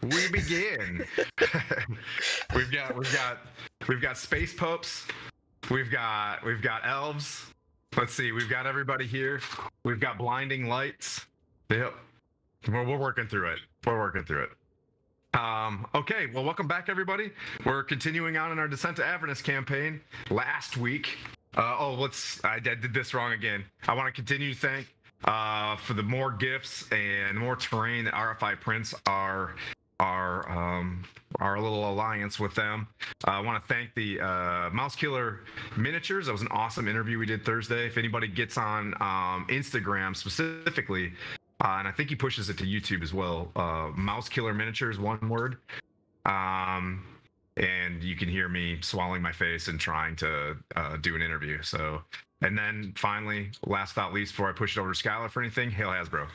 we begin. we've got space popes. We've got elves. Let's see. We've got everybody here. We've got blinding lights. Yep. We're working through it. Okay, well, welcome back, everybody. We're continuing on in our Descent to Avernus campaign. Last week, I did this wrong again. I want to continue to thank for the more gifts and more terrain that RFI prints our little alliance with them. I want to thank the Mouse Killer Miniatures. That was an awesome interview we did Thursday. If anybody gets on Instagram specifically, and I think he pushes it to YouTube as well. Mouse Killer Miniatures, one word. And you can hear me swallowing my face and trying to do an interview. So, and then finally, last but not least, before I push it over to Skylar for anything, hail Hasbro.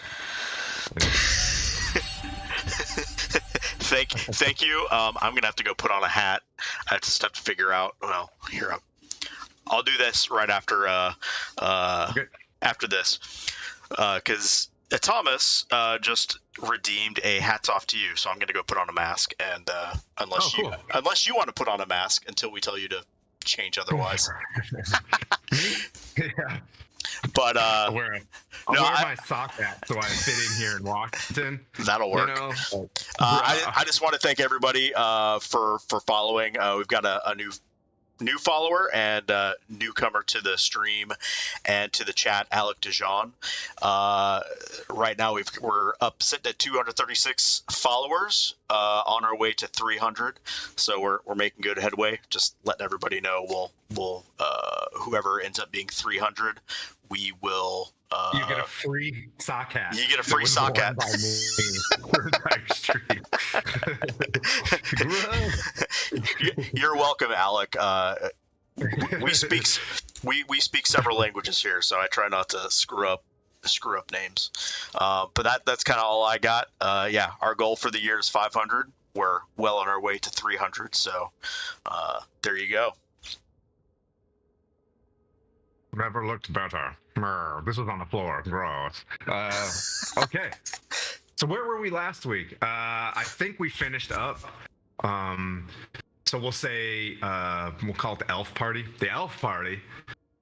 Thank you. I'm gonna have to go put on a hat. I just have to figure out. Well, here I'll do this right after after this, because Thomas just redeemed a hats off to you, so I'm gonna go put on a mask. And unless you want to put on a mask until we tell you to change otherwise. Yeah. But I'll wear my sock hat so I fit in here in Washington. That'll work. You know? I just want to thank everybody for following. We've got a new follower and newcomer to the stream and to the chat, Alec DeJean. Right now we're up sitting at 236 followers, on our way to 300. So we're making good headway. Just letting everybody know we'll whoever ends up being 300, we will. You get a free sock hat. You get a free sock hat. By me. You're welcome, Alec. We speak several languages here, so I try not to screw up names. But that's kind of all I got. Yeah, our goal for the year is 500. We're well on our way to 300. So there you go. Never looked better. This was on the floor. Gross. Okay. So where were we last week? I think we finished up. So we'll say we'll call it the Elf Party. The Elf Party.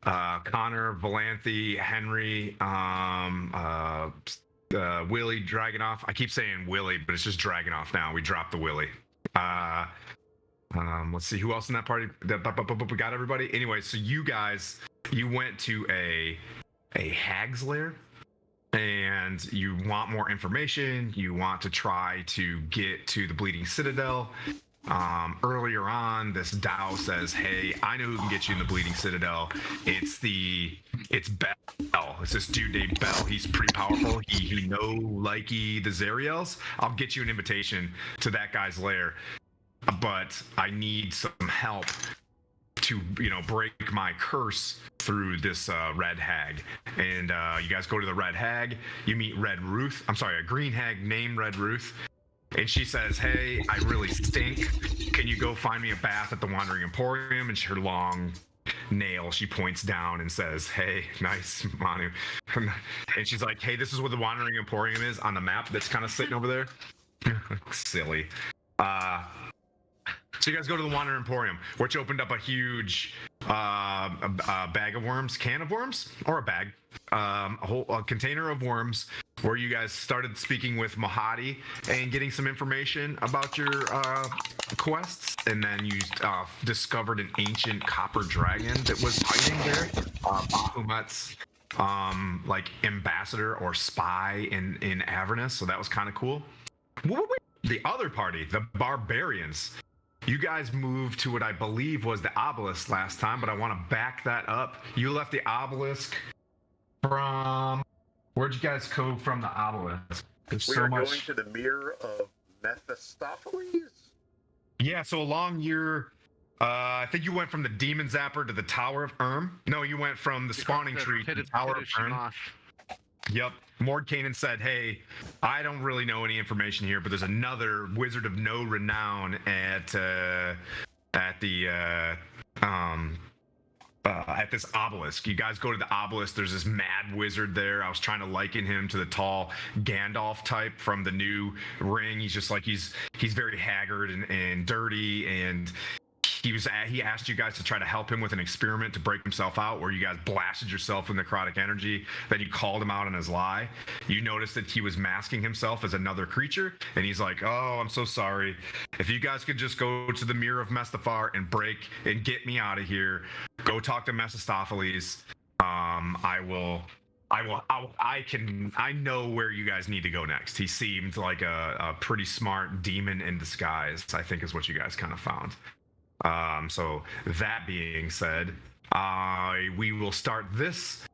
Connor, Valanthe, Henry, Willie, Dragonoff. I keep saying Willie, but it's just Dragonoff now. We dropped the Willie. Let's see who else in that party. We got everybody. Anyway, so you guys, you went to a hag's lair, and you want more information. You want to try to get to the Bleeding Citadel. Earlier on, this Dow says, "Hey, I know who can get you in the Bleeding Citadel. It's Bell. It's this dude named Bell. He's pretty powerful. He know likey the Zariels. I'll get you an invitation to that guy's lair, but I need some help to break my curse through this red hag." And you guys go to the red hag. You meet Red Ruth. I'm sorry, a green hag named Red Ruth. And she says, "Hey, I really stink. Can you go find me a bath at the Wandering Emporium?" And her long nail, she points down and says, "Hey, nice, Manu." And she's like, "Hey, this is where the Wandering Emporium is on the map that's kind of sitting over there." Silly. So you guys go to the Wandering Emporium, which opened up a huge bag of worms, can of worms, or a bag, a container of worms, where you guys started speaking with Mahadi and getting some information about your quests, and then you discovered an ancient copper dragon that was hiding there, Bahamut's like ambassador or spy in Avernus. So that was kind of cool. The other party, the barbarians. You guys moved to what I believe was the obelisk last time, but I want to back that up. You left the obelisk from... Where'd you guys go from the obelisk? We are going to the Mirror of Mephistopheles? Yeah, so along your... I think you went from the Demon Zapper to the Tower of No, you went from the spawning tree to the Tower of Yep. Mordkainen said, "Hey, I don't really know any information here, but there's another wizard of no renown at the at this obelisk. You guys go to the obelisk. There's this mad wizard there. I was trying to liken him to the tall Gandalf type from the new Ring. He's just like he's very haggard and dirty, and he asked you guys to try to help him with an experiment to break himself out, where you guys blasted yourself with necrotic energy. Then you called him out on his lie. You noticed that he was masking himself as another creature, and he's like, "Oh, I'm so sorry. If you guys could just go to the Mirror of Mestafar and break and get me out of here, go talk to Mephistopheles. I know where you guys need to go next." He seemed like a pretty smart demon in disguise, I think is what you guys kind of found. So that being said, we will start this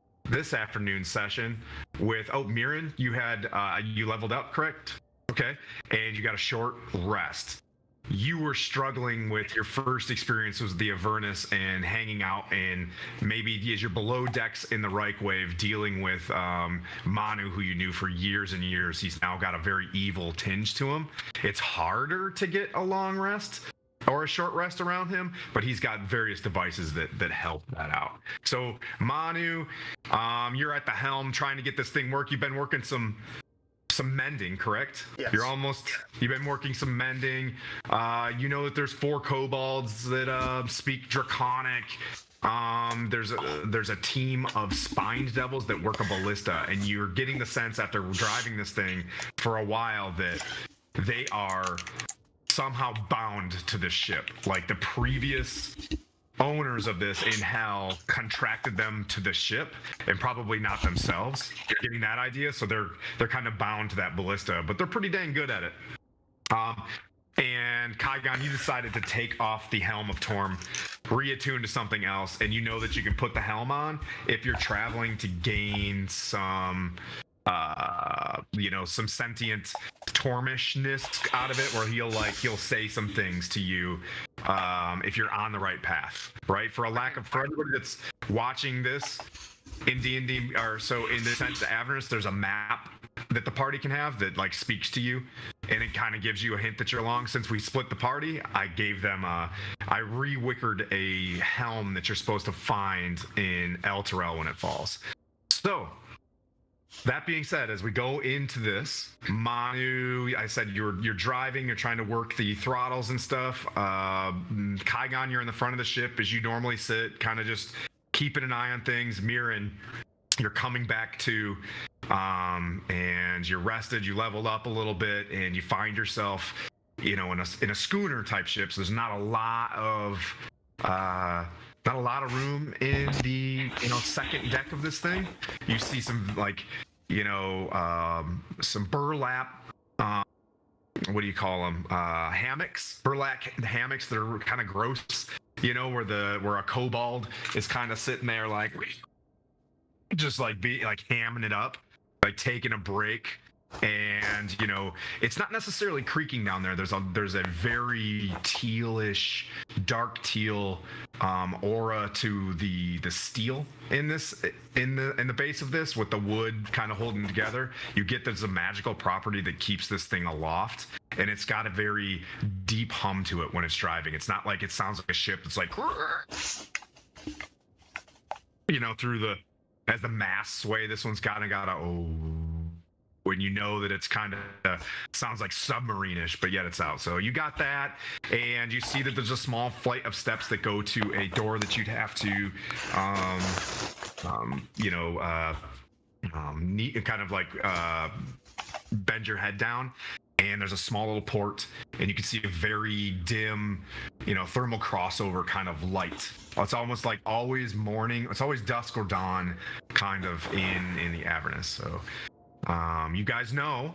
afternoon session with, Mirren, you had you leveled up, correct? Okay, and you got a short rest. You were struggling with your first experience was the Avernus and hanging out, and maybe as you're below decks in the Reich Wave dealing with Manu, who you knew for years and years. He's now got a very evil tinge to him. It's harder to get a long rest or a short rest around him, but he's got various devices that help that out. So Manu, you're at the helm trying to get this thing work. You've been working some mending, correct? Yes. You've been working some mending. You know that there's 4 kobolds that speak Draconic. There's a team of spined devils that work a ballista, and you're getting the sense after driving this thing for a while that they are somehow bound to this ship. Like the previous owners of this in hell contracted them to the ship, and probably not themselves. You're getting that idea? So they're kind of bound to that ballista, but they're pretty dang good at it. And Kygon, you decided to take off the Helm of Torm, reattune to something else, and you know that you can put the helm on if you're traveling to gain some some sentient Tormishness out of it, where he'll say some things to you if you're on the right path, right? For everybody that's watching this in D&D, or so in the Descent to Avernus, there's a map that the party can have that like speaks to you, and it kind of gives you a hint that you're along. Since we split the party, I gave them I re-wickered a helm that you're supposed to find in El Terrell when it falls. So that being said, as we go into this, Manu, I said you're driving, you're trying to work the throttles and stuff. Kygon, you're in the front of the ship as you normally sit, kind of just keeping an eye on things. Mirren, you're coming back to, and you're rested, you leveled up a little bit, and you find yourself, in a schooner type ship. So there's not a lot of room in the second deck of this thing. You see some some burlap, what do you call them, hammocks, burlap hammocks that are kind of gross, where a kobold is kind of sitting there like just like hamming it up, like taking a break. And it's not necessarily creaking down there. There's a very tealish, dark teal aura to the steel in the base of this, with the wood kind of holding together. You get there's a magical property that keeps this thing aloft, and it's got a very deep hum to it when it's driving. It's not like it sounds like a ship that's like as the masts sway. This one's got a when you know that it's kind of sounds like submarine-ish, but yet it's out. So you got that, and you see that there's a small flight of steps that go to a door that you'd have to bend your head down. And there's a small little port, and you can see a very dim, thermal crossover kind of light. It's almost like always morning. It's always dusk or dawn, kind of in the Avernus. So you guys know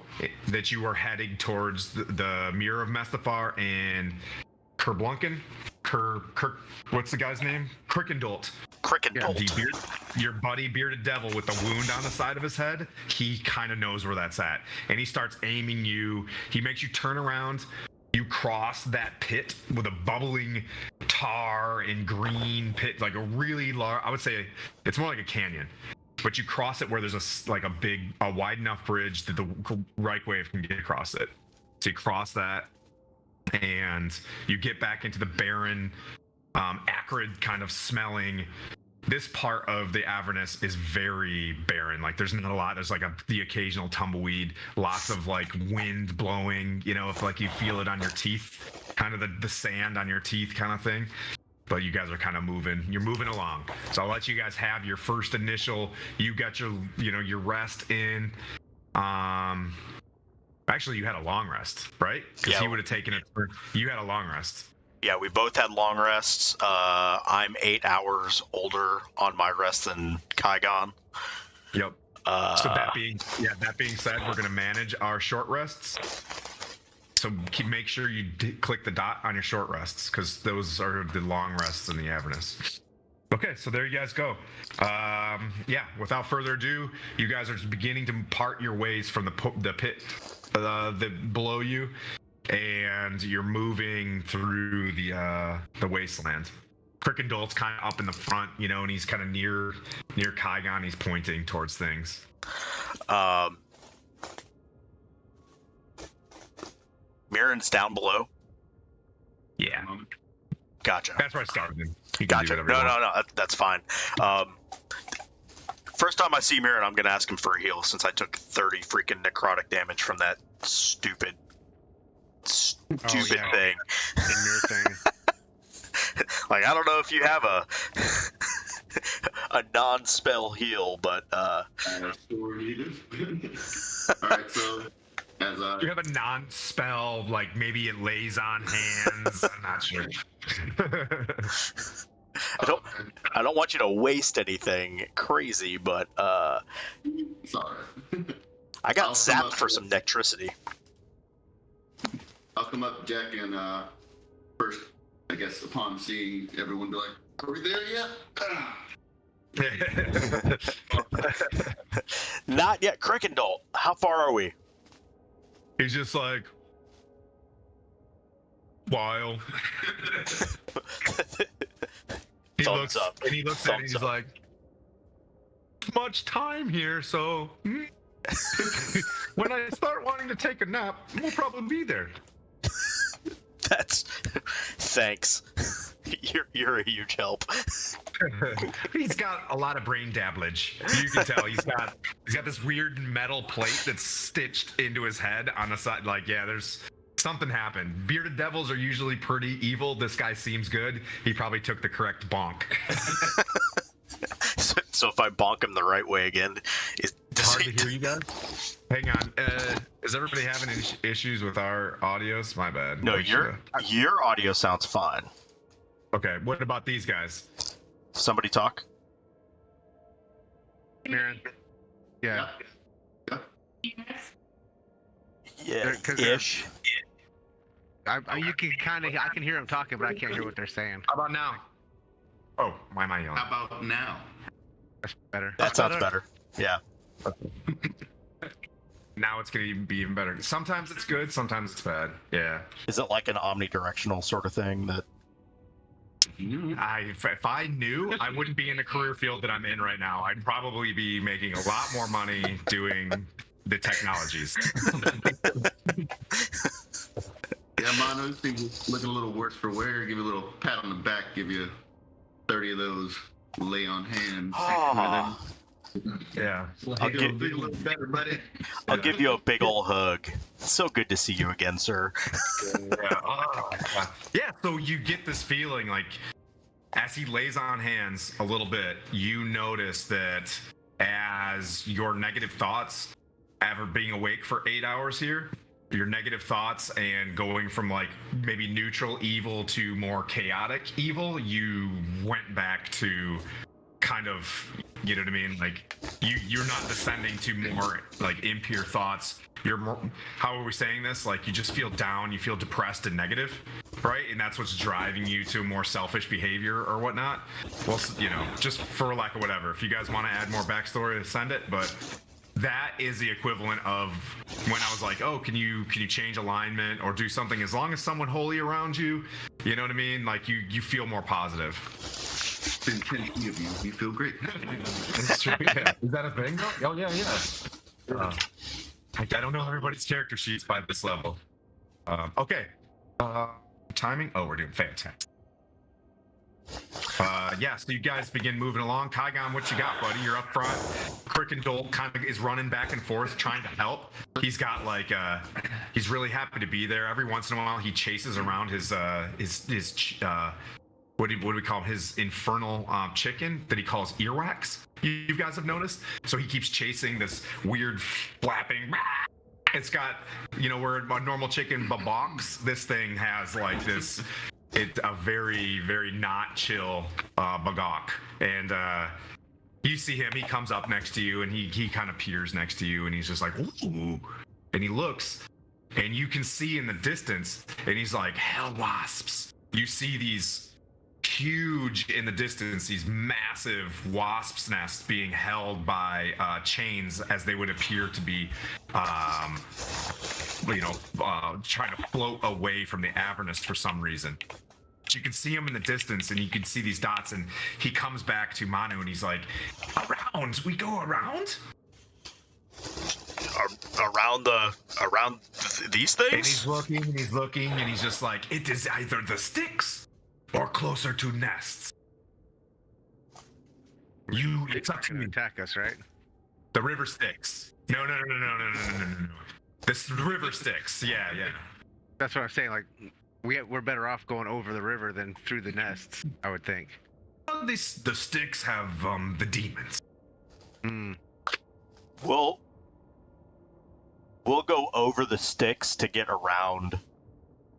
that you are heading towards the Mirror of Mestafar and Kerblunken. What's the guy's name? Crickendolt. Crickendolt. Your buddy bearded devil with the wound on the side of his head. He kind of knows where that's at, and he starts aiming you. He makes you turn around. You cross that pit with a bubbling tar and green pit, like a really large. I would say it's more like a canyon. But you cross it where there's a wide enough bridge that the Reich Wave can get across it. So you cross that, and you get back into the barren, acrid kind of smelling this part of the Avernus is very barren. Like there's not a lot. There's like the occasional tumbleweed, lots of like wind blowing, if like you feel it on your teeth, kind of the sand on your teeth kind of thing. But you guys are kind of you're moving along. So I'll let you guys have your first initial, you got your, your rest in. Actually you had a long rest, right? Because he would have taken it. You had a long rest. Yeah, we both had long rests. I'm 8 hours older on my rest than Kygon. Yep. So that being said, we're going to manage our short rests. So make sure you click the dot on your short rests, because those are the long rests in the Avernus. Okay, so there you guys go. Without further ado, you guys are just beginning to part your ways from the pit below you. And you're moving through the wasteland. Crickendolt's kind of up in the front, and he's kind of near Kygon. He's pointing towards things. Mirren's down below. Yeah. Gotcha. That's where I started. Gotcha. No, that's fine. First time I see Mirren, I'm gonna ask him for a heal since I took 30 freaking necrotic damage from that stupid thing. In your thing. Like, I don't know if you have a non-spell heal, but Alright, so as you have a non-spell, like maybe it lays on hands. I'm not sure. I don't want you to waste anything crazy, but sorry. I got zapped for some electricity. I'll come up, Jack, and first, I guess, upon seeing everyone, be like, "Are we there yet?" Not yet, Crickendolt. How far are we? He's just like, while. He looks up. And he looks at it and he's like, much time here, so when I start wanting to take a nap, we'll probably be there. Thanks. You're a huge help. He's got a lot of brain dabblage. You can tell he's got this weird metal plate that's stitched into his head on the side. Like, yeah, there's something happened. Bearded devils are usually pretty evil. This guy seems good. He probably took the correct bonk. So if I bonk him the right way again, Hard to hear you guys. Hang on. Is everybody having issues with our audios? My bad. No, your audio sounds fine. Okay, what about these guys? Somebody talk. Mirren. Yeah. Yeah. Ish. You can kind of. I can hear them talking, but I can't hear what they're saying. How about now? Oh, why am I yelling? How about now? That's better. That sounds better. Yeah. Now it's gonna be even better. Sometimes it's good, sometimes it's bad. Yeah. Is it like an omnidirectional sort of thing that? If I knew, I wouldn't be in the career field that I'm in right now. I'd probably be making a lot more money doing the technologies. Yeah, Manu, seems looking a little worse for wear. Give you a little pat on the back. Give you 30 of those lay on hands. Oh. Yeah. I'll Feel a little better, buddy. I'll give you a big ol' hug. It's so good to see you again, sir. Yeah, so you get this feeling like as he lays on hands a little bit, you notice that as your negative thoughts, ever being awake for 8 hours here, your negative thoughts and going from like maybe neutral evil to more chaotic evil, you went back to kind of, you know what I mean? Like you're not descending to more like impure thoughts. You're more, how are we saying this? Like you just feel down, you feel depressed and negative, right? And that's what's driving you to more selfish behavior or whatnot. Well, you know, just for lack of whatever. If you guys want to add more backstory, send it. But that is the equivalent of when I was like, oh, can you change alignment or do something as long as someone holy around you? You know what I mean? Like you feel more positive. Been 10 of you. You feel great. That's true. Yeah. Is that a thing? Oh yeah. I don't know everybody's character sheets by this level. Okay. Timing. Oh, we're doing fantastic. Yeah, so you guys begin moving along. Kygon, what you got, buddy? You're up front. Crick and Dolt kind of is running back and forth trying to help. He's got like he's really happy to be there. Every once in a while he chases around his what do we call him? His infernal chicken that he calls earwax. You guys have noticed? So he keeps chasing this weird flapping. It's got, where a normal chicken babonks, this thing has like this. It's a very, very not chill bagok. And you see him, he comes up next to you and he kind of peers next to you and he's just like, ooh. And he looks and you can see in the distance and he's like, hell wasps. You see these huge in the distance, these massive wasps' nests being held by chains as they would appear to be trying to float away from the Avernus for some reason. You can see him in the distance and you can see these dots and he comes back to Manu and he's like, around, we go around? Around these things? And he's looking and he's just like, it is either the sticks or closer to nests. It's up to you. Attack us, right? The river Styx. No. This river Styx. Yeah. That's what I'm saying. Like, we're better off going over the river than through the nests, I would think. The Styx have the demons. We'll go over the sticks to get around.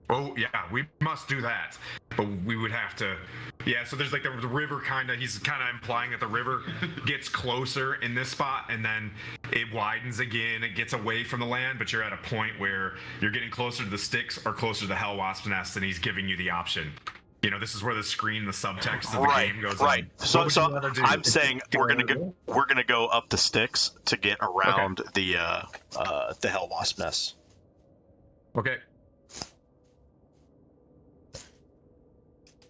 Oh yeah, we must do that, but we would have to. Yeah, so there's like the river he's kind of implying that the river gets closer in this spot, and then it widens again. It gets away from the land, but you're at a point where you're getting closer to the sticks or closer to the hell wasp nest, and he's giving you the option. This is where the screen, the subtext of the game goes. Right. On. So I'm saying we're gonna go up the sticks to get around the hell wasp nest. Okay.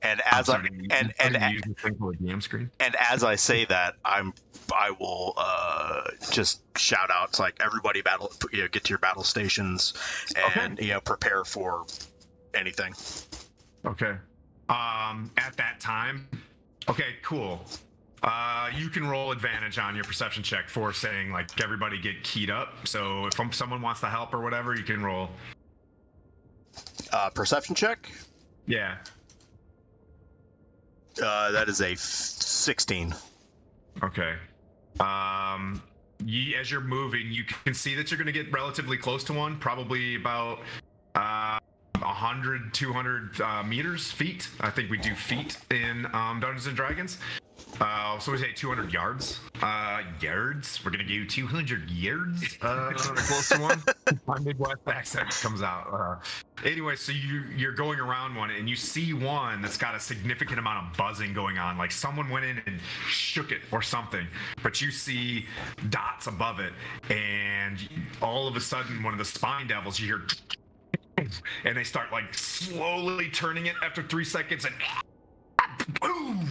And as as I say that, I will just shout out. It's like everybody get to your battle stations and prepare for anything. Okay. At that time, okay, cool. You can roll advantage on your perception check for saying like everybody get keyed up. So if someone wants to help or whatever, you can roll. Perception check. Yeah. That is a 16. Okay. As you're moving, you can see that you're going to get relatively close to one, probably about 100, 200 feet. I think we do feet in Dungeons and Dragons. So we say 200 yards. Yards. We're going to do 200 yards close to one. My Midwest accent comes out. Anyway, so you're going around one and you see one that's got a significant amount of buzzing going on. Like someone went in and shook it or something. But you see dots above it. And all of a sudden, one of the spine devils, you hear... And they start like slowly turning it after 3 seconds and... Boom!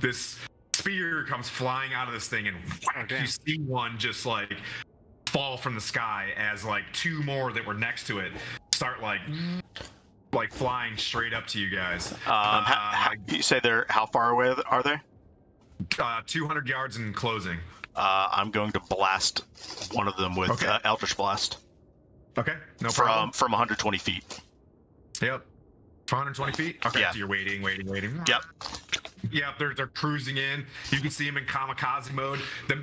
This spear comes flying out of this thing and you see one just like fall from the sky as like 2 more that were next to it start like flying straight up to you guys. You say how far away are they? 200 yards and closing. I'm going to blast one of them with Eldritch Blast. Okay, no problem. From 120 feet. Yep. 120 feet? Okay, yeah. So you're waiting. Yep. Yeah, they're cruising in. You can see them in kamikaze mode. The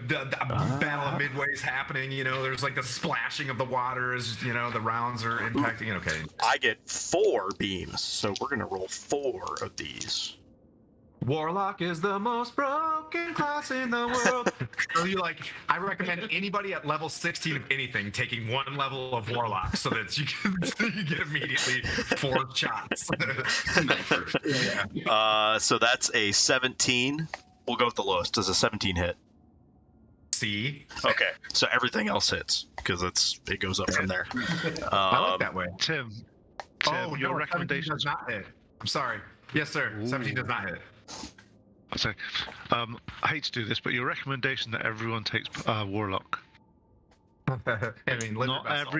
Battle of Midway is happening. There's like the splashing of the water as the rounds are impacting. Okay. I get 4 beams, so we're gonna roll 4 of these. Warlock is the most broken class in the world. So I recommend anybody at level 16 of anything taking 1 level of Warlock so that you get immediately 4 shots. So that's a 17. We'll go with the lowest. Does a 17 hit? C. Okay, so everything else hits because it goes up from there. I like that way. Tim, your recommendation does not hit. I'm sorry. Yes, sir. Ooh. 17 does not hit. So, I hate to do this, but your recommendation that everyone takes Warlock. I mean, live your Not best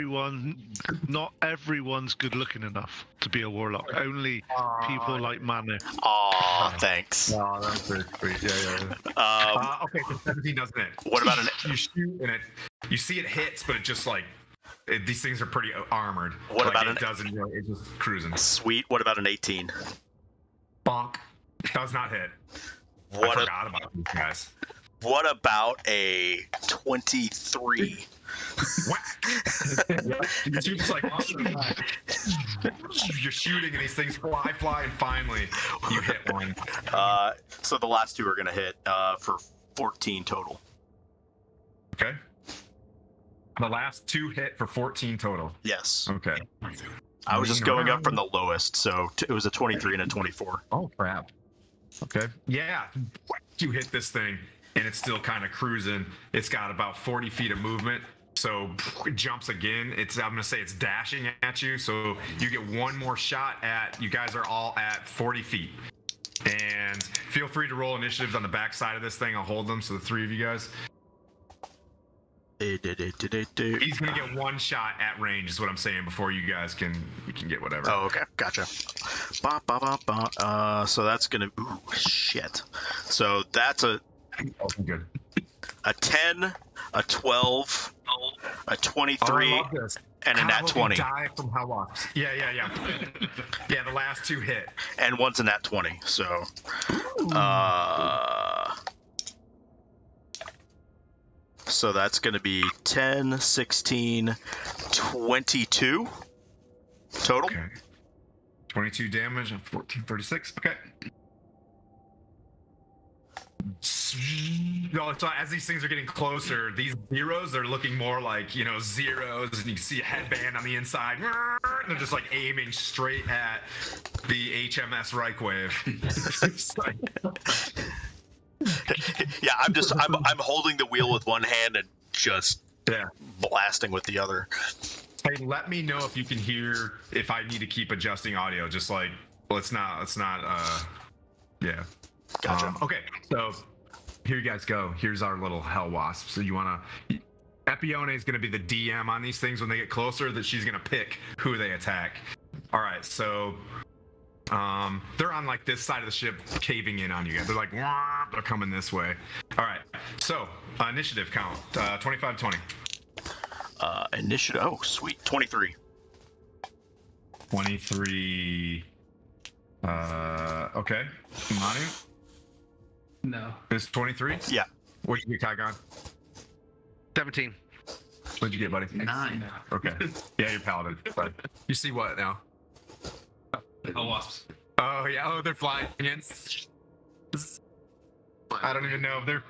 not everyone's good looking enough to be a warlock. Only people like Manu. Aw, thanks. Oh, that's very sweet. Okay, so 17 doesn't hit. What about an? You shoot and you see it hits, but it just like these things are pretty armored. What like, about it doesn't? It's just cruising. Sweet. What about an 18? Bonk. Does not hit. I forgot about these guys. What about a 23? You're just like you're shooting and these things fly, and finally you hit one. So the last two are gonna hit for 14 total. Okay. The last two hit for 14 total. Yes. Okay. I was just going up from the lowest, so it was a 23 and a 24. Oh crap. Okay. Yeah. You hit this thing and it's still kind of cruising. It's got about 40 feet of movement. So it jumps again. I'm gonna say it's dashing at you. So you get one more shot at. You guys are all at 40 feet. And feel free to roll initiatives on the back side of this thing. I'll hold them. So the three of you guys. He's gonna get one shot at range, is what I'm saying. Before you guys can get whatever. Oh, okay, gotcha. So that's gonna. Ooh, shit. So that's a good. A 10, a 12, a 23, and a nat 20. Die from hell wasps. Yeah. Yeah, the last two hit. And one's a nat 20. So, so that's going to be 10, 16, 22 total. Okay. 22 damage and 14, 36. Okay. No, so as these things are getting closer, these zeros are looking more like, zeros, and you can see a headband on the inside. And they're just like aiming straight at the HMS Reichwave. Yeah, I'm holding the wheel with one hand and just blasting with the other. Hey, let me know if you can hear, if I need to keep adjusting audio. Just like, let's not. Yeah. Gotcha. Okay, so here you guys go. Here's our little hell wasp. So you wanna. Epione is gonna be the DM on these things when they get closer. That she's gonna pick who they attack. All right, so they're on like this side of the ship, caving in on you guys. They're like, wah, they're coming this way. All right, so initiative count 25-20. Initiative. Oh, sweet. 23. 23. Okay. Manu? No. It's 23? Yeah. What'd you get, Kygon? 17. What'd you get, buddy? 9. Okay. Yeah, you're paladin. But you see what now? Hell wasps. Oh yeah. Oh, they're flying in. I don't even know. They're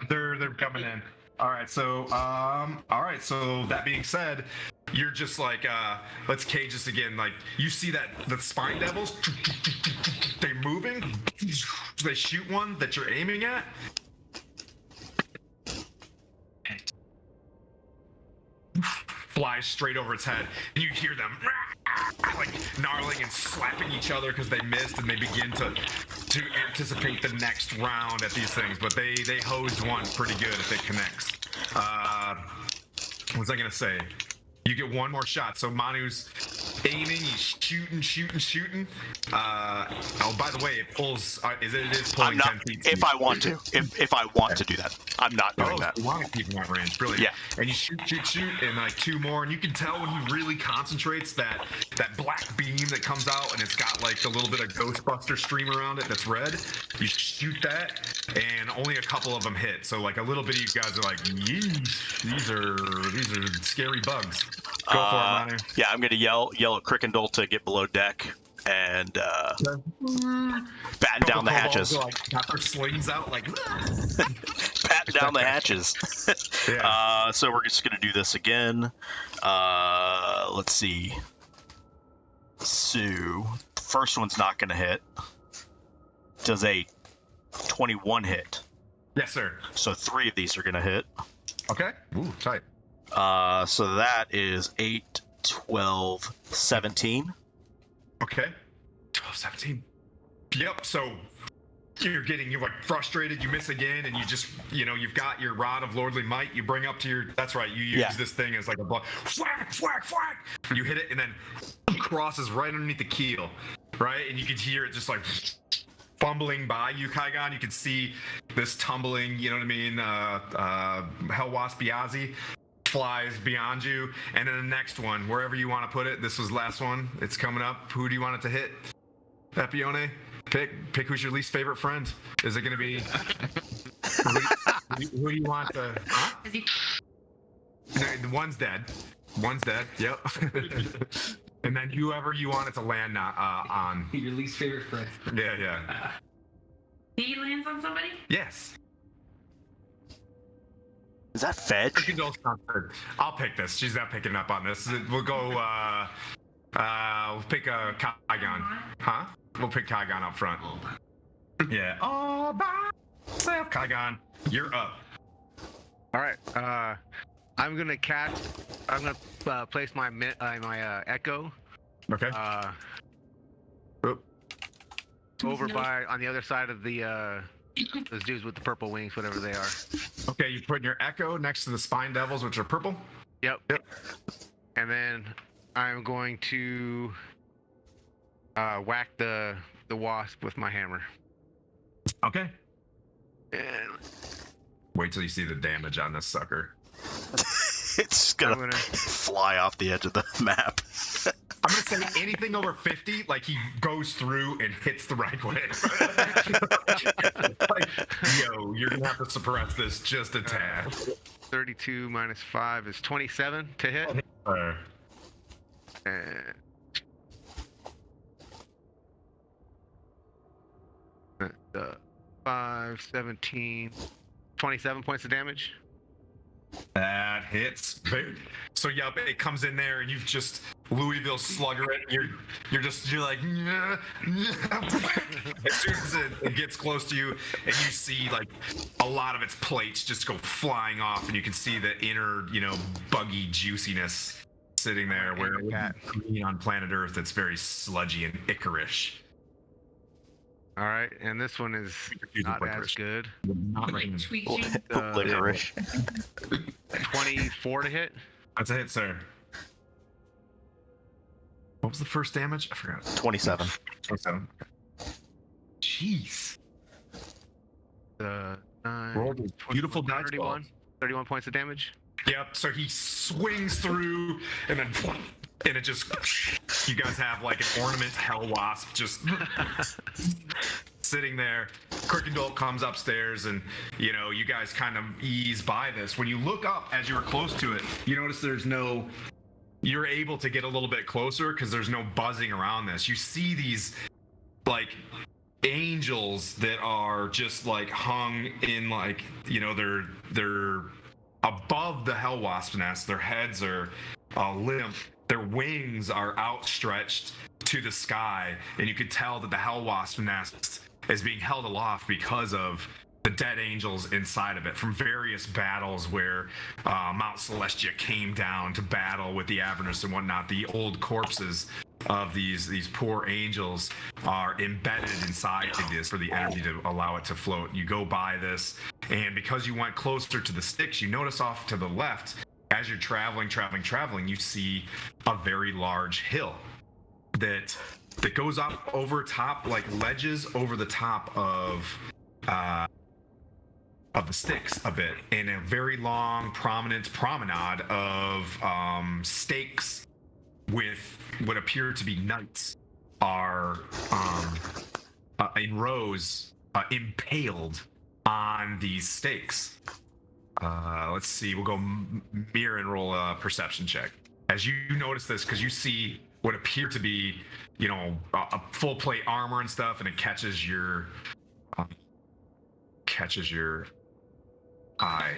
coming in. All right. So that being said, you're just like let's cage this again. Like you see that the spine devils, they're moving. They shoot one that you're aiming at. Flies straight over its head, and you hear them like gnarling and slapping each other because they missed, and they begin to anticipate the next round at these things. But they hosed one pretty good if it connects. What was I gonna say? You get one more shot. So Manu's aiming, he's shooting. Oh, by the way, it pulls. It is pulling I'm not, 10 feet. if I want to. If I want to do that, I'm not doing that. You want to keep him at range, brilliant. Yeah. And you shoot, and like two more, and you can tell when he really concentrates that black beam that comes out, and it's got like a little bit of Ghostbuster stream around it that's red. You shoot that, and only a couple of them hit. So like a little bit of you guys are like, yeesh, these are scary bugs. Go for it, Manu. Yeah, I'm gonna yell at Crickendall to get below deck and batten down the hatches. Like got their slings out, like Batten down the hatches. Yeah. So we're just gonna do this again. Let's see. So first one's not gonna hit. Does a 21 hit? Yes, sir. So 3 of these are gonna hit. Okay. Ooh, tight. So that is 8, 12, 17. Okay. 12, 17. Yep. So you're like frustrated, you miss again, and you just, you've got your rod of lordly might, you bring up to your, that's right, you use this thing as like a block, whack, whack, whack, you hit it, and then crosses right underneath the keel, right? And you can hear it just like fumbling by you, Kygon. You can see this tumbling, you know what I mean, Hell Wasp Biazi flies beyond you, and then the next one, wherever you want to put it, this was the last one, it's coming up. Who do you want it to hit? Epione? Pick who's your least favorite friend. Is it going to be who do you want to Is he? No, one's dead. Yep. And then whoever you want it to land on. Your least favorite friend. Yeah. He lands on somebody? Yes. Is that Fetch? I'll pick this. She's not picking up on this. We'll go, we'll pick a Kygon. Huh? We'll pick Kygon up front. Yeah. All by myself. Kygon, you're up. All right. I'm gonna place my my echo. Okay. Over by on the other side of the those dudes with the purple wings, whatever they are. Okay, you put your echo next to the spine devils, which are purple. Yep. And then I'm going to whack the wasp with my hammer. Okay. And Wait till you see the damage on this sucker. It's gonna fly off the edge of the map. I'm gonna say anything over 50, like he goes through and hits the right way. Like, yo, you're gonna have to suppress this just a tad. 32 minus 5 is 27 to hit. And 5, 17, 27 points of damage. That hits. So yep, it comes in there, and you've just Louisville slugger it. You're like, yeah. As soon as it gets close to you, and you see like a lot of its plates just go flying off, and you can see the inner, buggy juiciness sitting there. Where on planet Earth, it's very sludgy and icorish. All right, and this one is not as good. Not right. Licorice. 24 to hit. That's a hit, sir. What was the first damage? I forgot. 27. 27. Jeez. 9, Rolled a beautiful dice 31. 31 points of damage. Yep. So he swings through, and then it just, you guys have like an ornament hell wasp just sitting there. Kirkendall comes upstairs, and you guys kind of ease by this. When you look up as you were close to it, you notice you're able to get a little bit closer because there's no buzzing around this. You see these like angels that are just like hung in like, they're above the hell wasp nest. Their heads are limp. Their wings are outstretched to the sky, and you could tell that the hell wasp nest is being held aloft because of the dead angels inside of it from various battles where Mount Celestia came down to battle with the Avernus and whatnot. The old corpses of these poor angels are embedded inside this for the energy to allow it to float. You go by this, and because you went closer to the sticks, you notice off to the left, as you're traveling, you see a very large hill that goes up over top, like ledges over the top of the sticks a bit, and a very long, prominent promenade of stakes with what appear to be knights are in rows impaled on these stakes. Let's see, we'll go mirror and roll a perception check. As you notice this, because you see what appear to be, a full plate armor and stuff, and it catches your eye.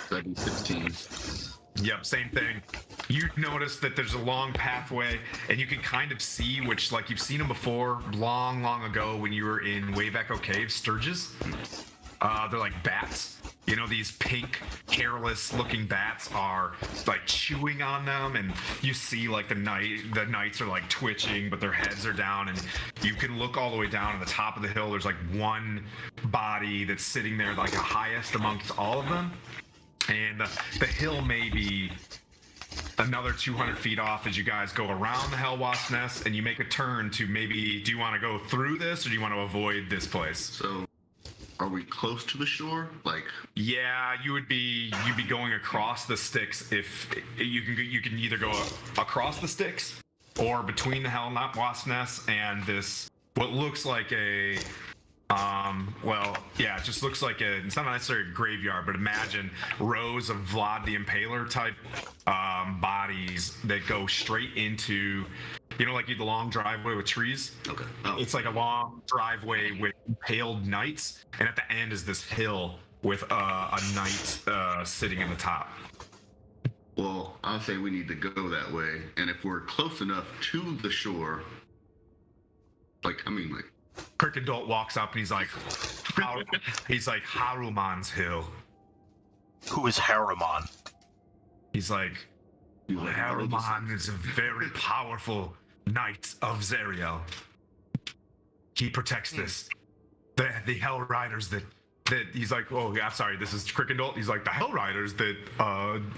That'd be 16. Yep, same thing. You notice that there's a long pathway, and you can kind of see, which, like, you've seen them before long ago when you were in Wave Echo Cave, sturges. They're like bats. you know, these pink, hairless looking bats are like chewing on them, and you see like the knights are like twitching, but their heads are down, and you can look all the way down at the top of the hill. There's like one body that's sitting there, like the highest amongst all of them, and the hill may be another 200 feet off as you guys go around the Hell Wasp Nest, and you make a turn to maybe, do you want to go through this or do you want to avoid this place? So, are we close to the shore? Like, yeah, you'd be going across the sticks. If you can either go across the sticks or between the Hell Wasp Nest and this what looks like a it just looks like it's not necessarily a graveyard, but imagine rows of Vlad the Impaler type bodies that go straight into, you know, like the long driveway with trees. okay. Oh, It's like a long driveway with impaled knights, and at the end is this hill with a knight sitting in the top. well, I'll say we need to go that way, and if we're close enough to the shore, like Crickendalt walks up and he's like, Haruman's Hill. Who is Haruman? He's like, Haruman is a very powerful knight of Zeriel. He protects this. The Hell Riders that he's like, oh yeah, sorry, this is Crickendalt. He's like, the Hell Riders that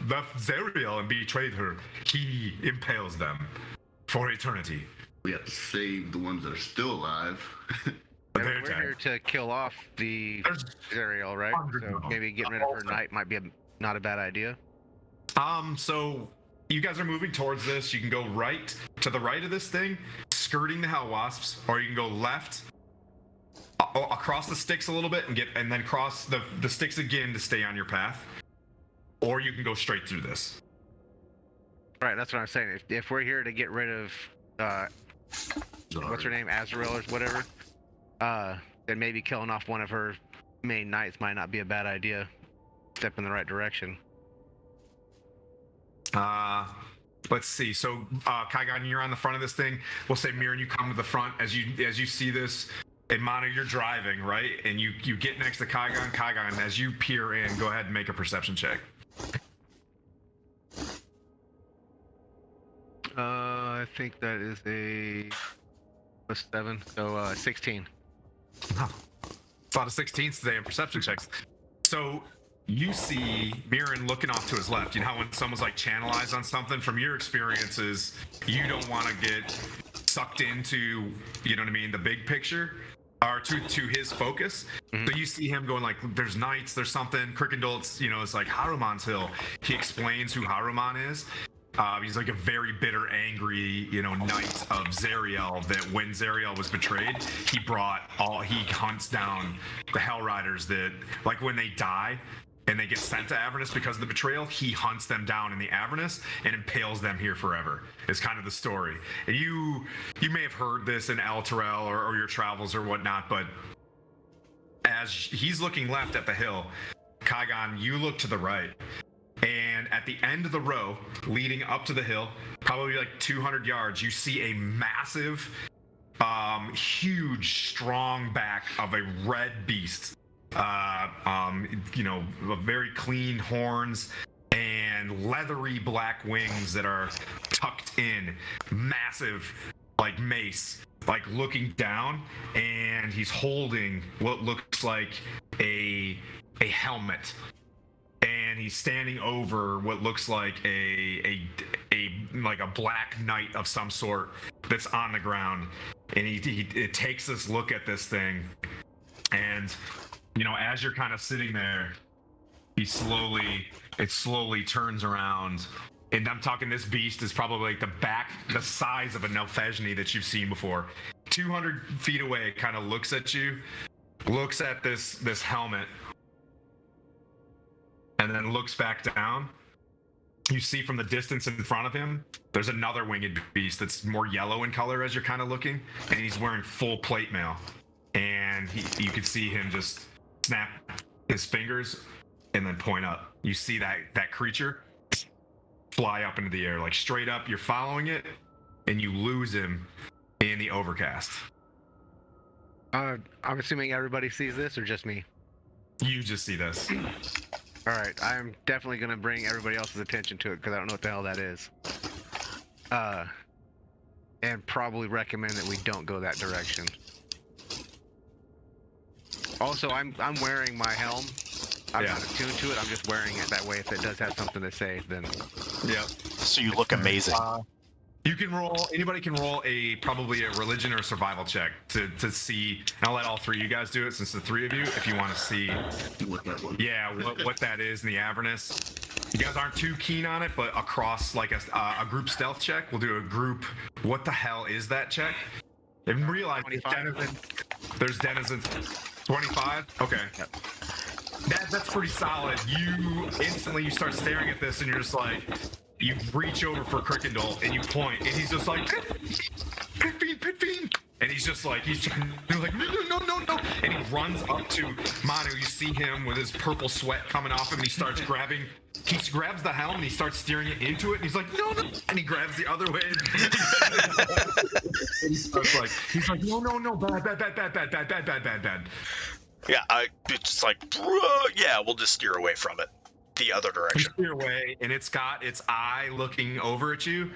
left Zeriel and betrayed her. He impales them for eternity. we have to save the ones that are still alive. But Yeah, they're we're here dead. to kill off the There's Zerial, right? hundreds So of them. maybe getting rid of her knight might be not a bad idea. So you guys are moving towards this. You can go right to the right of this thing, skirting the Hell Wasps, or you can go left across the sticks a little bit and then cross the sticks again to stay on your path. Or you can go straight through this. Right, that's what I'm saying. If we're here to get rid of what's her name, Azrael or whatever, then maybe killing off one of her main knights might not be a bad idea. Step in the right direction. Let's see. So Kygon, you're on the front of this thing. We'll say Mirren, you come to the front as you see this. And Manu, you're driving, right? And you get next to Kygon. Kygon, as you peer in, go ahead and make a perception check. I think that is a +7, so 16. Wow. A lot of 16s today in perception checks. So you see Mirren looking off to his left. You know how when someone's like channelized on something, from your experiences, you don't want to get sucked into, you know what I mean, the big picture, or to his focus. Mhm. So you see him going like, there's knights, there's something. Crickendalt's, you know, it's like Haruman's Hill. He explains who Haruman is. He's like a very bitter, angry, you know, knight of Zeriel, that when Zeriel was betrayed, he hunts down the Hell Riders that, like, when they die and they get sent to Avernus because of the betrayal, he hunts them down in the Avernus and impales them here forever. Is kind of the story. And you may have heard this in El Terrell or your travels or whatnot, but as he's looking left at the hill, Kygon, you look to the right. And at the end of the row, leading up to the hill, probably like 200 yards, you see a massive, huge, strong back of a red beast. You know, very clean horns and leathery black wings that are tucked in, massive, like mace, like looking down, and he's holding what looks like a helmet. And he's standing over what looks like a black knight of some sort that's on the ground. And he takes this look at this thing, and you know, as you're kind of sitting there, it slowly turns around. And I'm talking, this beast is probably like the size of a Nelfejni that you've seen before. 200 feet away, kind of looks at you, looks at this helmet, and then looks back down. You see from the distance in front of him, there's another winged beast that's more yellow in color as you're kind of looking, and he's wearing full plate mail. And you can see him just snap his fingers and then point up. You see that creature fly up into the air, like straight up. You're following it, and you lose him in the overcast. I'm assuming everybody sees this, or just me? You just see this. All right, I'm definitely gonna bring everybody else's attention to it because I don't know what the hell that is. And probably recommend that we don't go that direction. Also, I'm wearing my helm. I'm not attuned to it. I'm just wearing it that way. If it does have something to say, then Yep. So you look amazing. You can roll. Anybody can roll probably a religion or a survival check to see. And I'll let all three of you guys do it since the three of you, if you want to see. What that was. Yeah, what that is in the Avernus. You guys aren't too keen on it, but across like a group stealth check, we'll do a group. What the hell is that check? And realize there's denizens. 25. Okay. Yep. That's pretty solid. You start staring at this, and you're just like. You reach over for Crickendall and you point, and he's just like, Pit Fiend. And he's just like, you're like, no. And he runs up to Manu. You see him with his purple sweat coming off him, and he grabs the helm and he starts steering it into it, and he's like, no. And he grabs the other way. And he starts like, no, bad. Yeah, it's like, yeah, we'll just steer away from it. The other direction. You steer away, and it's got its eye looking over at you.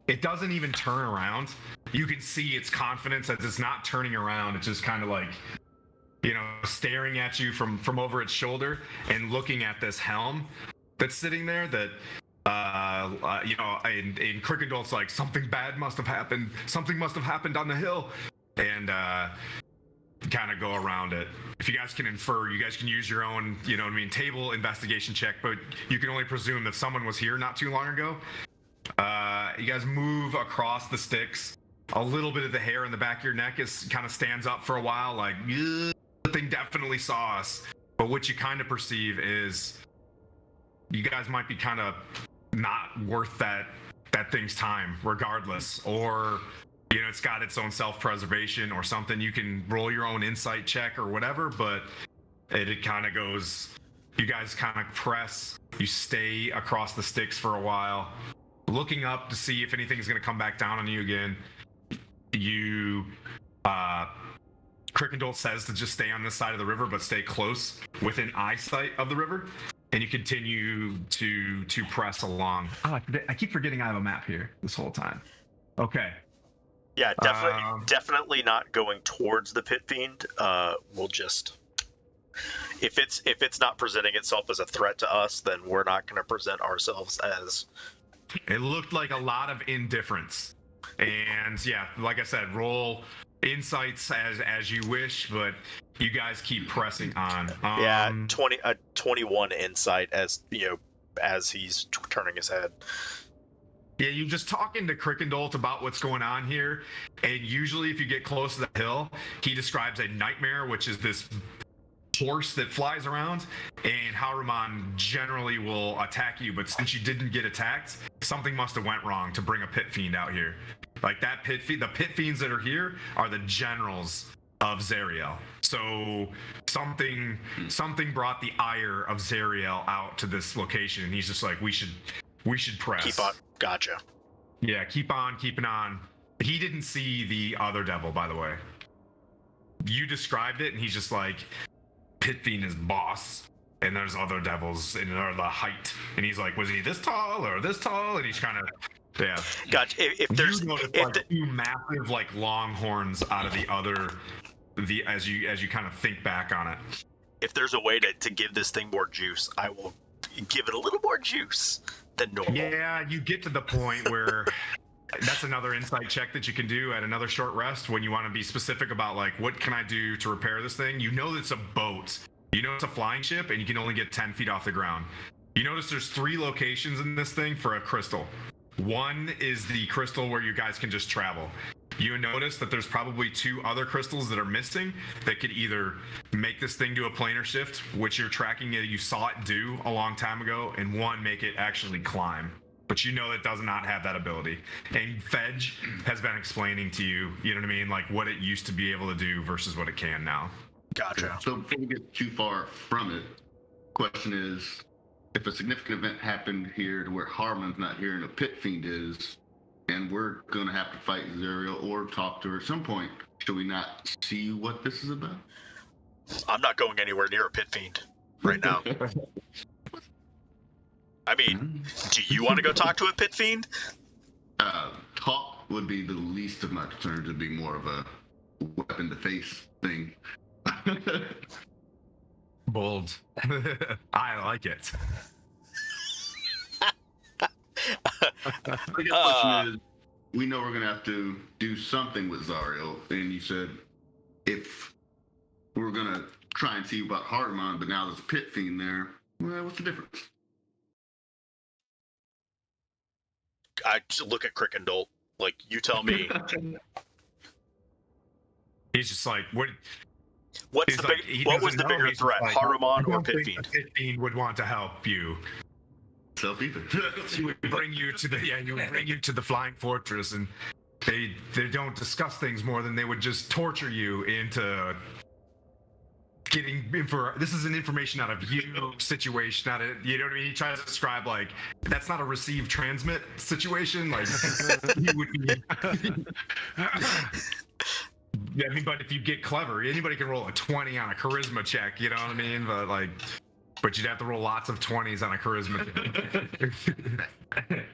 It doesn't even turn around. You can see its confidence as it's not turning around. It's just kind of like, staring at you from over its shoulder and looking at this helm that's sitting there. That, in Crickendall's like, something bad must have happened. Something must have happened on the hill, and kind of go around it. If you guys can infer, you guys can use your own, table investigation check, but you can only presume that someone was here not too long ago. You guys move across the sticks. A little bit of the hair in the back of your neck kind of stands up for a while, like, the thing definitely saw us. But what you kind of perceive is you guys might be kind of not worth that thing's time, regardless. Or it's got its own self-preservation or something. You can roll your own insight check or whatever, but it kind of goes, you guys kind of press, you stay across the sticks for a while, looking up to see if anything's going to come back down on you again. Crickendall says to just stay on this side of the river, but stay close within eyesight of the river, and you continue to press along. Oh, I keep forgetting I have a map here this whole time. Okay. Yeah, definitely not going towards the Pit Fiend. We'll just, if it's not presenting itself as a threat to us, then we're not going to present ourselves as. It looked like a lot of indifference, and yeah, like I said, roll insights as you wish, but you guys keep pressing on. 21 insight as he's turning his head. Yeah, you're just talking to Crickendall about what's going on here, and usually if you get close to the hill, he describes a nightmare, which is this horse that flies around, and Haruman generally will attack you, but since you didn't get attacked, something must have went wrong to bring a Pit Fiend out here. Like the Pit Fiends that are here are the generals of Zariel. So something brought the ire of Zariel out to this location, and he's just like, we should press. Keep on. Gotcha. Yeah, keep on keeping on. He didn't see the other devil, by the way. You described it, and he's just like, Pit Fiend is boss, and there's other devils, and they're the height. And he's like, was he this tall or this tall? And he's kind of, yeah. Gotcha. If there's two massive like long horns out of as you kind of think back on it. If there's a way to give this thing more juice, I will give it a little more juice than normal. Yeah, you get to the point where that's another insight check that you can do at another short rest when you want to be specific about like, what can I do to repair this thing? You know it's a boat. You know it's a flying ship, and you can only get 10 feet off the ground. You notice there's 3 locations in this thing for a crystal. One is the crystal where you guys can just travel. You notice that there's probably 2 other crystals that are missing that could either make this thing do a planar shift, which you're tracking it, you saw it do a long time ago, and 1 make it actually climb. But you know it does not have that ability. And Fedge has been explaining to you, you know what I mean, like what it used to be able to do versus what it can now. Gotcha. So before we get too far from it, question is, if a significant event happened here to where Harmon's not here and a Pit Fiend is, and we're going to have to fight Zariel or talk to her at some point, should we not see what this is about? I'm not going anywhere near a pit fiend right now. I mean, do you want to go talk to a pit fiend? Talk would be the least of my concerns. It'd be more of a weapon to face thing. Bold. I like it. The question is, we know we're gonna have to do something with Zariel, and you said if we're gonna try and see about Hardmon, but now there's a pit fiend there. Well, what's the difference? I just look at Crickendolt. Like, you tell me. He's just like, what? What's He's the like, big, he what was doesn't the know. bigger He's just threat, like, I Harumon or don't Pit think Fiend? the Pit Fiend would want to help you. Self-ether. He would bring you to the Flying Fortress, and they don't discuss things more than they would just torture you into getting info. This is an information out of you situation, not a, you know what I mean? He tries to describe like that's not a receive transmit situation. Like he would be. Yeah, I mean, but if you get clever, anybody can roll a 20 on a charisma check. You know what I mean? But you'd have to roll lots of 20s on a charisma check.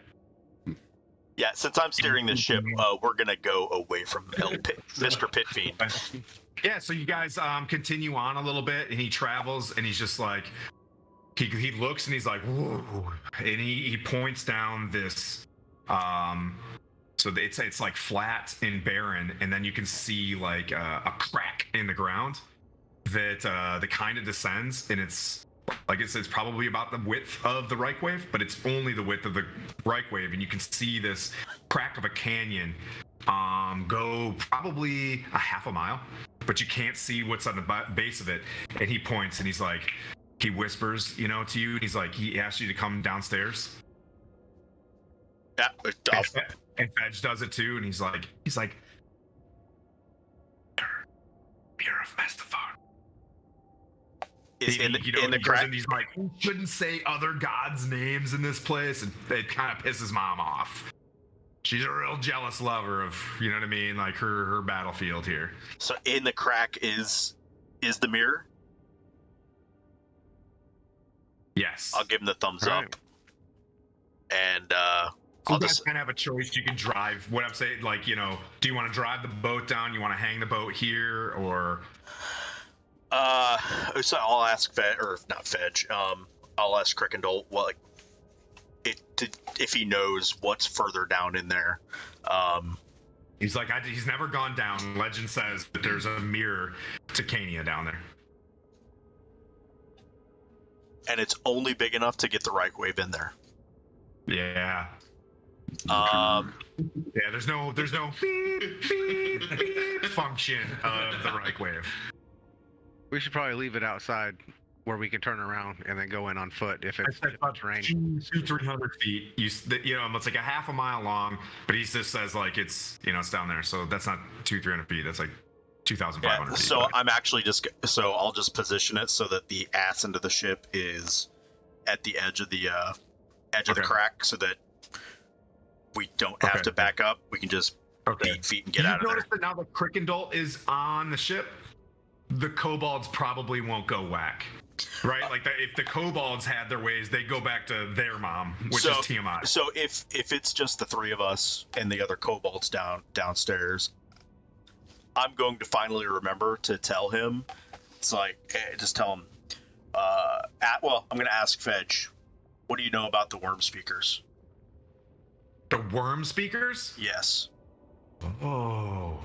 Yeah, since I'm steering this ship, we're gonna go away from Mr. Pit Fiend. Yeah, so you guys continue on a little bit, and he travels, and he's just like, he looks, and he's like, whoa, and he points down this, so it's like flat and barren, and then you can see like a crack in the ground that kind of descends, and it's like it's probably about the width of the Reich Wave, but it's only the width of the Reich Wave, and you can see this crack of a canyon go probably a half a mile, but you can't see what's on the base of it. And he points and he's like, he whispers, to you, and he's like, he asks you to come downstairs. Yeah, And Fedge does it too, and he's like, Mirror of Mastafar. is in He the crack. and he's like, you shouldn't say other gods' names in this place, and it kind of pisses Mom off. She's a real jealous lover of, you know what I mean, like her battlefield here. So in the crack is the mirror. Yes. I'll give him the thumbs All up. right. And You I'll guys just kind of have a choice. You can drive. What I'm saying, like, do you want to drive the boat down? You want to hang the boat here, or? so I'll ask Fedge. I'll ask Crickendolt if he knows what's further down in there. He's like, he's never gone down. Legend says that there's a mirror to Cania down there. And it's only big enough to get the Reich Wave in there. Yeah. Um, Yeah. There's no beep, beep, beep function of the Reich Wave. We should probably leave it outside where we can turn around and then go in on foot if it's terrain. 200-300 feet. It's like a half a mile long, but he just says like it's it's down there. So that's not 200-300 feet. That's like 2,500 feet. so I'm actually I'll just position it so that the ass end of the ship is at the edge of the crack, so that we don't have to back up. We can just beat feet and get out of there. You notice that now that Crickendolt is on the ship, the kobolds probably won't go whack. Right? If the kobolds had their ways, they'd go back to their mom, which is Tiamat. So if it's just the three of us and the other kobolds downstairs, I'm going to finally remember to tell him. It's like, just tell him. I'm going to ask Fedge, what do you know about the worm speakers? The worm speakers? Yes. Oh.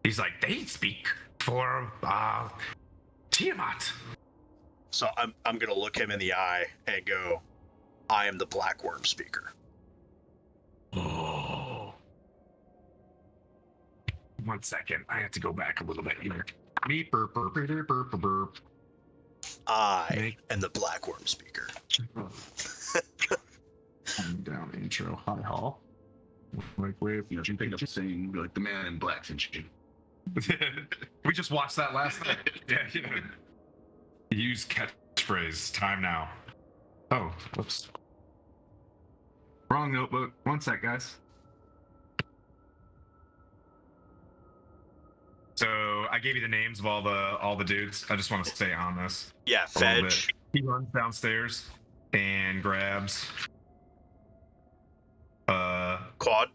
He's like, they speak for Tiamat. So I'm going to look him in the eye and go, I am the black worm speaker. Oh. 1 second. I have to go back a little bit here. Beep, burp, burp, burp, burp, burp, burp. I am the black worm speaker. Down intro. Hi, Hall. Like, wave. You pick up saying like the man in black and shit. We just watched that last night. Yeah. Use catchphrase. Time now. Oh, whoops. Wrong notebook. 1 sec, guys. So I gave you the names of all the dudes. I just want to stay on this. Yeah, a little Fedge. bit. He runs downstairs and grabs Quad.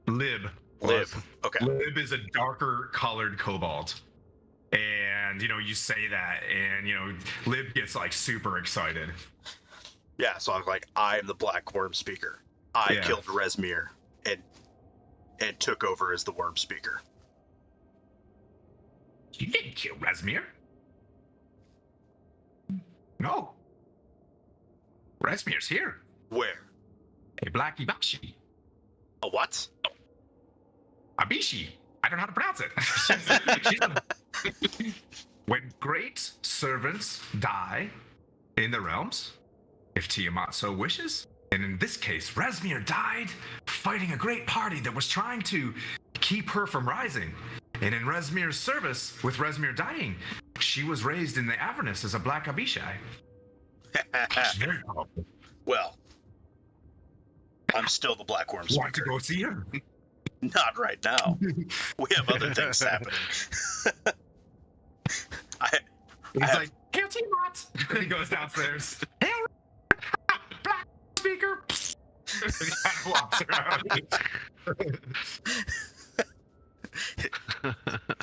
Lib. Lib. Okay. Lib is a darker colored kobold. And you say that, and Lib gets like super excited. Yeah, so I'm like, I'm the Black Worm Speaker. I Yeah. killed Resmir and took over as the Worm Speaker. You didn't kill Resmir. No. Resmir's here. Where? A Black Ibashi. A what? Abishi. I don't know how to pronounce it. When great servants die in the realms, if Tiamat so wishes, and in this case, Resmir died fighting a great party that was trying to keep her from rising. And in Resmir's service, with Resmir dying, she was raised in the Avernus as a Black Abishai. She's very powerful. Well, I'm still the Black Worm Want to Speaker. go see her? Not right now. We have other things happening. He's have- like, "Hail Tiamat!" He goes downstairs. Hail Black Speaker! And he kind of walks around.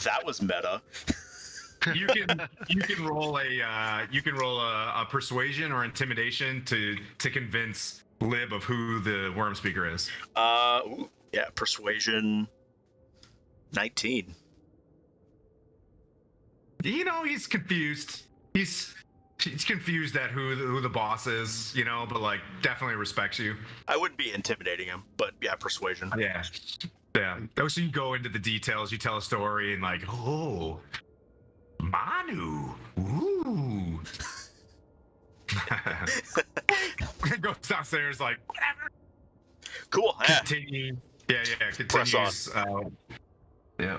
That was meta. You can roll a persuasion or intimidation to convince Lib of who the Worm Speaker is. Ooh, yeah, persuasion 19. He's confused. He's confused at who the boss is, but like definitely respects you. I wouldn't be intimidating him, but yeah, persuasion. Yeah. So you go into the details, you tell a story, and like, oh, Manu, ooh. Goes downstairs like, whatever. Cool. Yeah. Continue. Continues. Press on. Yeah.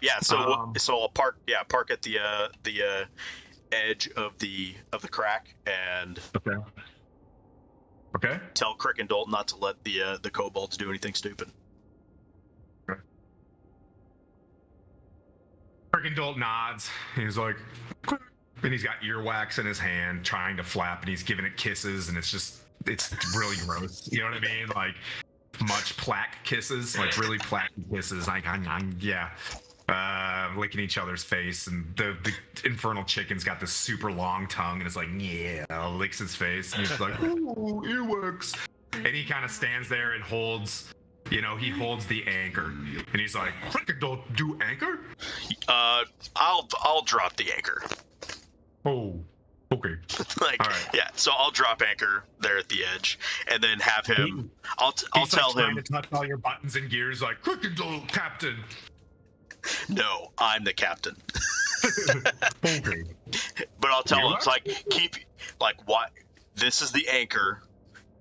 Yeah. So so I'll park at the edge of the crack and Okay. tell Crick and Dolt not to let the kobolds do anything stupid. Kirkendall nods. He's like, and he's got earwax in his hand, trying to flap, and he's giving it kisses, and it's really gross. You know what I mean? Like much plaque kisses, like really plaque kisses. Like, licking each other's face, and the infernal chicken's got this super long tongue, and it's like, licks his face, and he's like, ooh, earwax. And he kind of stands there and holds. He holds the anchor, and he's like, "Don't do anchor." I'll drop the anchor. Oh, okay. Like, All right. yeah. So I'll drop anchor there at the edge, and then have him. I'll He's tell like him. trying to touch all your buttons and gears, like Crickendall, Captain. No, I'm the captain. Okay. But I'll tell You him, are? it's like, what? This is the anchor.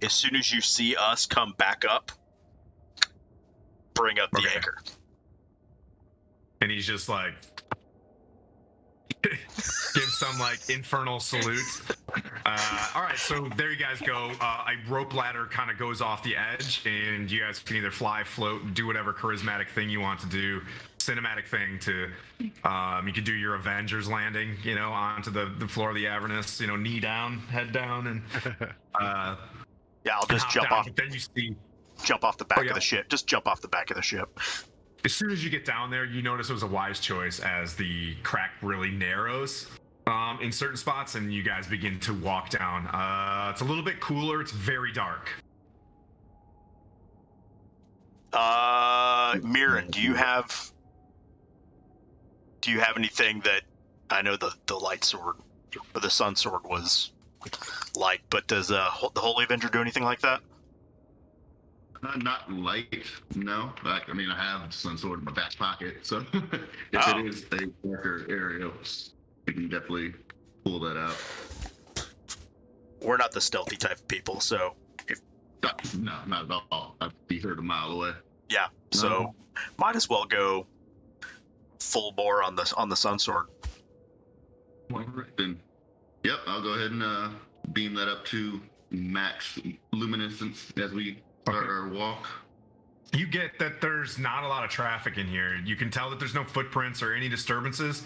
As soon as you see us come back up, bring up the Okay. anchor. And he's just like, gives some like infernal salute. All right, so there you guys go. A rope ladder kind of goes off the edge, and you guys can either fly, float, do whatever charismatic thing you want to do. Cinematic thing to, you could do your Avengers landing, onto the floor of the Avernus, knee down, head down, and Yeah, I'll just hop jump down, off. but then you see. Jump off the back yeah. of the ship. Just jump off the back of the ship. As soon as you get down there, you notice it was a wise choice as the crack really narrows in certain spots, and you guys begin to walk down. It's a little bit cooler. It's very dark. Mirren, do you have anything that I know the light sword or the sun sword was light, but does the Holy Avenger do anything like that? Not light, no. I have some sort in my back pocket, so if Oh. it is a darker area, we can definitely pull that out. We're not the stealthy type of people, so No, not at all. I'd be heard a mile away. yeah. So No. might as well go full bore on the sun sword. All right, then. Yep, I'll go ahead and beam that up to max luminescence as we start our walk. You get that there's not a lot of traffic in here. You can tell that there's no footprints or any disturbances.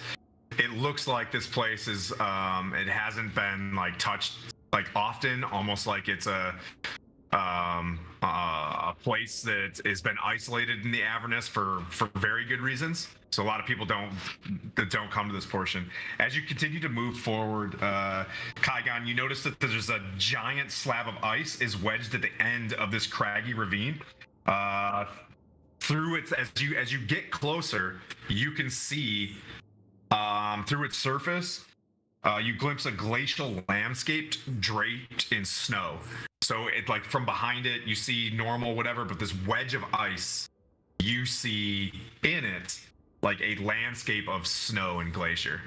It looks like this place is it hasn't been like touched like often, almost like it's a place that has been isolated in the Avernus for very good reasons. So a lot of people don't come to this portion. As you continue to move forward, Kygon, you notice that there's a giant slab of ice is wedged at the end of this craggy ravine. Through its as you get closer, you can see through its surface, you glimpse a glacial landscape draped in snow. So it like from behind it, you see normal whatever, but this wedge of ice, you see in it like a landscape of snow and glacier.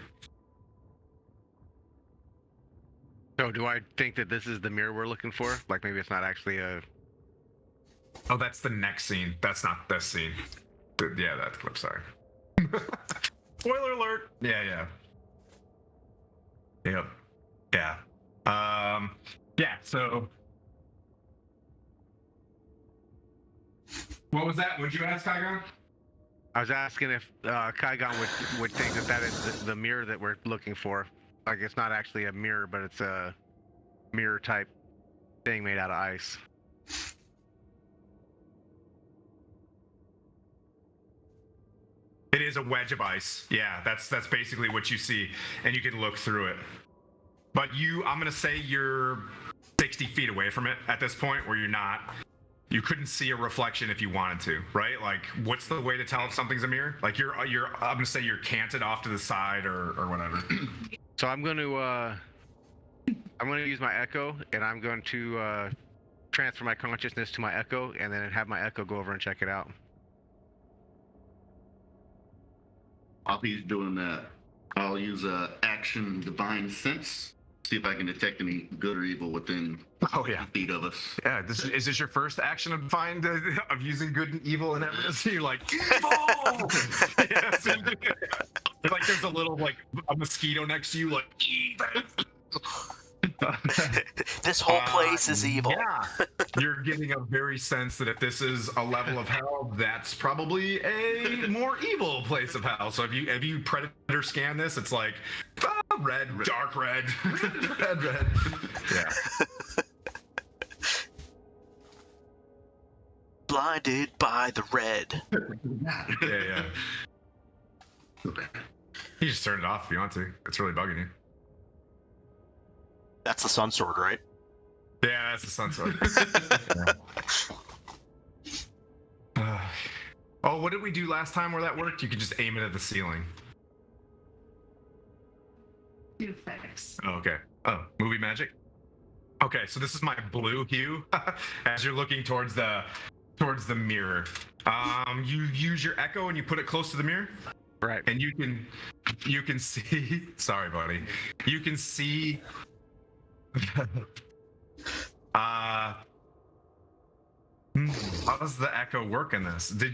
So do I think that this is the mirror we're looking for? Like maybe it's not actually a... Oh, that's the next scene. That's not this scene. Yeah, that clip, sorry. Spoiler alert. Yeah. Yep. Yeah. Yeah, so what was that? Would you ask, Kygon? I was asking if Kygon would think that that is the mirror that we're looking for. Like it's not actually a mirror, but it's a mirror type thing made out of ice. It is a wedge of ice. Yeah, that's basically what you see, and you can look through it. But I'm gonna say you're 60 feet away from it at this point, where you couldn't see a reflection if you wanted to, right? Like, what's the way to tell if something's a mirror? Like I'm gonna say you're canted off to the side or whatever. So I'm going to use my echo, and I'm going to transfer my consciousness to my echo, and then have my echo go over and check it out. While he's doing that, I'll use action divine sense. See if I can detect any good or evil within Oh yeah, feet of us. yeah. Is this your first action of using good and evil and everything? You're like evil. Yeah, so like there's a little like a mosquito next to you, like evil. This whole place is evil. Yeah, you're getting a very sense that if this is a level of hell, that's probably a more evil place of hell. So if you predator scan this, it's like red, dark red, red. Yeah. Blinded by the red. Yeah. You just turn it off if you want to. It's really bugging you. That's the sun sword, right? Yeah, that's the sun sword. Oh, what did we do last time where that worked? You could just aim it at the ceiling. Effects. Oh, okay. Oh, movie magic? Okay, so this is my blue hue as you're looking towards the mirror. You use your echo and you put it close to the mirror. Right. And you can see sorry, buddy. You can see how does the echo work in this? If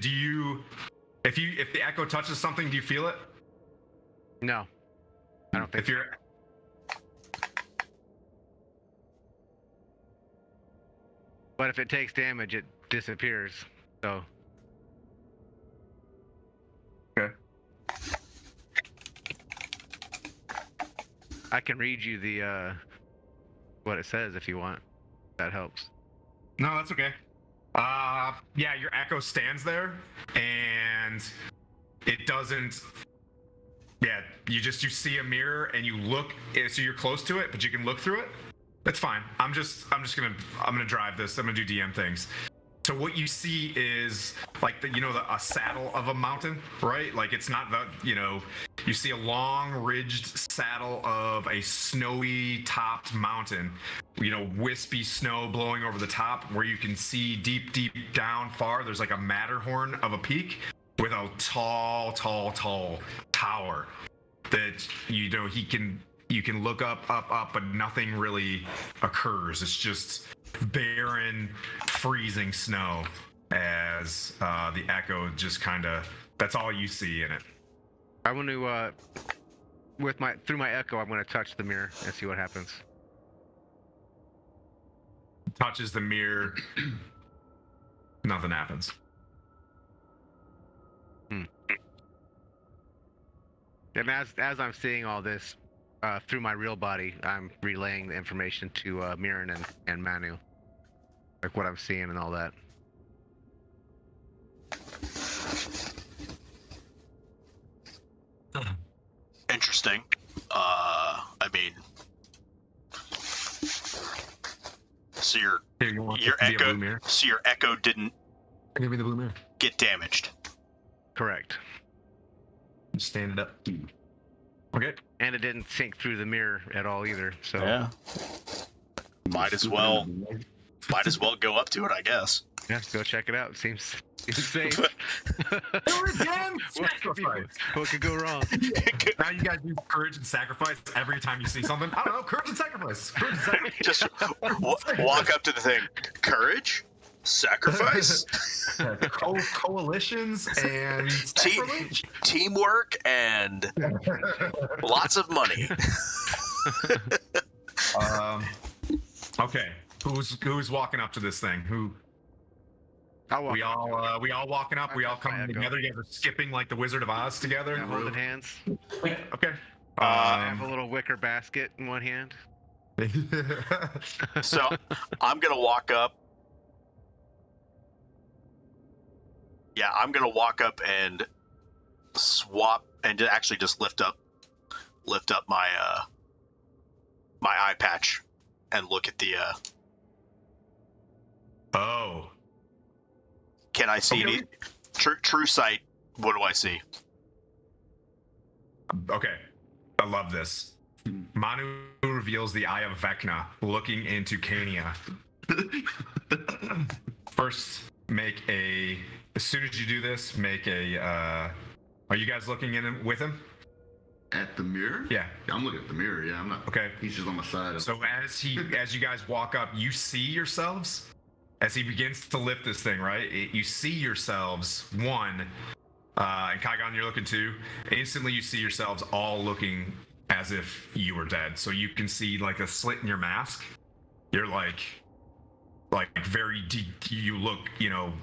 the echo touches something, do you feel it? No, I don't think. If you're But if it takes damage, it disappears. So. Okay. I can read you the what it says if you want. That helps. No, that's okay. Yeah, your echo stands there, and it doesn't. Yeah, you see a mirror, and you look. So you're close to it, but you can look through it. That's fine. I'm gonna drive this. I'm gonna do DM things. So what you see is like a saddle of a mountain, right? Like it's not you see a long ridged saddle of a snowy topped mountain, wispy snow blowing over the top where you can see deep down far. There's like a Matterhorn of a peak with a tall tower that you can look up, but nothing really occurs. It's just barren, freezing snow as the echo just that's all you see in it. I want to, through my echo, I'm going to touch the mirror and see what happens. Touches the mirror, nothing happens. And as I'm seeing all this through my real body, I'm relaying the information to Mirren and Manu, like what I'm seeing and all that. Interesting. I mean, so your Here, you want your this to be a echo, blue mirror? so your echo didn't Give me the blue mirror. get damaged. Correct. Stand it up. Okay. And it didn't sink through the mirror at all either. So Yeah. Might as well go up to it, I guess. yeah, go check it out. Seems safe. Again, What could go wrong? Now you guys use courage and sacrifice every time you see something. I don't know, courage and sacrifice. Courage and sacrifice. Just walk up to the thing. Courage, sacrifice, Coalitions and sacrilege. teamwork, and lots of money. Okay, who's walking up to this thing? Who? I'll walk. We all walking up. We all Fine, coming I'll go. together. You guys are skipping like the Wizard of Oz together. Yeah, holding hands. Okay. I have a little wicker basket in one hand. So I'm gonna walk up. Yeah, I'm gonna walk up and swap and actually just lift up my my eye patch and look at the. Oh. Can I see Okay. any true sight? What do I see? Okay. I love this. Manu reveals the eye of Vecna looking into Cania. First, as soon as you do this, are you guys looking in with him? At the mirror? Yeah. I'm looking at the mirror. Yeah, I'm not. Okay. He's just on my side. So as you guys walk up, you see yourselves as he begins to lift this thing, right? You see yourselves, one, and Kygon, you're looking too. Instantly, you see yourselves all looking as if you were dead. So you can see like a slit in your mask. You're like very deep. You look,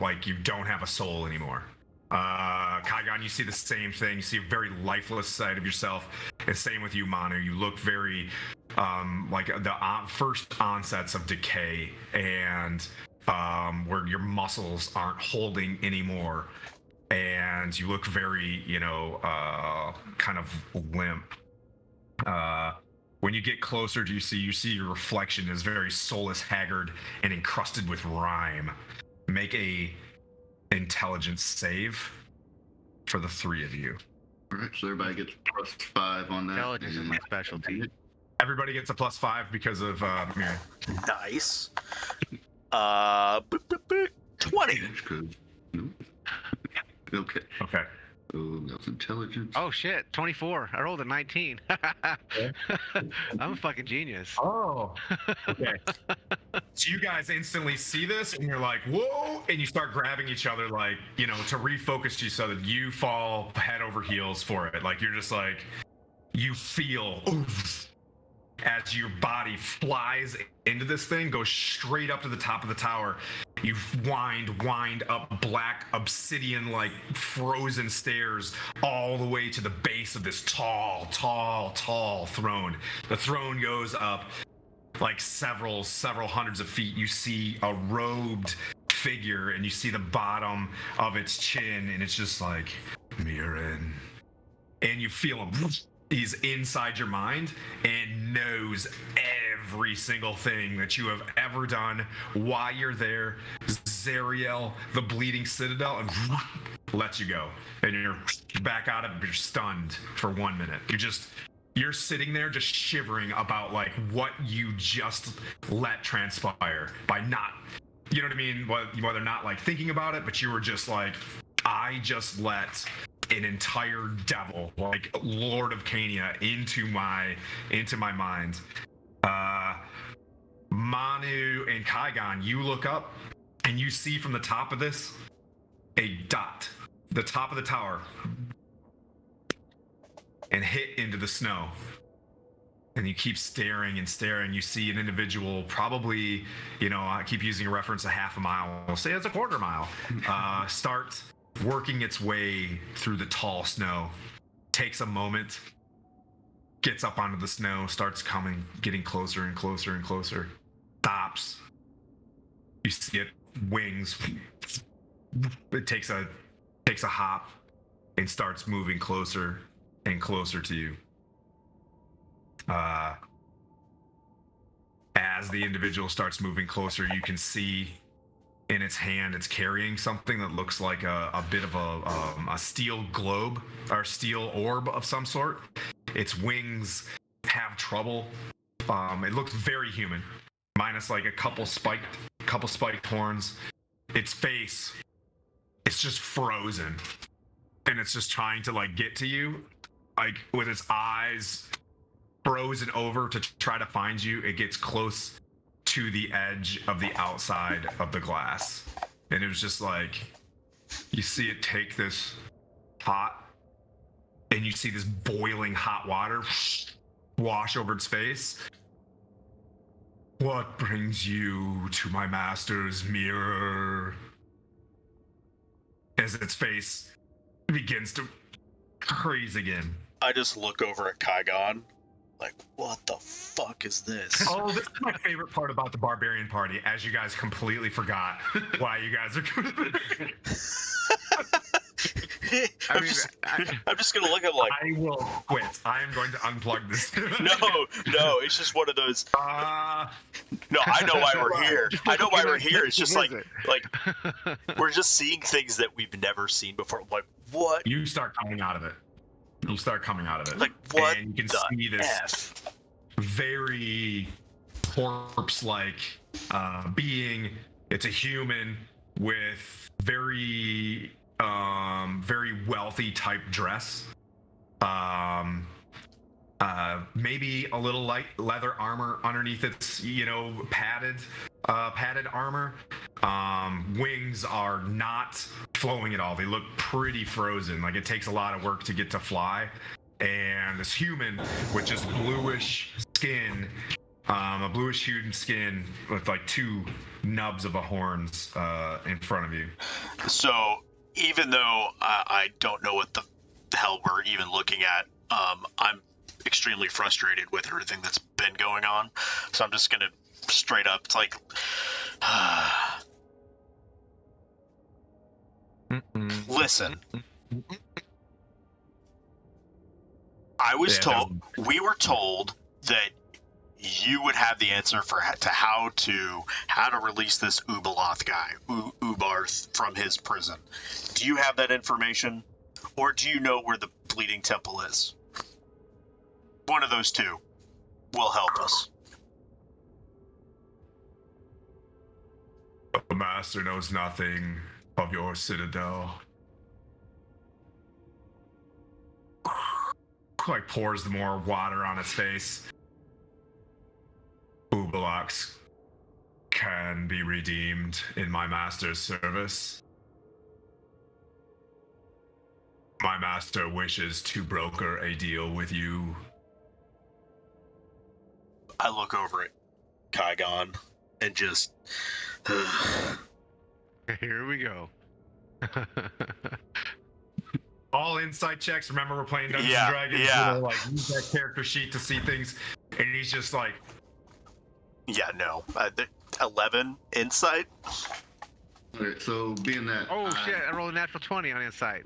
like you don't have a soul anymore. Kygon, you see the same thing. You see a very lifeless side of yourself. And same with you, Manu. You look very like the first onsets of decay and where your muscles aren't holding anymore. And you look very, kind of limp. When you get closer, you see your reflection is very soulless, haggard, and encrusted with rime. Make a intelligence save for the three of you. All right, so everybody gets +5 on that. Intelligence is and- my specialty. Everybody gets a +5 because of Miriam. Nice. Boop, boop, boop. 20. That's good. Nope. Okay. Okay. Oh, that's intelligence. Oh shit, 24. I rolled a 19. I'm a fucking genius. Oh. Okay. So you guys instantly see this and you're like, whoa, and you start grabbing each other like, to refocus you so that you fall head over heels for it. Like you're just like, you feel oof, as your body flies into this thing, goes straight up to the top of the tower. You wind up black obsidian like frozen stairs all the way to the base of this tall throne. The throne goes up like several hundreds of feet. You see a robed figure and you see the bottom of its chin and it's just like Mirren. And you feel him. He's inside your mind and knows every single thing that you have ever done, why you're there. Zariel, the bleeding citadel, and lets you go. And you're back out of it, but you're stunned for 1 minute. You're sitting there just shivering about like what you just let transpire by not, you know what I mean? Whether not like thinking about it, but you were just like, I just let an entire devil, like Lord of Cania, into my mind. Manu and Kygon, you look up and you see from the top of this a dot, the top of the tower, and hit into the snow. And you keep staring and staring. You see an individual, probably, I keep using a reference, a half a mile, we'll say it's a quarter mile, start working its way through the tall snow. Takes a moment, gets up onto the snow, starts getting closer and closer and closer. Stops. You see it, wings. It takes a hop and starts moving closer and closer to you. As the individual starts moving closer, you can see in its hand it's carrying something that looks like a bit of a steel globe or steel orb of some sort. Its wings have trouble. It looks very human, minus like a couple spiked horns. Its face, it's just frozen, and it's just trying to like get to you, like with its eyes frozen over to try to find you. It gets close to the edge of the outside of the glass, and it was just like you see it take this pot, and you see this boiling hot water wash over its face. What brings you to my master's mirror? As its face begins to freeze again. I just look over at Kygon, like, what the fuck is this? Oh, this is my favorite part about the barbarian party, as you guys completely forgot why you guys are I'm just gonna look at like, I will quit. I am going to unplug this. no, it's just one of those. No, I know why we're here. I know why we're here. It's just like we're just seeing things that we've never seen before. Like, what? You start coming out of it. Like, what? And you can see this very corpse-like being. It's a human with very wealthy type dress. Maybe a little light leather armor underneath its, padded armor. Wings are not flowing at all. They look pretty frozen. Like it takes a lot of work to get to fly. And this human with just bluish skin, a bluish hued skin with like two nubs of horns in front of you. So even though I don't know what the hell we're even looking at, I'm extremely frustrated with everything that's been going on. So I'm just gonna straight up, it's like, listen. We were told that you would have the answer to how to release this Ubaloth guy, Ubarth, from his prison. Do you have that information, or do you know where the Bleeding Temple is? One of those two will help us. The master knows nothing of your citadel. Like pours more water on its face. Ubalox can be redeemed in my master's service. My master wishes to broker a deal with you. I look over at Kygon and just... Here we go. All insight checks. Remember, we're playing Dungeons and Dragons. Yeah. Like, use that character sheet to see things. And he's just like... Yeah, no. 11 insight? Okay, so being that... Oh, shit. I rolled a natural 20 on insight.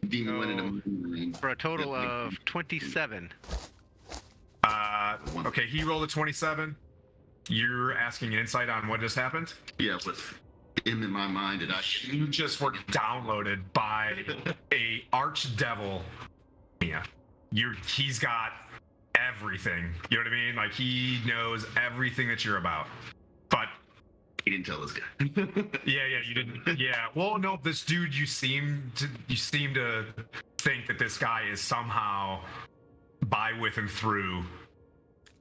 Demon went into for a total of 27. Okay, he rolled a 27. You're asking an insight on what just happened? Yeah, what's in my mind that You just were downloaded by a archdevil. Yeah. He's got everything. You know what I mean? Like, he knows everything that you're about. But he didn't tell this guy. yeah, you didn't. Yeah. Well, no, this dude, you seem to think that this guy is somehow by, with, and through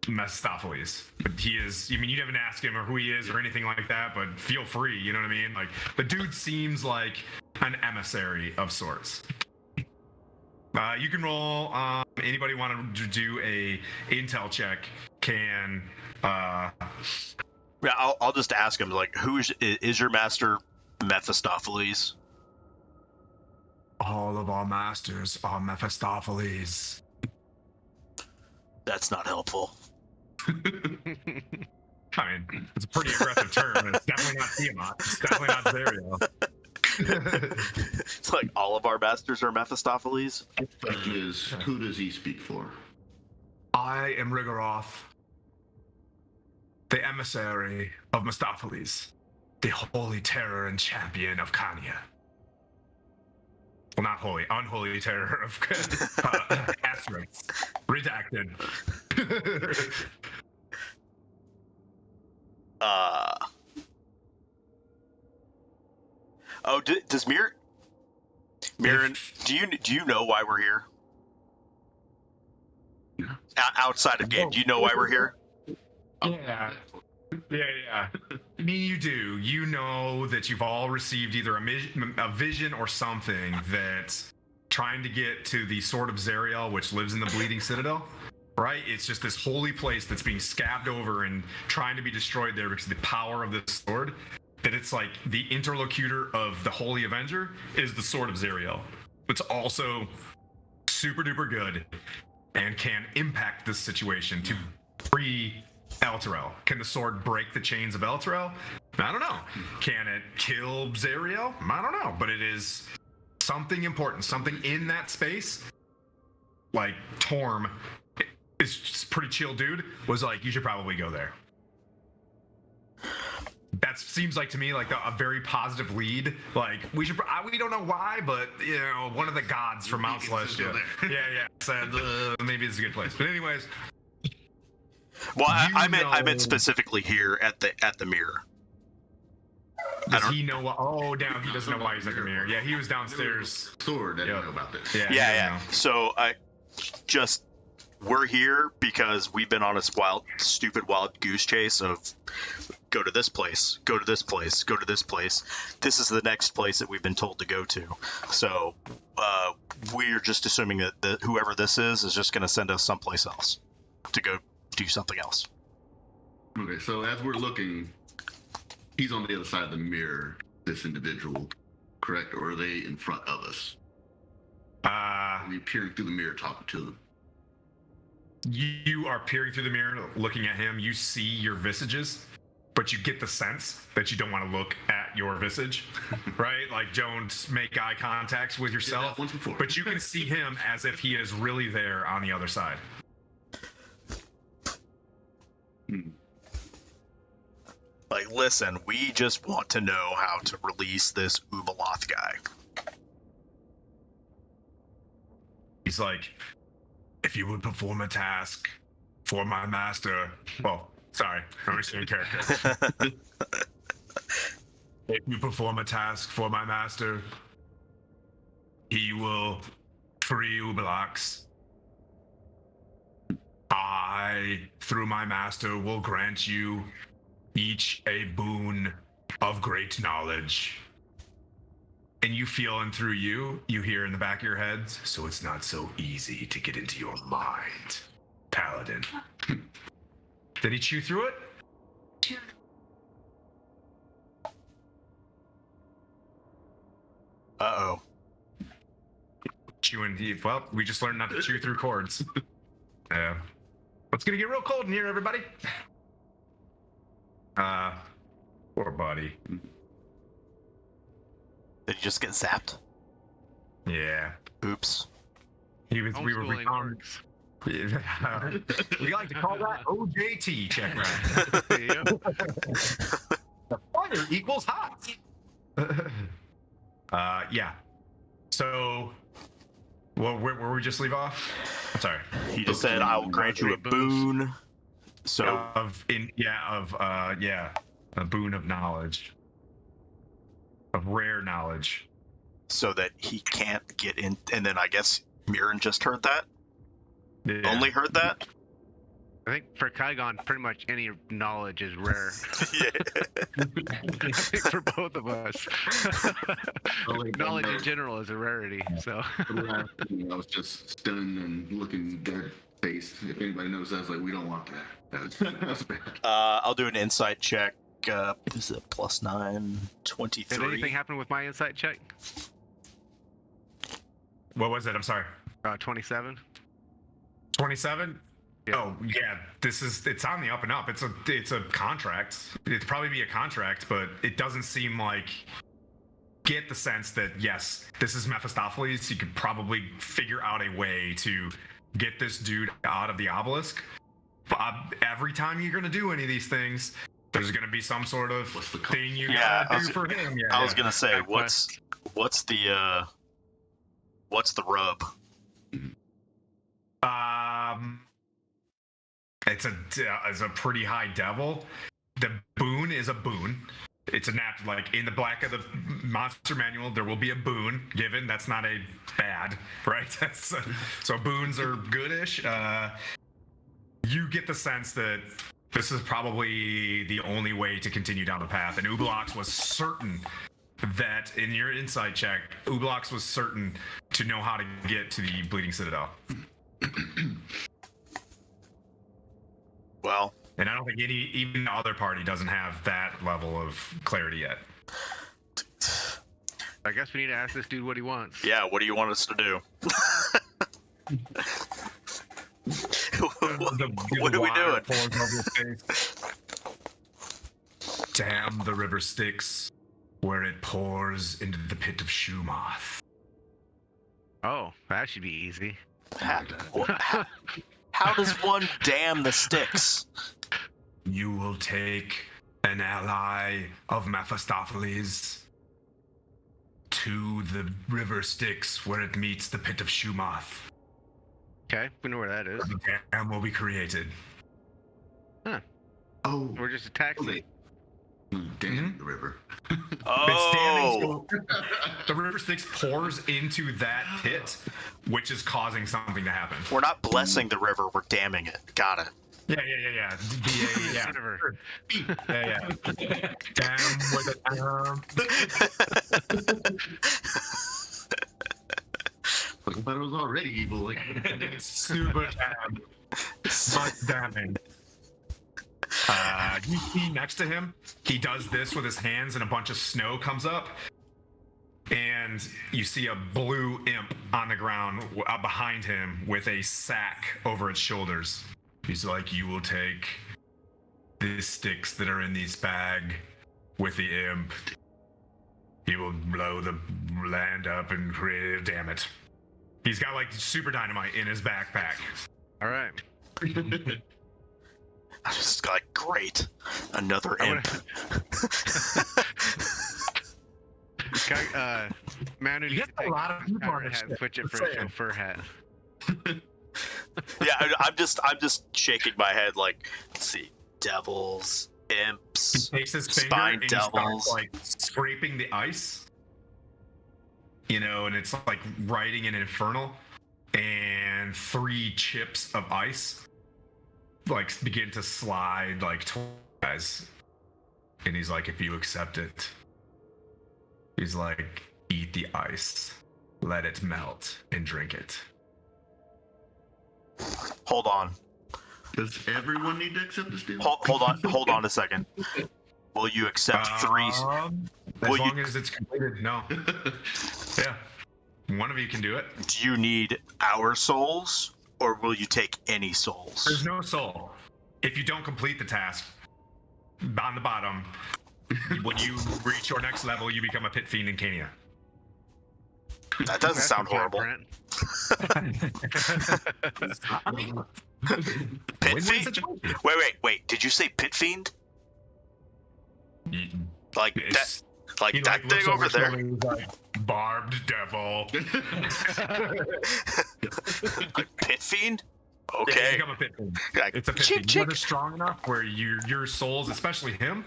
Mephistopheles. But he is, you didn't ask him or who he is or anything like that, but feel free, you know what I mean? Like, the dude seems like an emissary of sorts. You can roll, anybody want to do a intel check can, Yeah, I'll just ask him, like, who is your master Mephistopheles? all of our masters are Mephistopheles. That's not helpful. I mean, it's a pretty aggressive term. It's definitely not Tiamat. It's definitely not Zariel. It's like all of our masters are Mephistopheles. The question is, who does he speak for? I am Rigoroth, the emissary of Mephistopheles, the holy terror and champion of Kanya. Well, not holy, unholy terror of asterisks. Redacted. Oh, does Mirren, do you know why we're here? Outside of game, do you know why we're here? Yeah. Yeah. I mean, you do. You know that you've all received either a vision or something that's trying to get to the Sword of Zariel, which lives in the Bleeding Citadel, right? It's just this holy place that's being scabbed over and trying to be destroyed there because of the power of this sword, that it's like the interlocutor of the Holy Avenger is the Sword of Zariel. It's also super duper good and can impact this situation to free Elturel. Can the sword break the chains of Elturel? I don't know. Can it kill Zariel? I don't know. But it is something important, something in that space. Like Torm is just pretty chill dude, was like, you should probably go there. That seems like to me like a very positive lead. Like we don't know why, but you know, one of the gods from Mount Celestia. Yeah, said maybe it's a good place. But anyways, well, I meant specifically here at the mirror. Does he know what? Oh, damn, he doesn't know why he's at the mirror. Yeah, he was downstairs. Sword, I didn't know about this. Yeah. So we're here because we've been on a stupid wild goose chase of go to this place, go to this place, go to this place. This is the next place that we've been told to go to. So we're just assuming that whoever this is just going to send us someplace else to go do something else. Okay, so as we're looking, he's on the other side of the mirror, this individual, correct? Or are they in front of us? Are we peering through the mirror talking to them? You are peering through the mirror, looking at him. You see your visages, but you get the sense that you don't want to look at your visage, right? Like, don't make eye contact with yourself. Once before. But you can see him as if he is really there on the other side. Like, listen, we just want to know how to release this Ubaloth guy. He's like, if you would perform a task for my master. Well, sorry, I'm in character. If you perform a task for my master, he will free Ubalox. I, through my master, will grant you each a boon of great knowledge. And you feel, and through you hear in the back of your heads, so it's not so easy to get into your mind, Paladin. Did he chew through it? Uh-oh. Chewing teeth. Well, we just learned not to chew through cords. Yeah. It's gonna get real cold in here, everybody. Poor buddy. Did he just get zapped? Yeah. Oops. We were Homeschooling works. We like to call that OJT check round. Fire equals hot. Yeah. So, well, where we just leave off? I'm sorry. He just said, "I will grant you a boon." So a boon of knowledge, of rare knowledge, so that he can't get in. And then I guess Mirren just heard that. Yeah. Only heard that. I think for Kygon, pretty much any knowledge is rare. Yeah. I think for both of us. Knowledge in general is a rarity. So I was just stunned and looking dead faced. If anybody knows that, I was like, we don't want that. That's bad. I'll do an insight check. Is it +9, 23? did anything happen with my insight check? What was it? I'm sorry. 27. 27. Yeah. Oh yeah, it's on the up and up. It's a contract. It'd probably be a contract, but it doesn't seem like. Get the sense that yes, this is Mephistopheles. You could probably figure out a way to get this dude out of the obelisk. Every time you're gonna do any of these things, there's gonna be some sort of thing you gotta do for him. Yeah, I was gonna say, what's the rub? It's a pretty high devil. The boon is a boon. It's a like in the back of the monster manual, there will be a boon given. That's not a bad, right? So boons are goodish. You get the sense that this is probably the only way to continue down the path. And Ublox was certain that in your insight check, Ublox was certain to know how to get to the Bleeding Citadel. Well. And I don't think even the other party doesn't have that level of clarity yet. I guess we need to ask this dude what he wants. Yeah, what do you want us to do? What are we doing? Damn the river Styx, where it pours into the pit of Shumath. Oh, that should be easy. How does one damn the Styx? You will take an ally of Mephistopheles to the river Styx, where it meets the pit of Shumath. Okay, we know where that is. The dam will be created. Huh. Oh, We're just attacking. Damn the river. Oh. The river Styx pours into that pit, which is causing something to happen. We're not blessing the river, we're damming it. Got it. Yeah. Yeah. Damn with a dam. I thought it was already evil. Like It's super damn. Much damning. You see next to him, he does this with his hands and a bunch of snow comes up. And you see a blue imp on the ground behind him with a sack over its shoulders. He's like, you will take the sticks that are in this bag with the imp. He will blow the land up and create, damn it. He's got like super dynamite in his backpack. All right. I just like, great. Another imp. Manu, You get a lot of people on this shit. Switch it for a chauffeur hat. Yeah, I'm just shaking my head like, let's see, devils, imps, He takes his finger spine and he devils. starts like scraping the ice. You know, and it's like writing an infernal, and 3 chips of ice like begin to slide like towards you guys. And he's like, if you accept it, he's like, eat the ice, let it melt, and drink it. Hold on. does everyone need to accept this deal? Hold on a second. Will you accept 3? As long as it's completed, no. Yeah. One of you can do it. Do you need our souls, or will you take any souls? There's no soul. If you don't complete the task, on the bottom, when you reach your next level, you become a pit fiend in Cania. That doesn't sound horrible. Pit fiend? Wait. Did you say pit fiend? Like that? Like He that looks thing over his shoulder there? and he's like, barbed devil. Pit fiend? Yeah, Okay. you become a pit fiend. Like, It's a pit chick, fiend. You chick. are strong enough where your souls, especially him,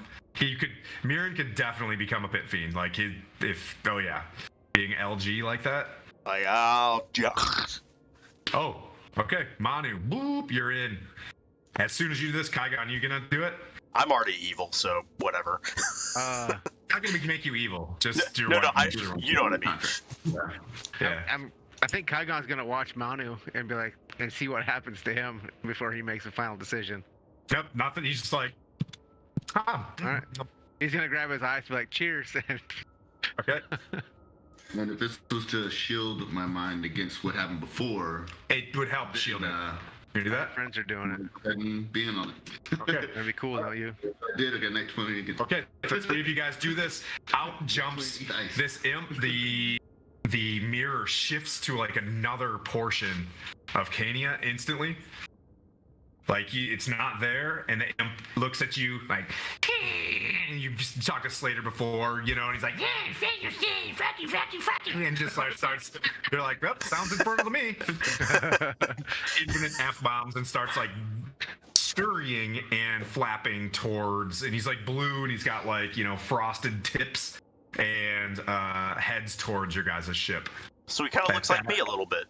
Mirren could definitely become a pit fiend. Like being LG like that. Like, oh, Oh, okay. Manu, boop, you're in. As soon as you do this, Kygon, you gonna do it? I'm already evil, so whatever. Not gonna make you evil. Just No, you know what I mean. Yeah. I think Kygon's gonna watch Manu and be like, and see what happens to him before he makes a final decision. Yep. Nothing. He's just like, All right. He's gonna grab his eyes and be like, cheers. Okay. And if this was to shield my mind against what happened before, It would help shield it. You do My that? friends are doing it. And being on it. Okay. That'd be cool, don't you? I did. I got next one. Okay. The three of you guys do this. Out jumps this imp. The mirror shifts to like another portion of Cania instantly. Like it's not there, and the imp looks at you like, and you just talked to Slater before, you know, and he's like, and just like starts. You're like, well, sounds infernal to me. Infinite F bombs and starts like scurrying and flapping towards, and he's like blue, and he's got like, you know, frosted tips, and heads towards your guys' ship. So he kind of looks like me a little bit.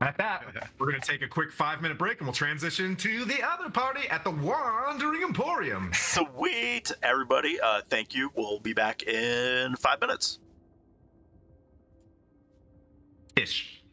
At that, we're going to take a quick 5-minute break and we'll transition to the other party at the Wandering Emporium. Sweet, everybody. Thank you. We'll be back in 5 minutes. Ish.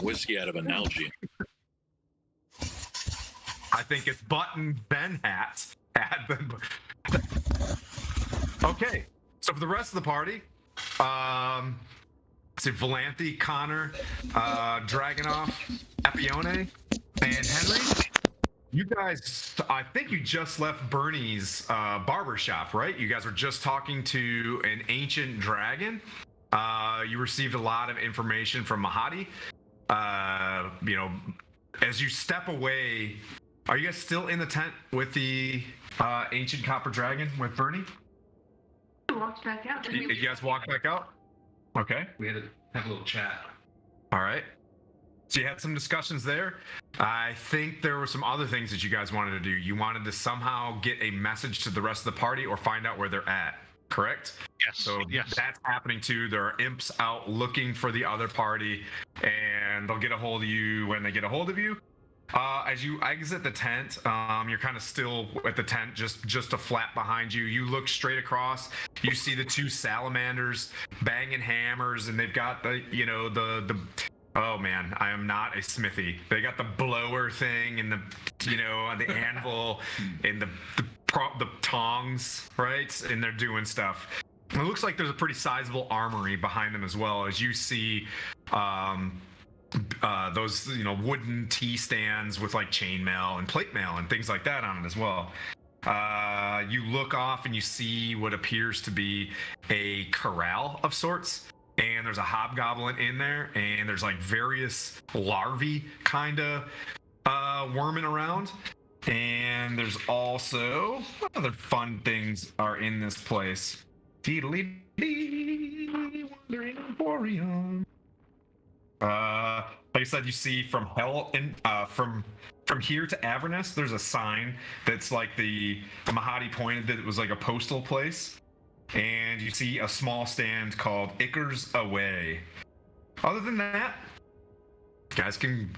whiskey out of an Nalgene. I think it's Button Ben Hat. Okay, so for the rest of the party, so Valanthe, Connor, Dragonoff, Apione, and Henry. You guys, I think you just left Bernie's barber shop, right? You guys were just talking to an ancient dragon. You received a lot of information from Mahadi. You know, as you step away, are you guys still in the tent with the ancient copper dragon with Bernie? I walked back out. You guys walk back out? Okay. We had to have a little chat. All right. So you had some discussions there. I think there were some other things that you guys wanted to do. You wanted to somehow get a message to the rest of the party or find out where they're at, correct? Yes. So yes. that's happening too. There are imps out looking for the other party, and they'll get a hold of you when they get a hold of you. As you exit the tent, you're kind of still at the tent, just a flat behind you. You look straight across. You see the two salamanders banging hammers, and they've got the, you know, the oh man, I am not a smithy. They got the blower thing and the, you know, the anvil and the tongs, right? And they're doing stuff. It looks like there's a pretty sizable armory behind them as well, as you see those, you know, wooden tea stands with like chainmail and plate mail and things like that on it as well. You look off and you see what appears to be a corral of sorts, and there's a hobgoblin in there, and there's like various larvae kind of worming around. And there's also, what other fun things are in this place? Deedly-dee, wandering emporium. Like I said, you see from hell in from here to Avernus, there's a sign that's like the Mahadi pointed that it was like a postal place, and you see a small stand called Icar's Away. Other than that, you guys can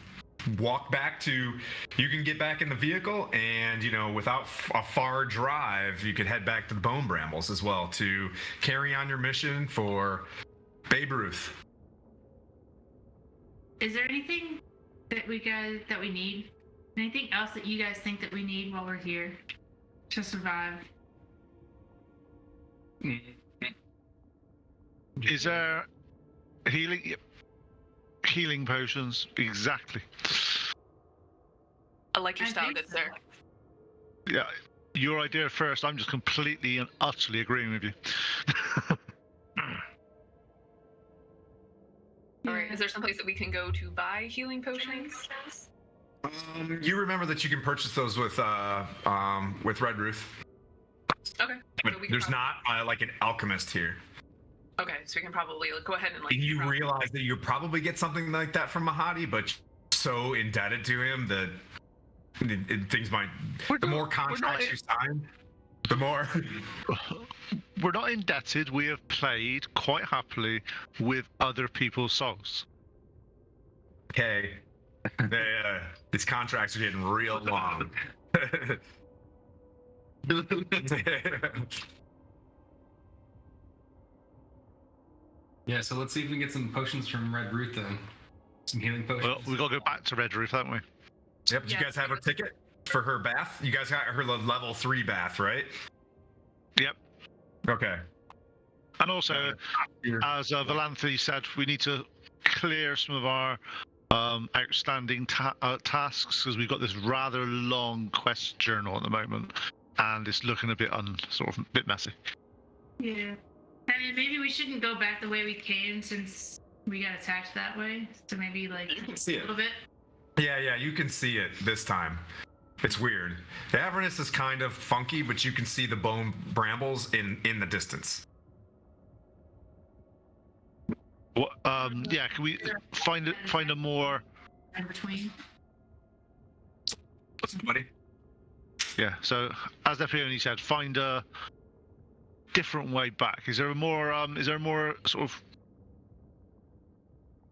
walk back to, you can get back in the vehicle, and, you know, without a far drive, you could head back to the Bone Brambles as well to carry on your mission for Babe Ruth. Is there anything that we need? Anything else that you guys think that we need while we're here to survive? Is there healing potions? Exactly. I like your I style, think good so. sir. Yeah, your idea first. I'm just completely and utterly agreeing with you. All right, is there some place that we can go to buy healing potions? You remember that you can purchase those with Red Ruth. Okay. But So we can there's not like an alchemist here. Okay, so we can probably go ahead and like. And you realize that you probably get something like that from Mahadi, but so indebted to him that things might. The more contracts you sign, the more. We're not indebted. We have played quite happily with other people's souls. Okay. These contracts are getting real long. Yeah, so let's see if we can get some potions from Red Ruth then. Some healing potions. Well, we've got to go back to Red Ruth, haven't we? Yep. You guys have a ticket for her bath? You guys got her level 3 bath, right? Yep. Okay. And also, as Valanthe said, we need to clear some of our outstanding tasks, because we've got this rather long quest journal at the moment, and it's looking a bit bit messy. Yeah. I mean, maybe we shouldn't go back the way we came since we got attacked that way. So maybe like You can see a little bit. Yeah, you can see it this time. It's weird. The Avernus is kind of funky, but you can see the bone brambles in the distance. What, yeah, can we find a more In between. What's it, buddy? Yeah, so as Epione said, find a different way back. Is there a more sort of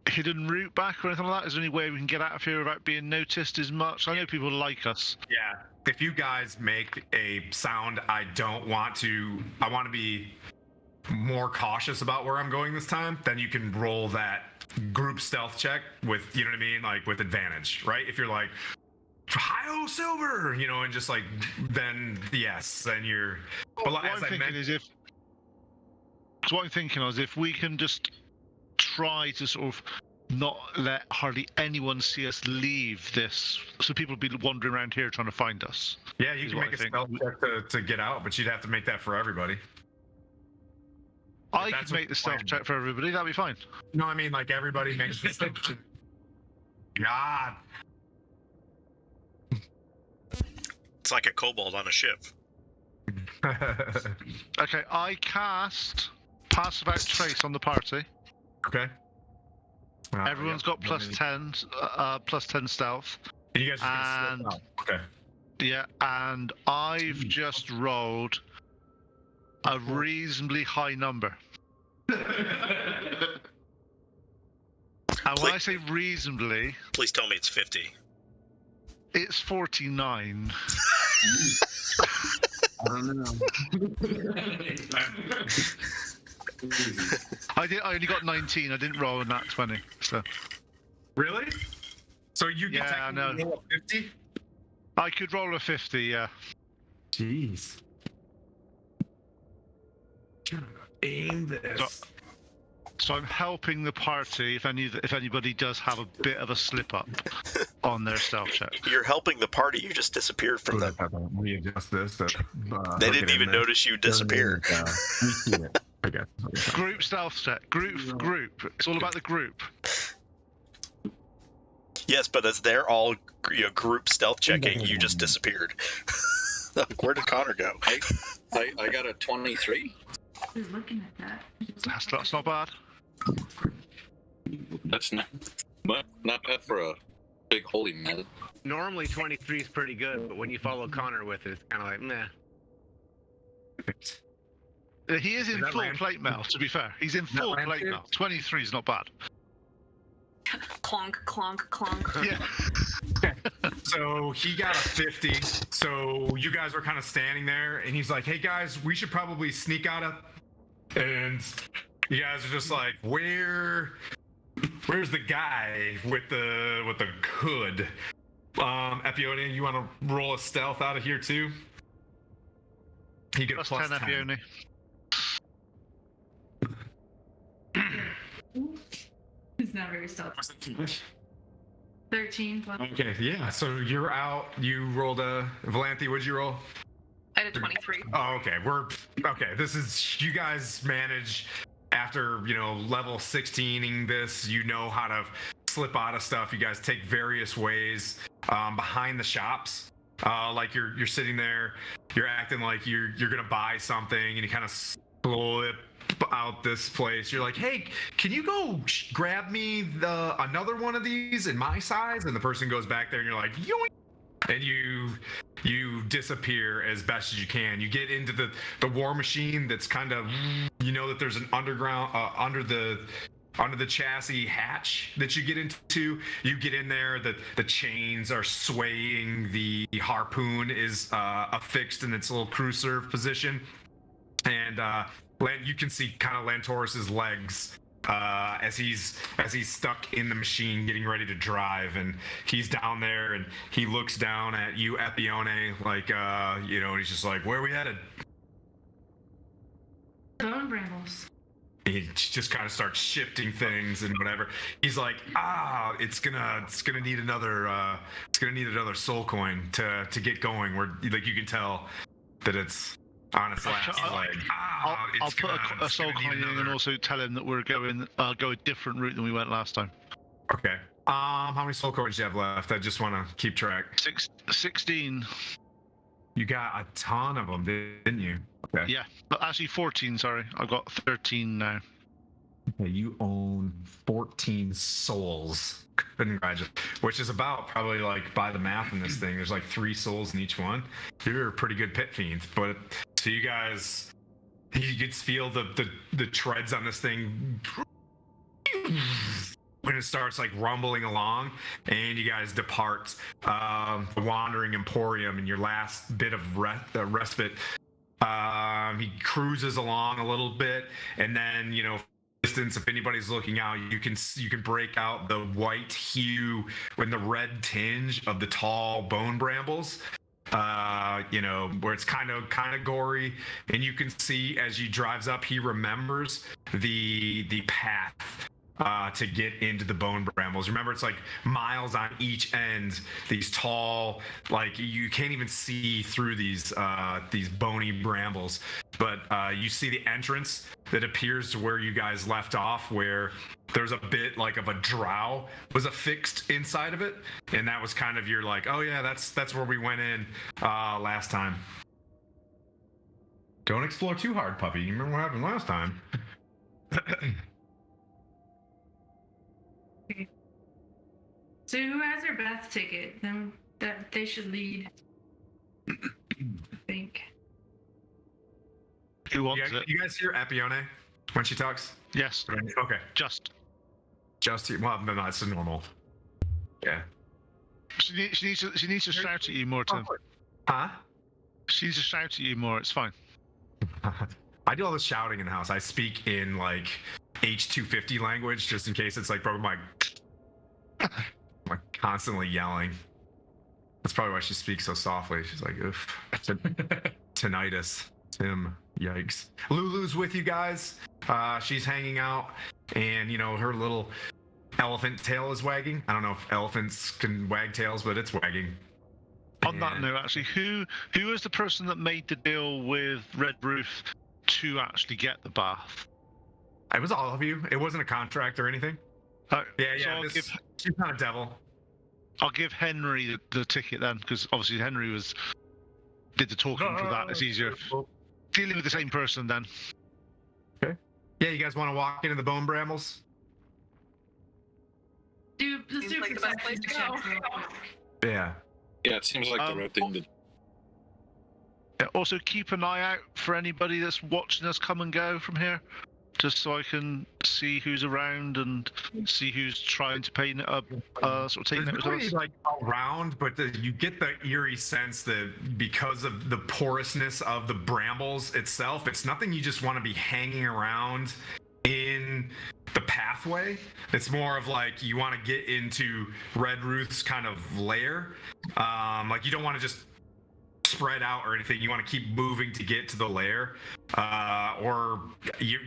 hidden route back or anything like that? Is there any way we can get out of here without being noticed as much? I know people like us. Yeah. If you guys make a sound, I want to be more cautious about where I'm going this time, then you can roll that group stealth check with, you know what I mean, like with advantage, right? If you're like hi-oh silver, you know, and just like then yes, then you're. But What as I'm thinking is if we can just try to sort of not let hardly anyone see us leave this, so people will be wandering around here trying to find us. Yeah, you can make a stealth check to get out, but you'd have to make that for everybody. I could make the stealth check for everybody. That'd be fine. No, I mean like everybody makes the stealth check. God. It's like a kobold on a ship. Okay, I cast Pass Without Trace on the party. Okay. Everyone's got plus 10 stealth. And you guys are gonna slip out. Okay. Yeah, and I've just rolled a reasonably high number. And when I say reasonably, Please tell me it's 50. it's 49. I don't know. I only got 19. I didn't roll a nat 20. So Really? So you can Yeah, I know. technically roll a 50? I could roll a 50. Yeah. Jeez. Aim this. So I'm helping the party if anybody does have a bit of a slip up on their stealth check. You're helping the party. You just disappeared from them. We adjust this. They didn't even notice you disappear. We see it. I guess. Group stealth check. Group. It's all about the group. Yes, but as they're all group stealth checking, you just disappeared. Where did Connor go? I got a 23. Who's looking at that? That's not bad. That's not bad for a big holy man. Normally 23 is pretty good, but when you follow Connor with it, it's kind of like, meh. He is in full plate mail, to be fair. He's in full plate mail. 23 is not bad. Clonk, clonk, clonk. Yeah. So he got a 50. So you guys were kind of standing there, and he's like, "Hey guys, we should probably sneak out of." And you guys are just like, "Where's the guy with the hood?" Epione, you want to roll a stealth out of here too? He gets Plus 10 Epione. It's not very stealthy. 13 plus. Okay, yeah. So you're out. You rolled a Valanthe. What'd you roll? I had a 23. Oh, okay. This is you guys manage after level 16ing this. You know how to slip out of stuff. You guys take various ways behind the shops. Like you're sitting there. You're acting like you're gonna buy something, and you kind of slip out this place. You're like, "Hey, can you go grab me another one of these in my size?" And the person goes back there, and you're like, "Yoink!" And you disappear as best as you can. You get into the war machine that's kind of, that there's an underground under the chassis hatch that you get into. You get in there, the chains are swaying, the harpoon is affixed in its little crew serve position, and you can see kind of Lantoris's legs as he's stuck in the machine getting ready to drive, and he's down there and he looks down at you, Epione, like and he's just like, "Where are we headed?" Bone brambles. He just kind of starts shifting things and whatever. He's like, it's gonna need another soul coin to get going. Where like you can tell that it's on its last leg. I'll put a soul coin in and also tell him that we're going go a different route than we went last time. Okay. How many soul coins do you have left? I just want to keep track. 16. You got a ton of them, didn't you? Okay. Yeah, but actually 14. Sorry, I've got 13 now. Okay, you own 14 souls. Congratulations. Which is about probably like by the math in this thing. There's like 3 souls in each one. You're a pretty good pit fiend. But so you guys, you can feel the treads on this thing when it starts like rumbling along, and you guys depart the Wandering Emporium in your last bit of respite. He cruises along a little bit, and then distance, if anybody's looking out, you can break out the white hue and the red tinge of the tall bone brambles. Where it's kind of gory, and you can see as he drives up, he remembers the path to get into the bone brambles. Remember, it's like miles on each end, these tall, like you can't even see through these bony brambles, but you see the entrance that appears to where you guys left off, where there's a bit like of a drow was affixed inside of it, and that was kind of your like, oh yeah, that's where we went in last time. Don't explore too hard, puppy. You remember what happened last time. So who has their Beth ticket? Then that they should lead. I think. Who wants it? You guys hear Epione when she talks? Yes. Okay. Just. Well, no, that's normal. Yeah. She needs to shout at you more, Tim. Huh? She needs to shout at you more. It's fine. I do all this shouting in the house. I speak in like H250 language, just in case it's like probably like constantly yelling. That's probably why she speaks so softly. She's like, oof. Tinnitus. Tim. Yikes. Lulu's with you guys. She's hanging out, and her little elephant tail is wagging. I don't know if elephants can wag tails, but it's wagging. On that note, actually, who is the person that made the deal with Red Ruth to actually get the bath? It was all of you. It wasn't a contract or anything. Yeah. So she's not a devil. I'll give Henry the ticket then, because obviously Henry did the talking for that. It's easier dealing with the same person then. Okay. Yeah, you guys want to walk into the bone brambles? Let's do like the best place to go. Yeah. Yeah, it seems like the right thing to. Yeah, also keep an eye out for anybody that's watching us come and go from here, just so I can see who's around and see who's trying to paint it up, sort of taking It's it really as like around, but you get the eerie sense that because of the porousness of the brambles itself, it's nothing you just want to be hanging around in the pathway. It's more of like you want to get into Red Ruth's kind of lair. Like you don't want to just spread out or anything. You want to keep moving to get to the lair, or you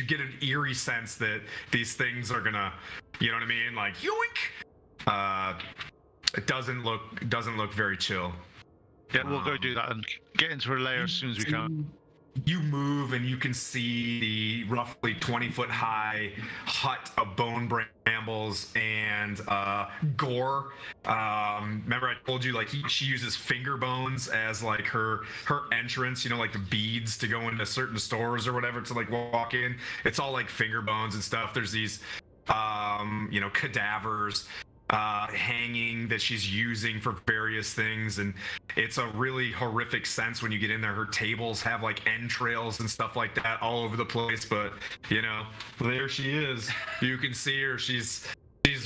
get an eerie sense that these things are gonna, you know what I mean? Like yoink. It doesn't look very chill. Yeah, we'll go do that and get into her lair as soon as we can. You move and you can see the roughly 20-foot high hut of bone brambles and gore. Remember I told you like she uses finger bones as like her entrance, like the beads to go into certain stores or whatever to like walk in. It's all like finger bones and stuff. There's these cadavers hanging that she's using for various things, and it's a really horrific sense when you get in there. Her tables have like entrails and stuff like that all over the place, but there she is. You can see her. She's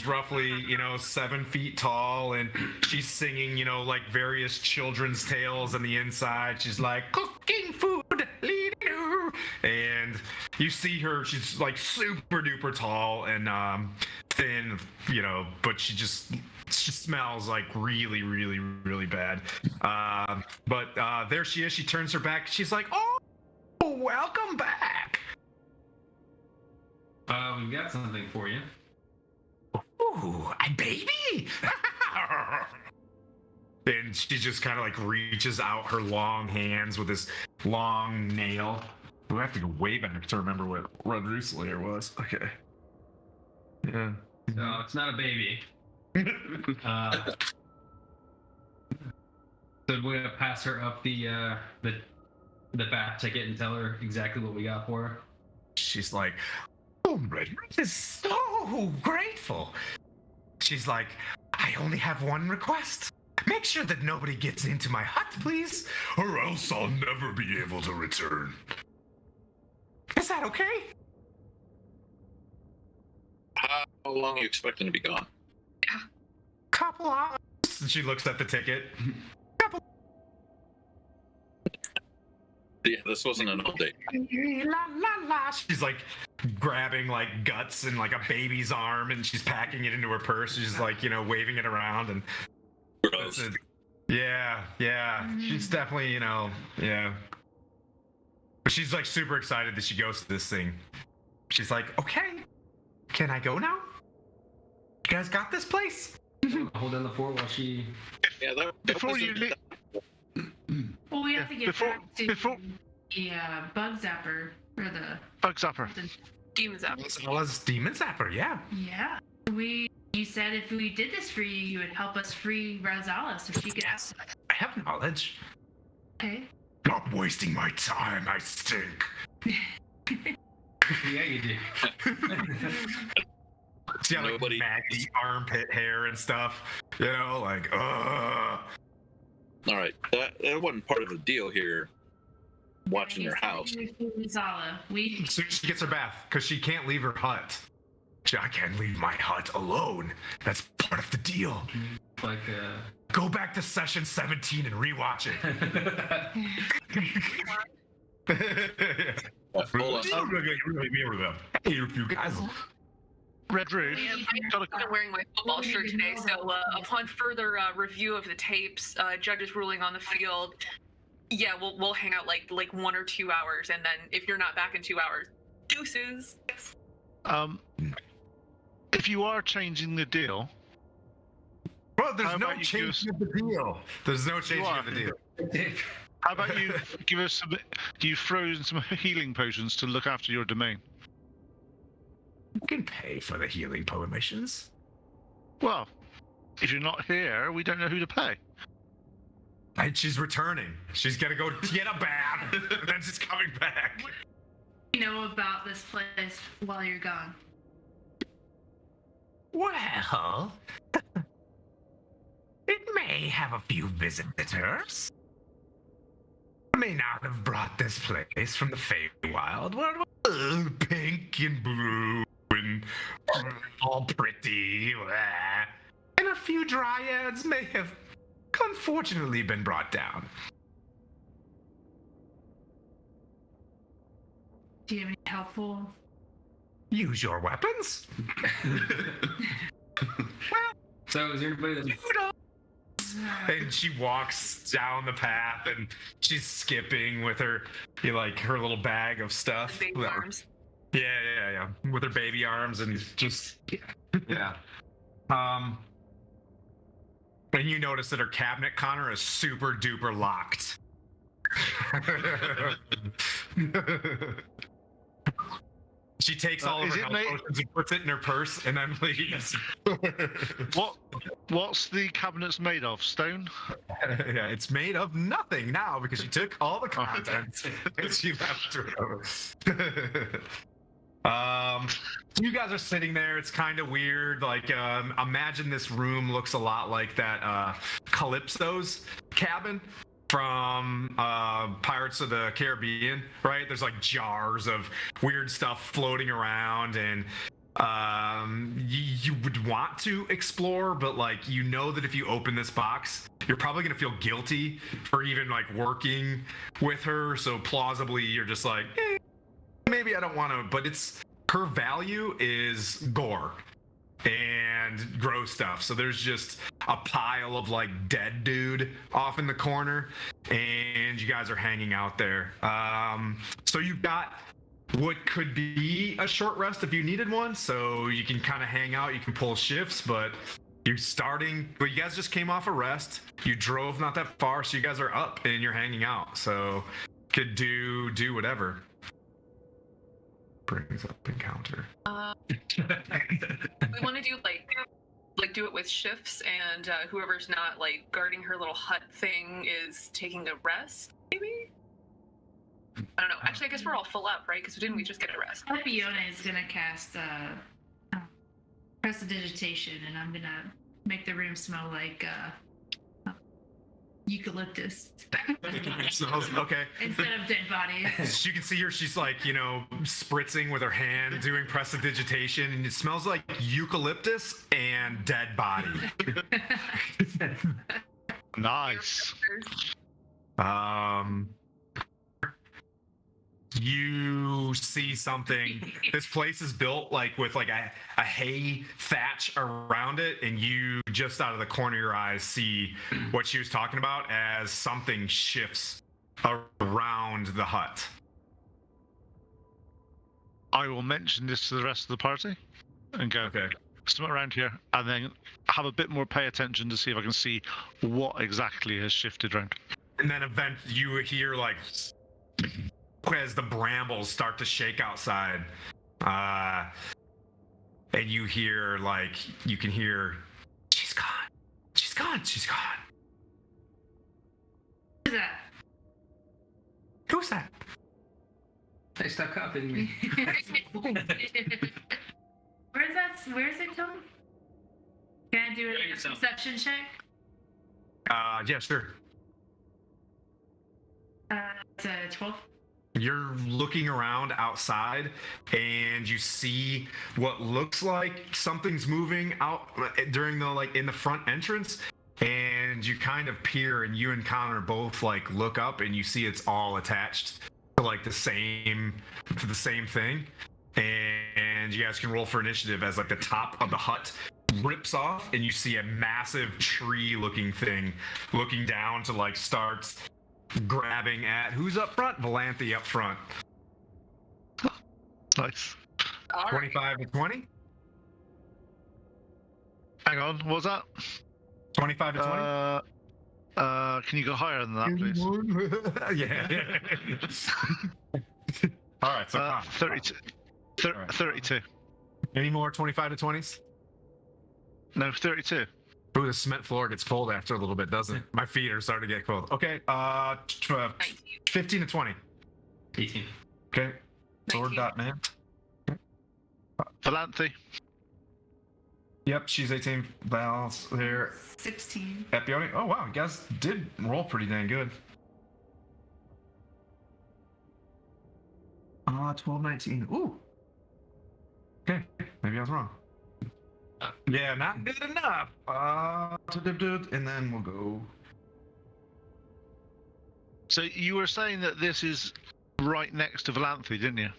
roughly 7 feet tall, and she's singing like various children's tales on the inside. She's like cooking food, and you see her. She's like super duper tall and thin, but she smells like really, really, really bad. But there she is. She turns her back. She's like, "Oh, welcome back. We've got something for you." Ooh, a baby. And she just kind of like reaches out her long hands with this long nail. We have to go way back to remember what Red Ruth's lair was. Okay. Yeah. So it's not a baby. So we're gonna pass her up the bath ticket and tell her exactly what we got for her. She's like, "Oh, Red Ruth is so grateful." She's like, "I only have one request. Make sure that nobody gets into my hut, please, or else I'll never be able to return. Is that okay?" How long are you expecting to be gone? Couple hours. And she looks at the ticket. Yeah, this wasn't an all day. La la la. She's like grabbing like guts and like a baby's arm, and she's packing it into her purse. She's like, waving it around, and Gross. yeah. She's definitely, yeah. But she's like super excited that she goes to this thing. She's like, okay, can I go now? You guys got this place? Hold down the fort while she. Yeah, Before you leave, Well, we have to get before- back to before- the bug zapper or the Bug Zapper. Demon Zap. Well, as Demon Zapper, yeah. yeah. You said if we did this for you, you would help us free Razala so she could ask. I have knowledge. Okay. Stop wasting my time, I stink. Yeah, you do. See how like Nobody- maggoty armpit hair and stuff, like, ugh. All right, that wasn't part of the deal here. Watching your house. Razala. We So she gets her bath because she can't leave her hut. I can't leave my hut alone. That's part of the deal. Like, Go back to session 17 and rewatch it. Hold on. Hey, you guys. Red Ruth. Got I'm wearing my football shirt today, so upon further review of the tapes, judges ruling on the field, yeah, we'll hang out like 1 or 2 hours, and then if you're not back in 2 hours, deuces. If you are changing the deal, Well, there's How no about you change give of the deal. There's no changing are. of the deal. how about you give us some? You frozen some healing potions to look after your domain. You can pay for the healing potions. Well, if you're not here, we don't know who to pay. And she's returning. She's gonna go get a bath, and then she's coming back. you know about this place while you're gone. Well, it may have a few visitors. I may not have brought this place from the Feywild, where it was pink and blue and all pretty. And a few dryads may have unfortunately been brought down. Do you have any helpful? Use your weapons. So is everybody that's And she walks down the path, and she's skipping with her, her little bag of stuff. The big arms. Yeah. With her baby arms, and just yeah. And you notice that her cabinet, Connor, is super duper locked. She takes all of Is her it health made- potions and puts it in her purse, and then leaves. What's the cabinets made of? Stone? Yeah, it's made of nothing now because she took all the contents and she left it. So you guys are sitting there. It's kind of weird. Imagine this room looks a lot like that Calypso's cabin from Pirates of the Caribbean, right? There's jars of weird stuff floating around, and you would want to explore, but that if you open this box, you're probably gonna feel guilty for even working with her. So plausibly, you're just maybe I don't want to. But her value is gore and gross stuff. So there's just a pile of dead dude off in the corner, and you guys are hanging out there. So you've got what could be a short rest if you needed one, so you can kind of hang out, you can pull shifts, but you guys just came off a rest. You drove not that far, so you guys are up and you're hanging out, so could do whatever. Brings up encounter. We want to do do it with shifts, and whoever's not guarding her little hut thing is taking a rest, maybe. I don't know. Actually, I guess we're all full up, right? Because didn't we just get a rest? Fiona is gonna cast prestidigitation, and I'm gonna make the room smell like eucalyptus Okay. instead of dead bodies. You can see her, she's spritzing with her hand, doing prestidigitation, and it smells like eucalyptus and dead body. Nice. you see something. This place is built like with like a hay thatch around it, and you just out of the corner of your eyes see what she was talking about as something shifts around the hut. I will mention this to the rest of the party and go, Okay. something around here, and then have a bit more pay attention to see if I can see what exactly has shifted around. And then eventually you hear like as the brambles start to shake outside, and you hear like you can hear, she's gone, she's gone, she's gone. Who's that? Who's that? They stuck up in me. Where's it Tom? Can I do a perception check? Yeah, sure. It's a 12. You're looking around outside and you see what looks like something's moving out during the like in the front entrance, and you kind of peer, and you and Connor both like look up and you see it's all attached to like the same thing, and you guys can roll for initiative as like the top of the hut rips off and you see a massive tree looking thing looking down to like start grabbing at who's up front? Valanthe up front. Nice. 25 to 20? Hang on, what was that? 25 to 20? Can you go higher than that, please? Yeah. All right, so 32. All right. 32. Any more 25 to 20s? No, 32. Ooh, the cement floor gets cold after a little bit, doesn't it? My feet are starting to get cold. Okay, 15 to 20. 18. Okay. Sword dot man. Valanthe. Yep, she's 18. Val's there. 16. Epione. Oh wow, you guys did roll pretty dang good. 12, 19. Ooh. Okay, maybe I was wrong. Yeah, not good enough. And then we'll go. So you were saying that this is right next to Valanthe, didn't you?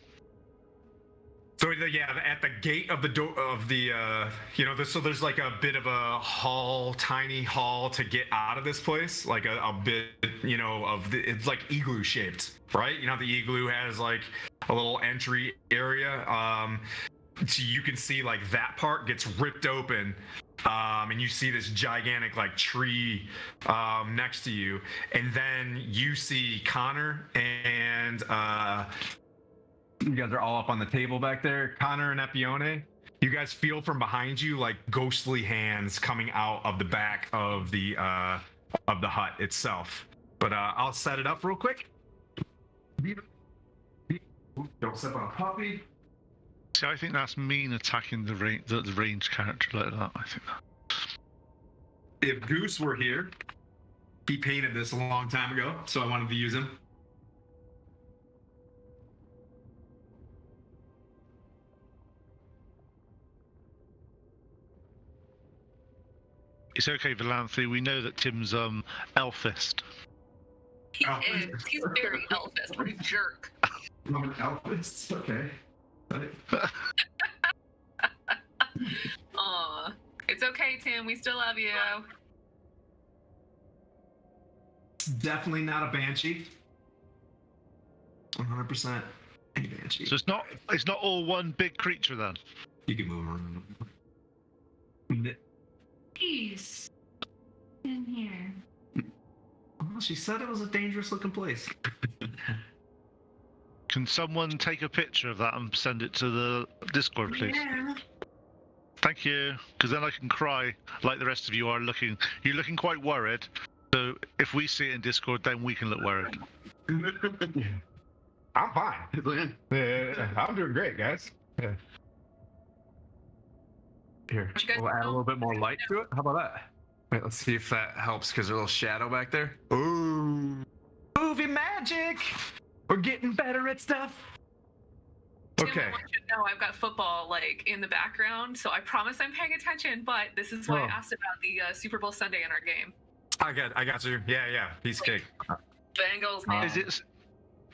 So yeah, at the gate of the door of the, so there's like a bit of a hall, tiny hall to get out of this place, like a bit, it's like igloo shaped, right? You know, the igloo has like a little entry area. So you can see like that part gets ripped open, and you see this gigantic like tree next to you, and then you see Connor and you guys are all up on the table back there. Connor and Epione, you guys feel from behind you like ghostly hands coming out of the back of the hut itself. But I'll set it up real quick. Don't step on a puppy. See, I think that's mean attacking the ranged character like that. I think that. If Goose were here, he painted this a long time ago, so I wanted to use him. It's okay, Valanthe. We know that Tim's elfist. He is. He's very elfist. What a jerk. Elfist? Okay. Aw. It's okay, Tim. We still love you. Definitely not a banshee. 100% a banshee. So it's not all one big creature then. You can move around. Peace. In here. Well, she said it was a dangerous looking place. Can someone take a picture of that and send it to the Discord, please? Yeah. Thank you. Because then I can cry like the rest of you are looking. You're looking quite worried. So if we see it in Discord, then we can look worried. I'm fine. Yeah, I'm doing great, guys. Yeah. Here, we'll add a little bit more light to it. How about that? Wait, let's see if that helps because there's a little shadow back there. Ooh. Movie magic! We're getting better at stuff. Tim, Okay. I want you to know I've got football like in the background, so I promise I'm paying attention. But this is why I asked about the Super Bowl Sunday in our game. I got you. Yeah. Piece of cake. Bengals, man.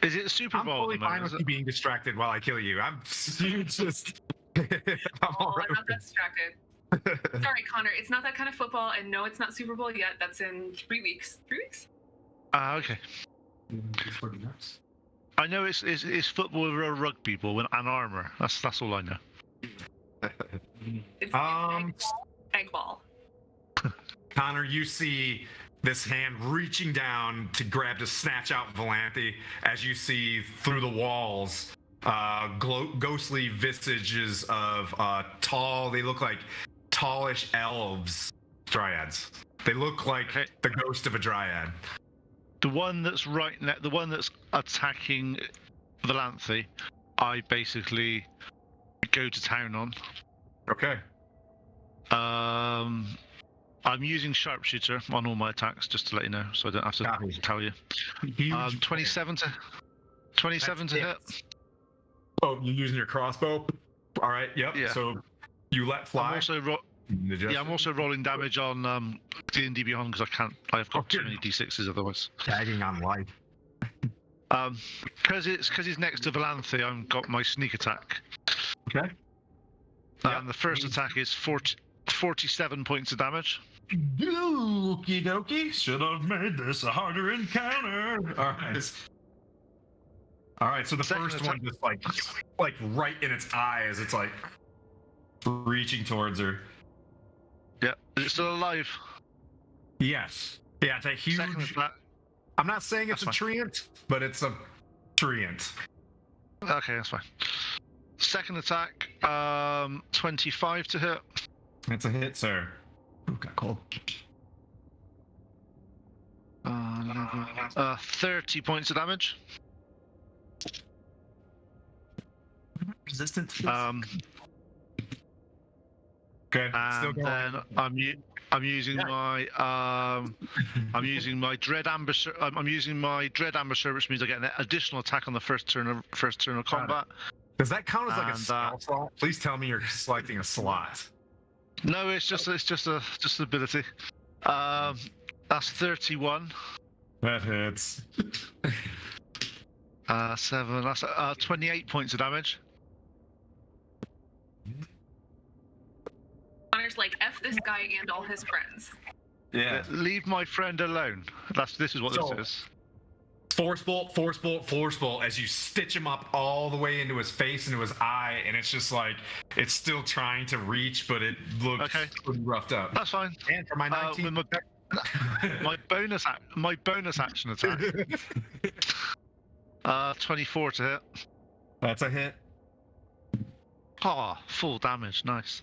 Is it a Super I'm Bowl? totally at the fine moment, with you being distracted while I kill you. I'm you just. I'm all right I'm not with that distracted. Sorry, Connor. It's not that kind of football, and no, it's not Super Bowl yet. That's in 3 weeks. 3 weeks? Okay. I know it's football with a rugby ball and armor. That's all I know. It's egg ball. Connor, you see this hand reaching down to grab to snatch out Valanthe as you see through the walls ghostly visages of tall, they look like tallish elves, dryads. They look like the ghost of a dryad. The one that's the one that's attacking Valanthe, I basically go to town on. Okay. I'm using sharpshooter on all my attacks, just to let you know, so I don't have to tell you. 27 to hit. Oh, you're using your crossbow? All right. Yep. Yeah. So you let fly. I'm also rolling damage on D&D Beyond because I've got too many D6s otherwise. Tagging on life. Because he's next to Valanthe, I've got my sneak attack. Okay. And the first attack is 47 points of damage. Okie dokie. Should have made this a harder encounter. All right. So the first one just like right in its eyes. It's like reaching towards her. Yeah. Is it still alive? Yes. Yeah. It's a huge. Second attack. I'm not saying it's a treant, but it's a treant. Okay, that's fine. Second attack, 25 to hit. That's a hit, sir. Oh, got cold. 30 points of damage. Resistant. Okay. Still And going. then I'm using my dread amber. I'm using my dread amber, which means I get an additional attack on the first turn of combat. Does that count as like a spell slot? Please tell me you're selecting a slot. No, it's just an ability. That's 31. That hits. 7. That's 28 points of damage. Connor's like, F this guy and all his friends. Yeah. Leave my friend alone. This is what this is. Force bolt as you stitch him up all the way into his face, into his eye, and it's just like it's still trying to reach, but it looks pretty roughed up. That's fine. And for my 19, my bonus action attack. 24 to hit. That's a hit. Oh, full damage, nice.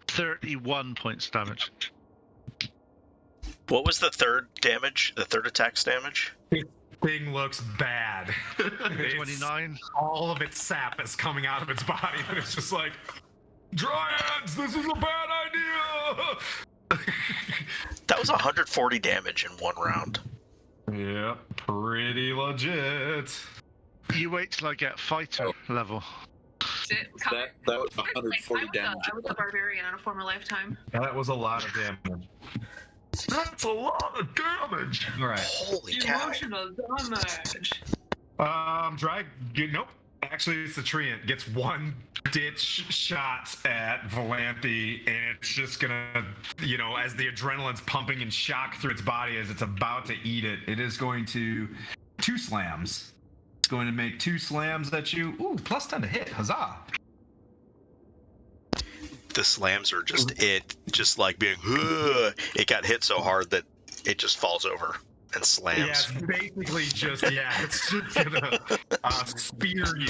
31 points of damage. What was the third damage? The third attack's damage? Thing looks bad. 29. All of its sap is coming out of its body, but it's just like, Dryads, this is a bad idea. That was 140 damage in one round. Yeah, pretty legit. You wait till I get fighter level. That was 140 damage. I was a barbarian on a former lifetime. That was a lot of damage. That's a lot of damage. All right. Holy cow. Emotional damage. Nope. Actually, it's the treant. Gets one ditch shot at Valanthe, and it's just gonna, as the adrenaline's pumping and shock through its body as it's about to eat it, it is going to 2 slams. It's going to make 2 slams at you. Ooh, plus 10 to hit. Huzzah. The slams are just like being, it got hit so hard that it just falls over and slams. Yeah, it's basically it's just gonna spear you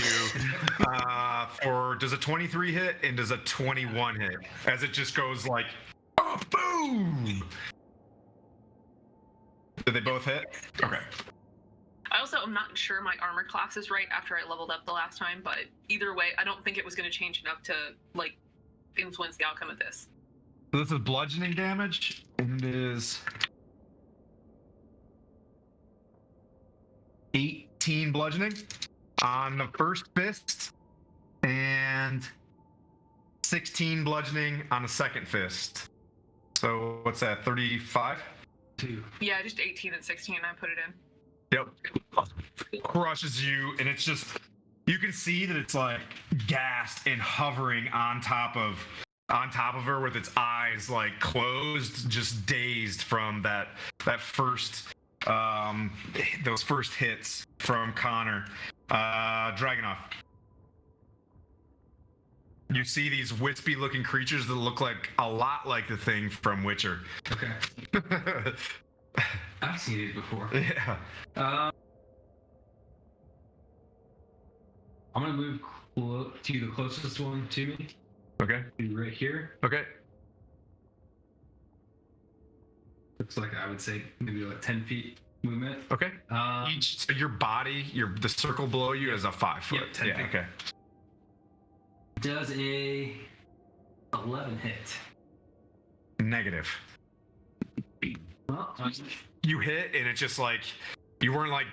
does a 23 hit and does a 21 hit as it just goes like, oh, boom. Did they both hit? Okay. I also am not sure my armor class is right after I leveled up the last time, but either way, I don't think it was going to change enough to influence the outcome of this. So this is bludgeoning damage, and it is 18 bludgeoning on the first fist, and 16 bludgeoning on the second fist. So what's that, 35? 2. Yeah, just 18 and 16, I put it in. Yep. crushes you, and it's just, you can see that it's like gassed and hovering on top of her with its eyes like closed, just dazed from that first those first hits from Connor. Dragonoff. You see these wispy looking creatures that look like a lot like the thing from Witcher. Okay. I've seen it before. Yeah. I'm gonna move to the closest one to me. Okay. Right here. Okay. Looks like I would say maybe like 10 feet movement. Okay. So your body, the circle below you is a 5 foot. Yep, 10 feet. Okay. Does a 11 hit? Negative. Well, You hit, and it's just like you weren't like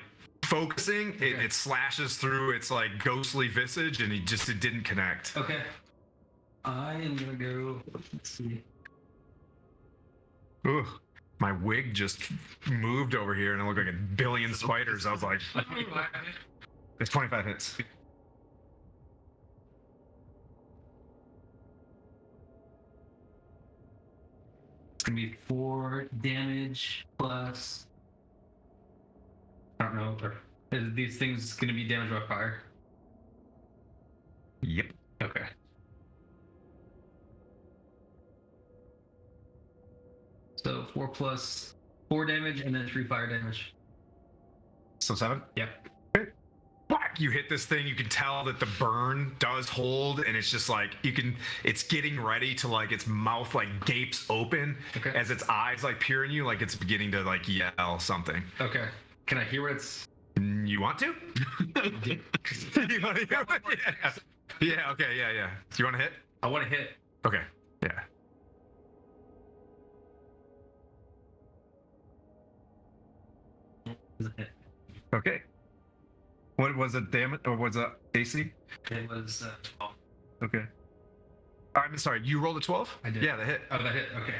focusing. Okay. It slashes through its like ghostly visage, and it didn't connect. okay. I am gonna go. Let's see. Ugh. My wig just moved over here, and it looked like a billion spiders. I was like, it's 25 hits. It's gonna be 4 damage plus. I don't know. Are these things gonna be damaged by fire? Yep. Okay. So 4 plus 4 damage and then 3 fire damage. So 7? Yep. Whack! You hit this thing, you can tell that the burn does hold, and it's just like it's getting ready to like its mouth like gapes open as its eyes like peer in you, like it's beginning to like yell something. Okay. Can I hear what it's? You want to? You want to hear what? Yeah. Okay. Yeah. Do you want to hit? I want to hit. Okay. Yeah. Okay. What was it, damage, or was it AC? It was 12. Okay. I'm sorry, you rolled a 12? I did. Yeah, the hit. Oh, that hit. Okay.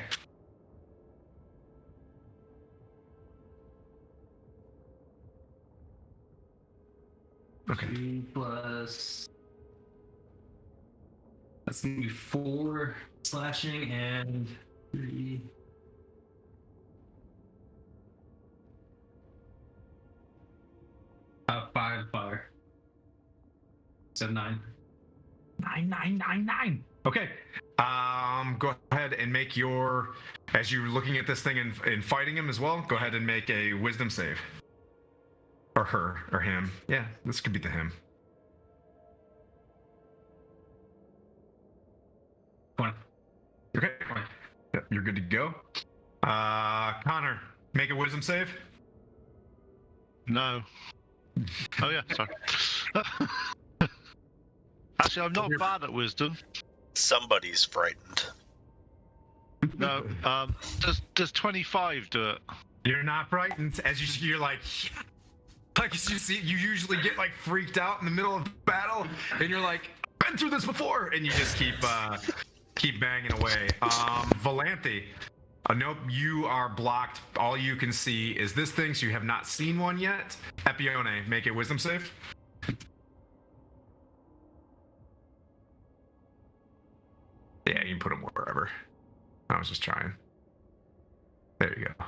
Okay. 2 plus. That's gonna be 4 slashing and 3. Five fire. So 9. 9. Okay. Go ahead and make your, as you're looking at this thing and fighting him as well, go ahead and make a wisdom save. Or her, or him. Yeah, this could be the him. 20. Okay. Yep, you're good to go. Connor, make a wisdom save. No. Oh yeah, sorry. Actually, I'm not bad at wisdom. Somebody's frightened. No. Does 25 do it? You're not frightened. You're like as you see, you usually get like freaked out in the middle of battle, and you're like, I've been through this before, and you just keep banging away. Valanthe, nope, you are blocked. All you can see is this thing, so you have not seen one yet. Epione, make a wisdom save. Yeah, you can put them wherever. I was just trying. There you go.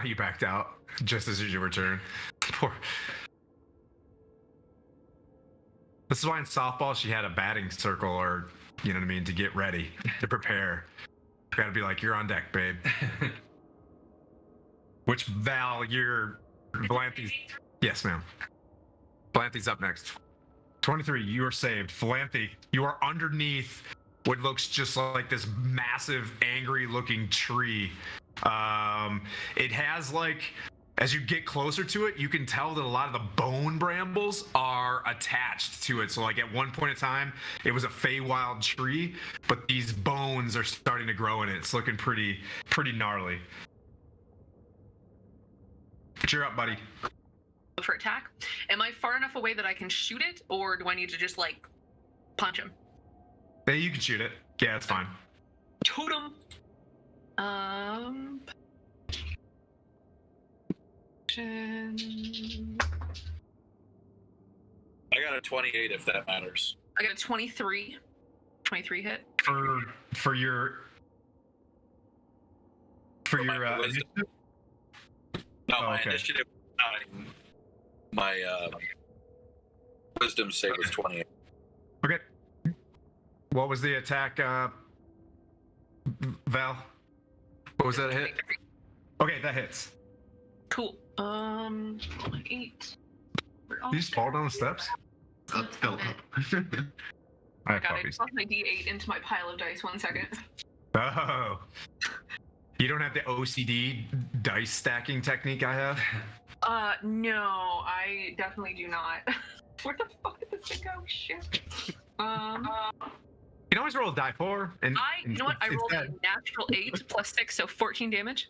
You backed out just as you return. Poor. This is why in softball she had a batting circle, or you know what I mean, to get ready, to prepare. You gotta be like, you're on deck, babe. Which Val, you're Valanthe's. Yes, ma'am. Valanthe's up next. 23, you are saved. Valanthe, you are underneath what looks just like this massive, angry-looking tree. It has like, as you get closer to it, you can tell that a lot of the bone brambles are attached to it. So like at one point in time, it was a Feywild tree, but these bones are starting to grow in it. It's looking pretty gnarly. Cheer up, buddy. For attack. Am I far enough away that I can shoot it, or do I need to just like punch him? Hey, you can shoot it. Yeah, it's fine. Totem. I got a 28 if that matters. I got a 23. 23 hit. For your my wisdom. initiative? No, Oh, my okay. initiative. My wisdom save was 28. Okay. What was the attack, Val? What was that hit? Okay, that hits. Cool. 8. Did you just fall down the steps? Fell up. I have God, I puppies. tossed my D8 into my pile of dice. 1 second. Oh. You don't have the OCD dice stacking technique I have? No, I definitely do not. Where the fuck did this thing go? Shit. You can always roll a die 4. And You know what? I rolled a instead- natural 8 plus 6, so 14 damage.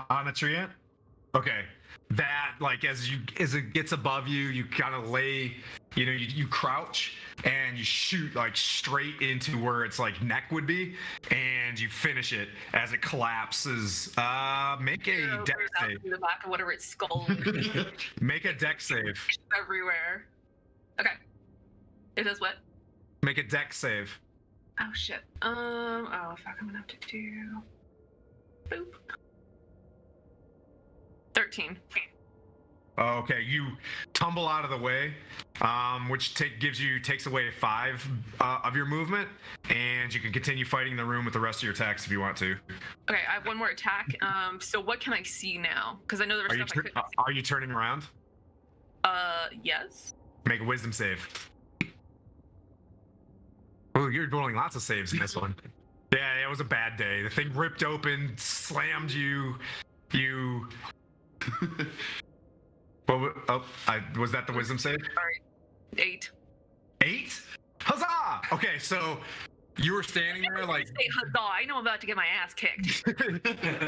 On a tree ant? Okay. That, like, as it gets above you, you kind of lay, you crouch and you shoot like straight into where its like neck would be, and you finish it as it collapses. Make a dex save. Through the back of whatever its skull is. Make a dex save. Everywhere. Okay. It does what? Make a dex save. Oh shit. Oh fuck, I'm gonna have to do. Boop. 13. Okay, you tumble out of the way, which takes away 5 of your movement, and you can continue fighting in the room with the rest of your attacks if you want to. Okay, I have one more attack. So what can I see now? Because I know there was stuff I couldn't see. Are you turning around? Yes. Make a wisdom save. Oh, you're rolling lots of saves in this one. Yeah, it was a bad day. The thing ripped open, slammed you. Was that the wisdom save? Sorry. 8. 8? Huzzah! Okay, so you were standing there like Say huzzah! I know I'm about to get my ass kicked.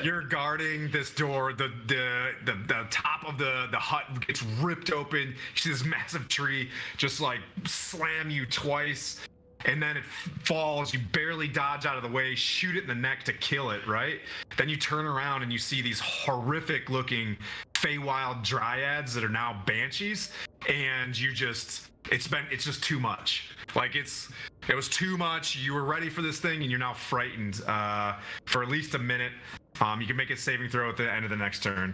you're guarding this door. The top of the hut gets ripped open. You see this massive tree just like slam you twice, and then it falls. You barely dodge out of the way, shoot it in the neck to kill it, right? Then you turn around and you see these horrific looking Feywild dryads that are now banshees, and it's just too much. Like it was too much. You were ready for this thing and you're now frightened for at least a minute. You can make a saving throw at the end of the next turn.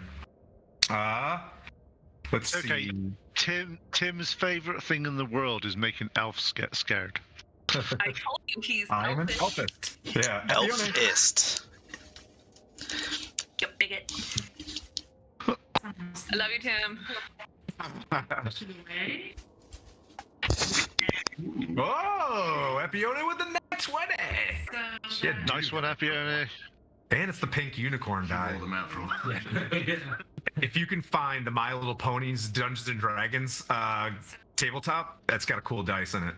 Let's see. Tim's favorite thing in the world is making elves get scared. I told you he's I'm an elfish. elfist. Yeah. Elfist. You bigot. I love you, Tim. Whoa! Epione with the net 20! Shit, Nice one, Apione. and it's the pink unicorn die. Roll them out from. If you can find the My Little Ponies Dungeons and Dragons tabletop, that's got a cool dice in it.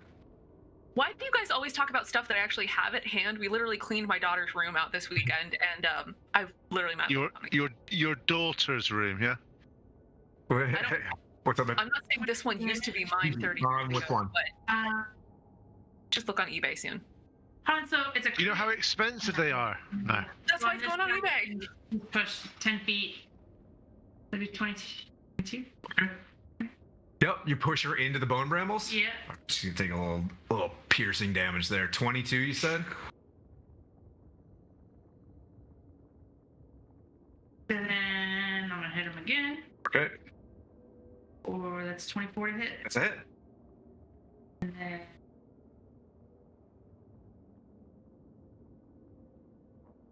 Why do you guys always talk about stuff that I actually have at hand? We literally cleaned my daughter's room out this weekend, and I've literally met Your daughter's room, yeah? What's up, man? I'm not saying this one used to be mine 30 On years which ago, one? but just look on eBay soon. So it's a. You know how expensive they are? No. That's why it's going on eBay. Push 10 feet. Maybe 22. Yep, you push her into the bone brambles. Yeah. She's gonna take a little piercing damage there. 22, you said? And then I'm gonna hit him again. Okay, Or that's 24 to hit. that's a hit. And then.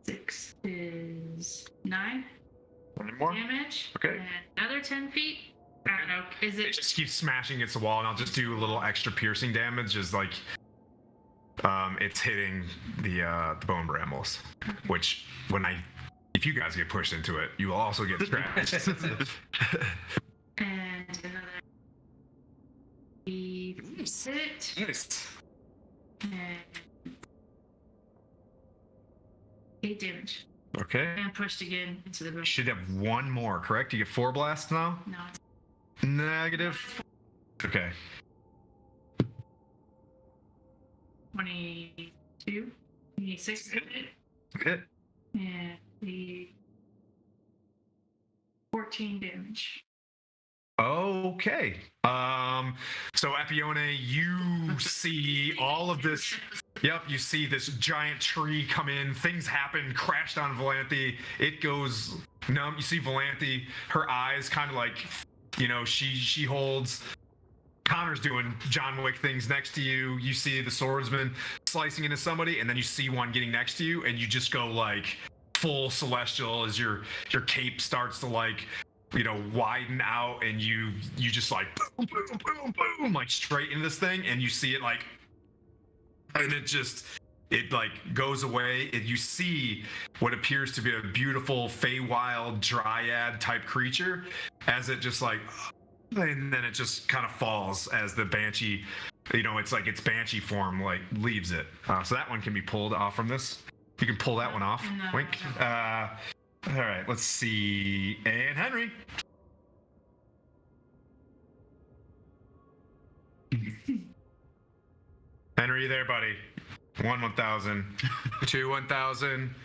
Six is 9 One more. damage. Okay. And another 10 feet. I don't know. Is It it? just keeps smashing against the wall, and I'll just do a little extra piercing damage as like it's hitting the bone brambles, which if you guys get pushed into it, you will also get scratched. And another. Sit. Nice. And 8 damage. Okay. And pushed again into the bush. Should have one more, correct? You get 4 blasts now? No. Negative. Okay. 22. 26 hit. Hit. And the 14 damage. Okay. So Epione, you see all of this. Yep, you see this giant tree come in. Things happen. Crashed on Volanthe. It goes numb. You see Volanthe. Her eyes kind of like, she holds. Connor's doing John Wick things next to you. You see the swordsman slicing into somebody, and then you see one getting next to you, and you just go like full celestial as your cape starts to like, widen out, and you just like boom, boom, boom, boom, like straight into this thing, and you see it like, and it like goes away, and you see what appears to be a beautiful Feywild dryad type creature as it just like, and then it just kind of falls as the banshee, it's like its banshee form like leaves it. So that one can be pulled off from this. You can pull that one off. No. Wink. All right, let's see. And Henry. Henry, you there, buddy? 1,000, 2 1,000,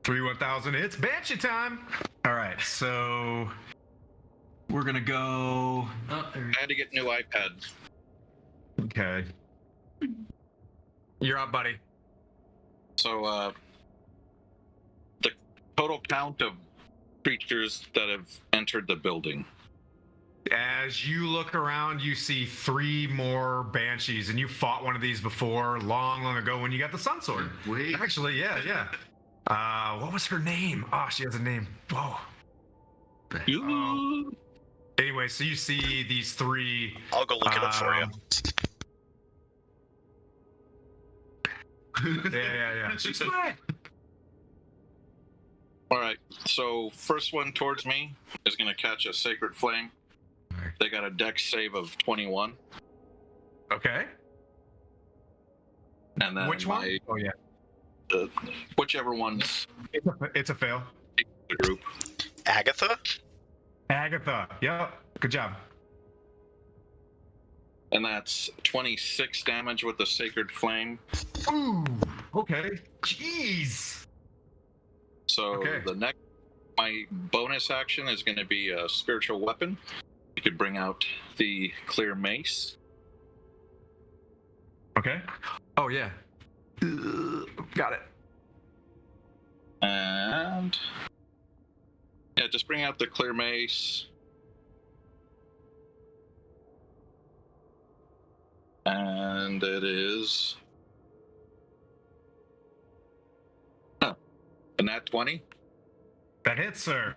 3 1,000. It's Banshee time. All right, so we're gonna go. I had to get a new iPad. Okay. You're up, buddy. So, the total count of creatures that have entered the building. As you look around, you see 3 more banshees, and you fought one of these before, long ago when you got the Sun Sword. Wait. Actually, yeah. What was her name? Oh, she has a name. Whoa. Anyway, so you see these 3. I'll go look it up for you. Yeah. She's fine. All right, so first one towards me is going to catch a Sacred Flame. They got a dex save of 21. Okay. And then which one? Oh, yeah. Whichever one's It's a fail. the group. Agatha? Yep. Good job. And that's 26 damage with the Sacred Flame. Ooh. Okay. Jeez. So Okay. the next, my bonus action is going to be a Spiritual Weapon. You could bring out the Clear Mace. Okay. Oh, yeah. Got it. And yeah, just bring out the Clear Mace. And it is a nat 20. That hits, sir.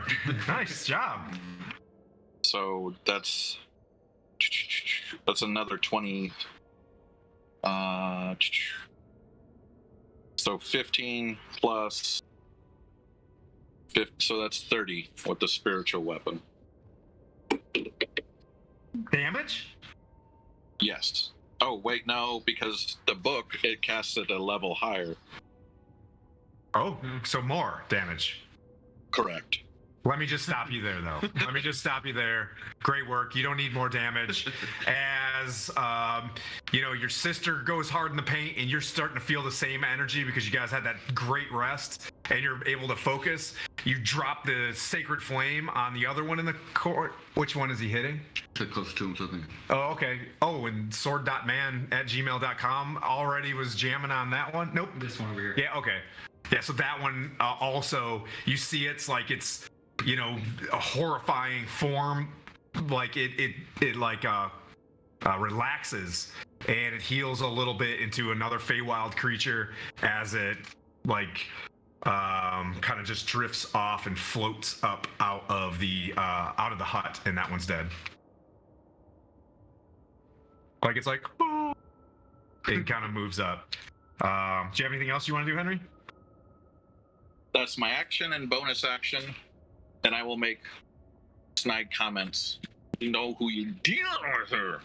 Nice job. So that's another 20. So 15 plus 50, so that's 30 with the Spiritual Weapon. Damage? Yes. Oh, wait, no, because the book, it casts it a level higher. Oh, so more damage. Correct. Let me just stop you there, though. Let me just stop you there. Great work. You don't need more damage. As, your sister goes hard in the paint, and you're starting to feel the same energy because you guys had that great rest, and you're able to focus. You drop the Sacred Flame on the other one in the court. Which one is he hitting? Close to him, something. Oh, okay. Oh, and sword.man@gmail.com already was jamming on that one? Nope. This one over here. Yeah, okay. Yeah, so that one also, you see it's like it's, a horrifying form, like it relaxes and it heals a little bit into another Feywild creature as it kind of just drifts off and floats up out of the hut, and that one's dead. Like it's like, oh. It kind of moves up. Do you have anything else you want to do, Henry? That's my action and bonus action, and I will make snide comments. You know who you deal with her.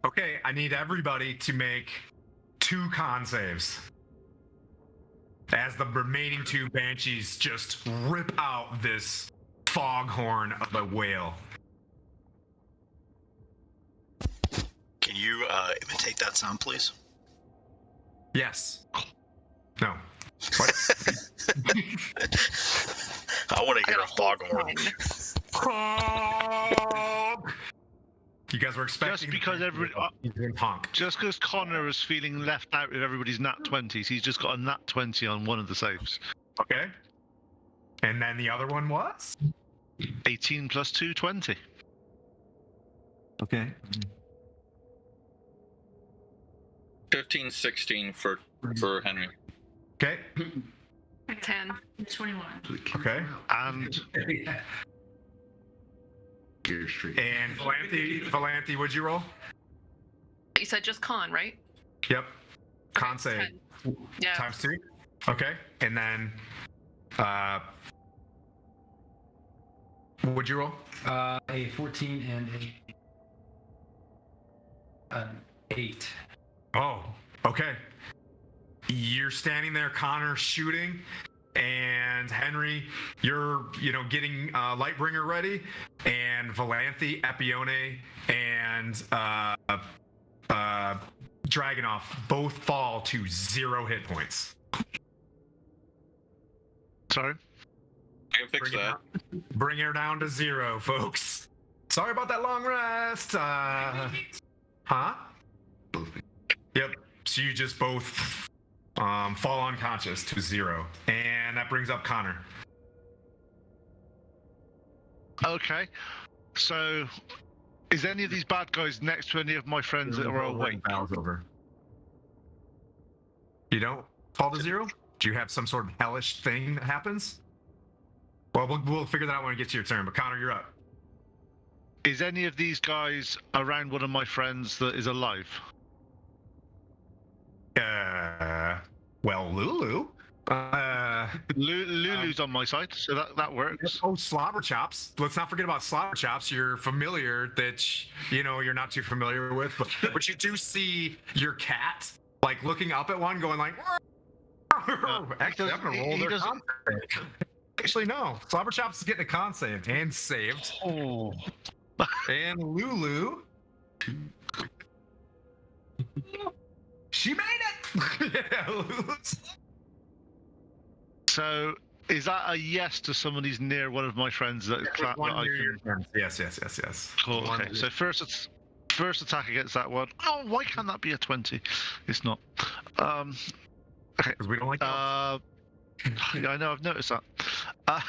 Okay, I need everybody to make 2 con saves. As the remaining 2 banshees just rip out this foghorn of a whale. Can you imitate that sound, please? Yes. No. I want to hear a foghorn. You guys were expecting just because Connor is feeling left out with everybody's nat 20s, he's just got a nat 20 on one of the saves. Okay. And then the other one was 18 plus 2, 20. Okay. 15, 16 for Henry. Okay. 10. 21. Okay. And Gear Street. And Valanthe, what'd you roll? You said just con, right? Yep. Con save. 10. Yeah. Times 2. Okay. And then what'd you roll? A 14 and an 8. Oh, okay. You're standing there, Connor shooting, and Henry, you're getting Lightbringer ready, and Valanthe, Epione, and Dragonoff both fall to 0 hit points. sorry. I can fix that. Bring her down to 0, folks. Sorry about that long rest. Huh? Yep. So you just both fall unconscious to 0, and that brings up Connor. Okay. So, is any of these bad guys next to any of my friends that are awake? Over. You don't fall to 0? Do you have some sort of hellish thing that happens? Well, we'll figure that out when we get to your turn. But Connor, you're up. Is any of these guys around one of my friends that is alive? Well, Lulu. Lulu's on my side, so that works. Oh, Slobber Chops. Let's not forget about Slobber Chops. You're familiar that you're not too familiar with, but you do see your cat like looking up at one, going like. Actually, I'm gonna roll their con save. Actually, no. Slobber Chops is getting a con save and saved. Oh. And Lulu. She made it! So, is that a yes to somebody's near one of my friends that is that I can... Yes. Cool, okay. So first attack against that one. Oh, why can't that be a 20? It's not. Okay. Because we don't like yeah, I know, I've noticed that.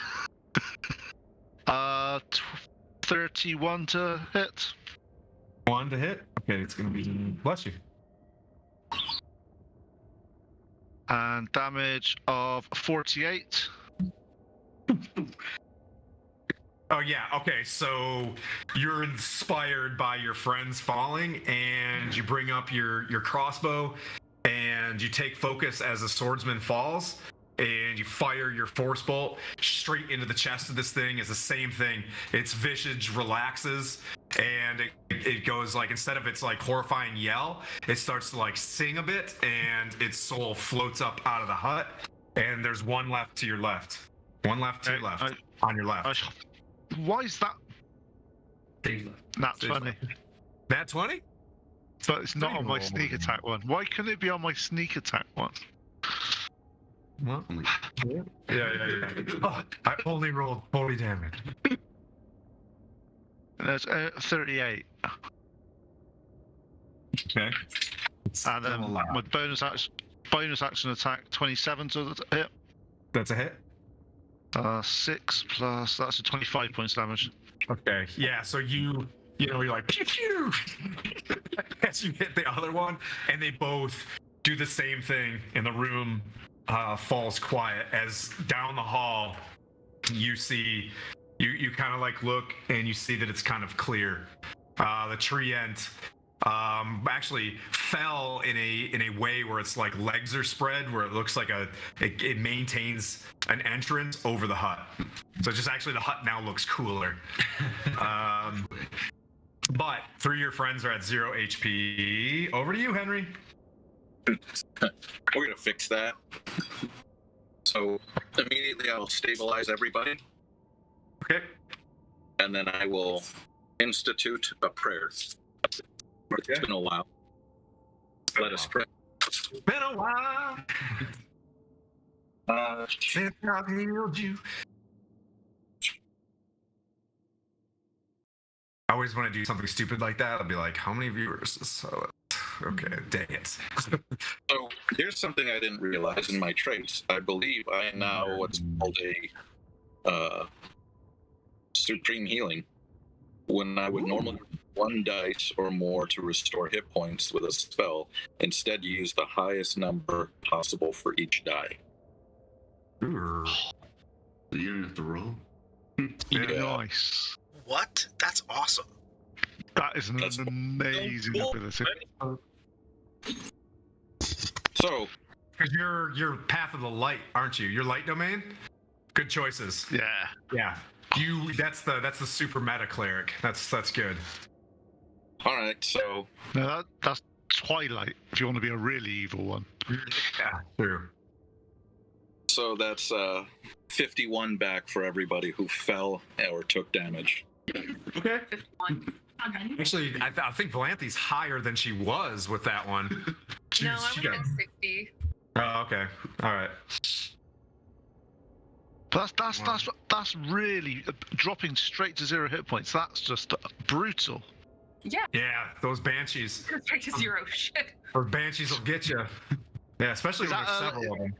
31 to hit. 1 to hit? Okay, it's going to be... Bless you. And damage of 48. Oh, yeah. Okay, so you're inspired by your friends falling, and you bring up your crossbow, and you take focus as the swordsman falls, and you fire your force bolt straight into the chest of this thing. It's the same thing. Its visage relaxes, and it goes like, instead of its like horrifying yell, it starts to like sing a bit, and its soul floats up out of the hut, and there's one left to your left. One left to your left. On your left. Why is that? Nat 20. Nat 20? But it's not on my sneak attack one. Why couldn't it be on my sneak attack one? Well, yeah. Oh, I only rolled 40 damage. That's 38. Okay. And then my bonus action attack 27 to hit. That's a hit. 6 plus, that's a 25 points damage. Okay. Yeah. So you're like pew pew as you hit the other one, and they both do the same thing, and the room falls quiet as down the hall you see you kind of like look, and you see that it's kind of clear. The tree end actually fell in a way where it's like legs are spread, where it looks like it maintains an entrance over the hut. So just actually the hut now looks cooler. But 3 of your friends are at 0 HP. Over to you, Henry. We're gonna fix that. So immediately I'll stabilize everybody. Okay. And then I will institute a prayer. It's been a while. Let us pray. Been a while. Since I've healed you. I always want to do something stupid like that. I'll be like, how many viewers? So, okay, dang it. So here's something I didn't realize in my traits. I believe I am now what's called a supreme healing. When I would normally use 1 dice or more to restore hit points with a spell, instead use the highest number possible for each die. Ooh. You don't have to roll. Yeah, Yeah. nice. What? That's awesome. That is an That's amazing cool. ability. So, Because you're Path of the Light, aren't you? You're Light Domain? Good choices. Yeah. Yeah. That's the super meta cleric. That's good. all right, so No, that's Twilight, if you want to be a really evil one. Yeah, true. So that's 51 back for everybody who fell or took damage. Okay. 51. Okay. Actually, I think Valanthi's higher than she was with that one. No, I would have been 60. Oh, okay. All right. But that's really dropping straight to 0 hit points. That's just brutal. Yeah, Yeah, those banshees. straight to 0. Shit. Or banshees will get you. Yeah, especially Is when that, there's several of them.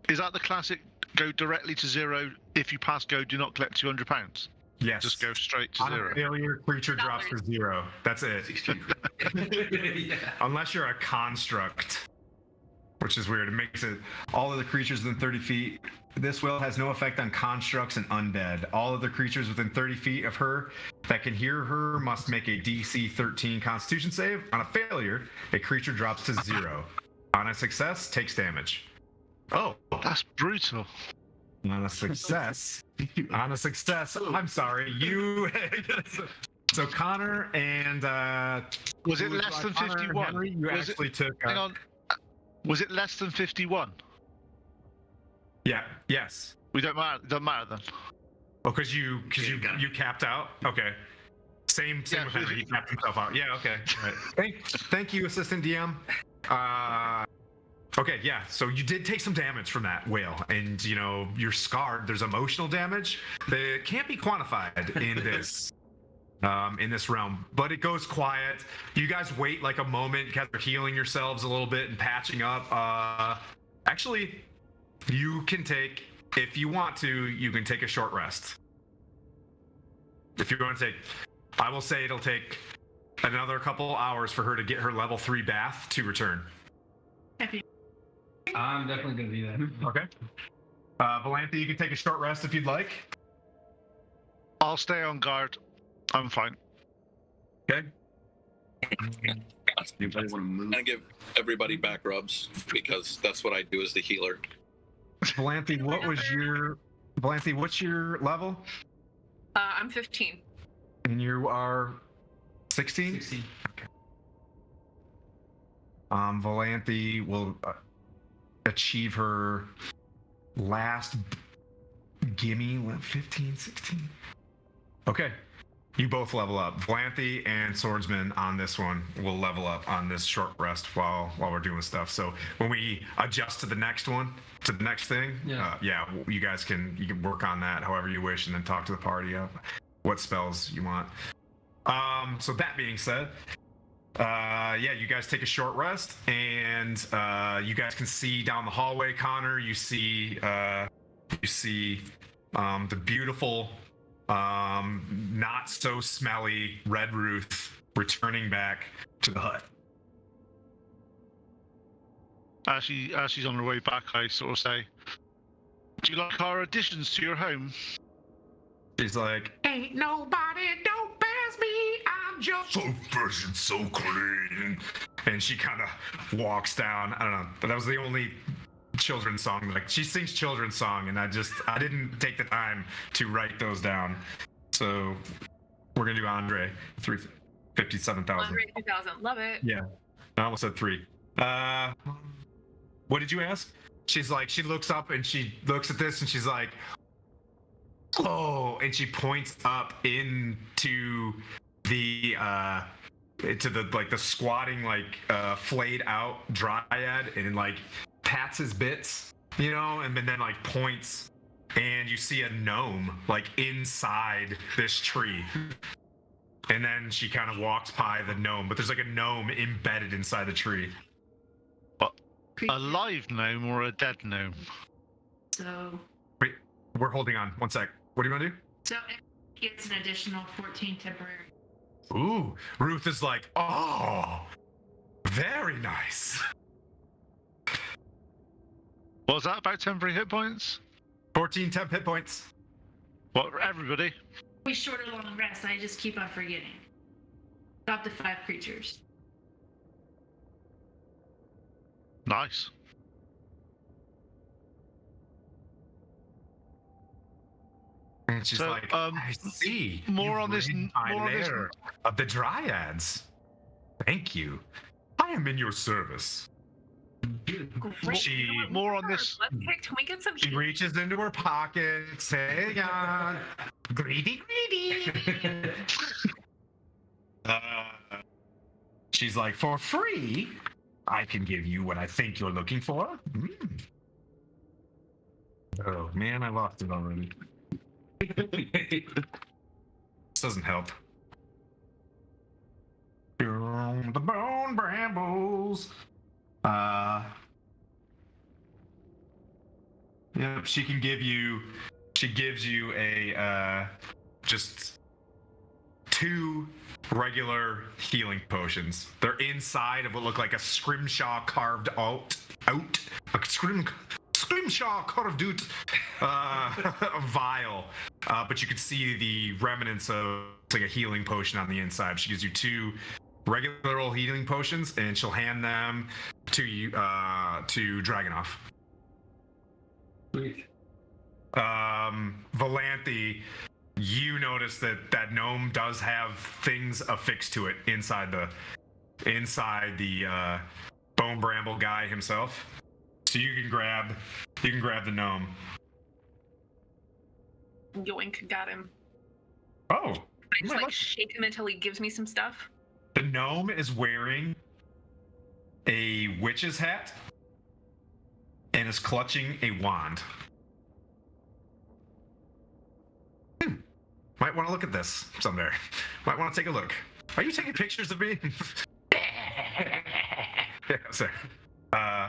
Is that the classic? Go directly to 0. If you pass go, do not collect £200. Yes. Just go straight to On a 0. failure, creature drops to 0. That's it. 16. Unless you're a construct, which is weird. It makes it all of the creatures within 30 feet. This will has no effect on constructs and undead. All of the creatures within 30 feet of her that can hear her must make a DC 13 Constitution save. On a failure, a creature drops to 0. On a success, takes damage. Oh, That's brutal. on a success. I'm sorry. You. So Connor and Was it who less than Connor and 51? Henry, you Was it- actually took. Hang on. Was it less than 51? Yeah. Yes. We don't matter. It doesn't matter then. Oh, because you capped out. Okay. Same Yeah, with Henry. He capped himself out. Yeah. Okay. All right. Thank you, Assistant DM. Okay. Yeah. So you did take some damage from that whale, and you're scarred. There's emotional damage that can't be quantified in this. In this realm, but it goes quiet. You guys wait like a moment. You guys are healing yourselves a little bit and patching up. Actually, you can take, if you want to, you can take a short rest. If you're going to take, I will say it'll take another couple hours for her to get her level 3 bath to return. I'm definitely gonna do that. Okay. Valantha, you can take a short rest if you'd like. I'll stay on guard. I'm fine. Okay. Anybody want to move? I'm gonna give everybody back rubs because that's what I do as the healer. Valantha, what's your level? I'm 15. And you are 16? 16. Okay. Valanthe will achieve her last gimme, 15, 16. Okay. You both level up. Valanthe and Swordsman on this one will level up on this short rest while we're doing stuff. So when we adjust to the next one, to the next thing, you guys can work on that however you wish, and then talk to the party of what spells you want. So that being said, you guys take a short rest, and you guys can see down the hallway. Connor, you see the beautiful, not so smelly Red Ruth returning back to the hut. As she's on her way back, I sort of say, "Do you like our additions to your home?" She's like, "Ain't nobody don't pass me. I'm just so fresh and so clean." And she kind of walks down. I don't know, but that was the only children's song. Like, she sings children's song, and I didn't take the time to write those down. So we're gonna do Andre 57,000. Andre 2000. Love it. Yeah, I almost said 3. What did you ask? She's like, she looks up and she looks at this and she's like, "Oh," and she points up into the the squatting, flayed out dryad, and like pats his bits you know, and then like points, and you see a gnome like inside this tree. And then she kind of walks by the gnome, but there's like a gnome embedded inside the tree. A live gnome or a dead gnome? So. Wait, we're holding on. One sec. What do you want to do? So it gets an additional 14 temporary. Ooh, Ruth is like, oh, very nice. What was that, about temporary hit points? 14 temp hit points. What, everybody? We shorter long rest. I just keep on forgetting. Up to 5 creatures. Nice. And she's So, like, I see. more You've on this- ridden my more on this- lair of the dryads. Thank you. I am in your service. Great. She- You know what? more on this- Can we get some? She reaches into her pocket. Say, yeah. Greedy. She's like, for free, I can give you what I think you're looking for. Oh, man, I lost it already. This doesn't help. You're on the bone brambles. Yep, she gives you a, just 2 regular healing potions. They're inside of what look like a scrimshaw carved out, a scrimshaw carved out vial. But you can see the remnants of like a healing potion on the inside. She gives you 2 regular old healing potions, and she'll hand them to you, to Dragonoff. Sweet. Valanthe, you notice that gnome does have things affixed to it inside the bone bramble guy himself. So you can grab the gnome. Yoink, got him. Oh, I just like shake him until he gives me some stuff. the gnome is wearing a witch's hat and is clutching a wand. Might want to look at this someday. Might want to take a look. Are you taking pictures of me? Yeah, sorry.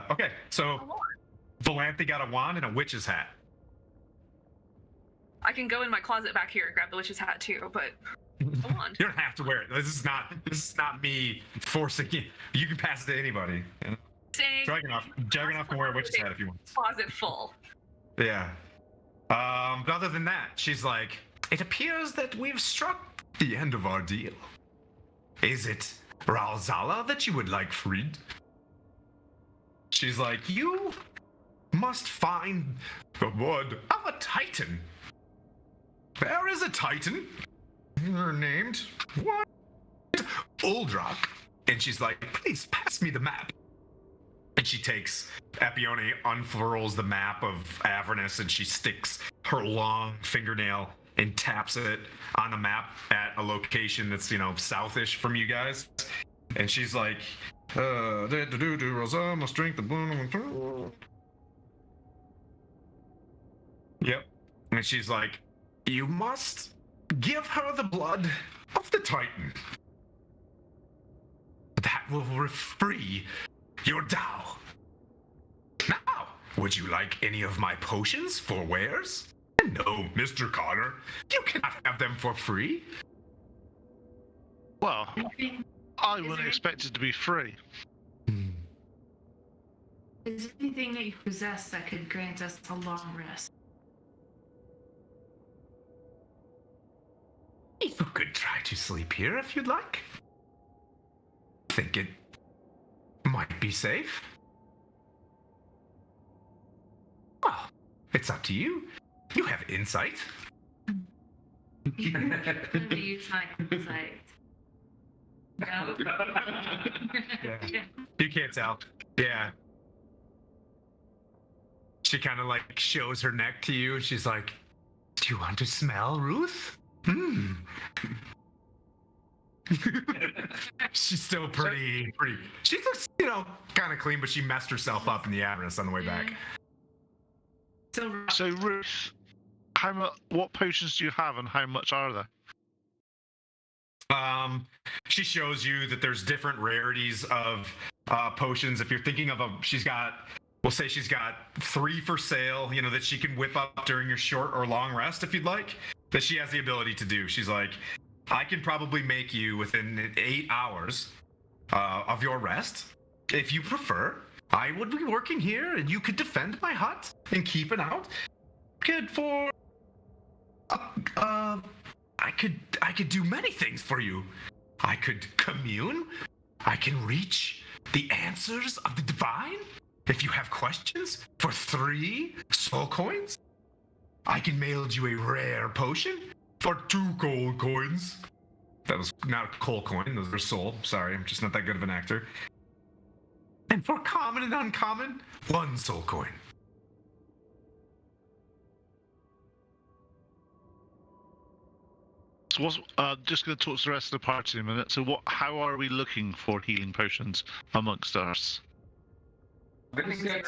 Okay, so Valanthe got a wand and a witch's hat. I can go in my closet back here and grab the witch's hat too, but a wand. You don't have to wear it. This is not me forcing you. You can pass it to anybody. You know? Dragonoff can wear a witch's hat if you want. Closet full. Yeah. But other than that, she's like, it appears that we've struck the end of our deal. Is it Ralzala that you would like freed? She's like, you must find the wood of a titan. There is a titan. They're named what? Uldrak. And she's like, please pass me the map. And she takes, Epione unfurls the map of Avernus, and she sticks her long fingernail and taps it on the map at a location that's, southish from you guys. And she's like, Rosa, my strength, Yep. And she's like, you must give her the blood of the Titan. That will free your Tao. Now, would you like any of my potions for wares? No, Mr. Connor, you cannot have them for free. Well, I wouldn't expect it to be free. Is there anything that you possess that could grant us a long rest? You could try to sleep here if you'd like. Think it might be safe. Well, it's up to you. You have insight. I'm gonna use my insight. No. Yeah. You can't tell. Yeah. She kind of like shows her neck to you, and she's like, do you want to smell, Ruth? She's still pretty. She looks, kind of clean, but she messed herself up in the Avernus on the way back. So Ruth, what potions do you have, and how much are there? She shows you that there's different rarities of potions. If you're thinking of we'll say she's got 3 for sale, that she can whip up during your short or long rest if you'd like, that she has the ability to do. She's like, I can probably make you within 8 hours of your rest. If you prefer, I would be working here and you could defend my hut and keep it out. Good for I could do many things for you. I could commune. I can reach the answers of the divine. If you have questions for 3 soul coins, I can mail you a rare potion for 2 gold coins. That was not a coal coin, those are soul. Sorry, I'm just not that good of an actor. And for common and uncommon, 1 soul coin. So just going to talk to the rest of the party in a minute. So how are we looking for healing potions amongst us? I just got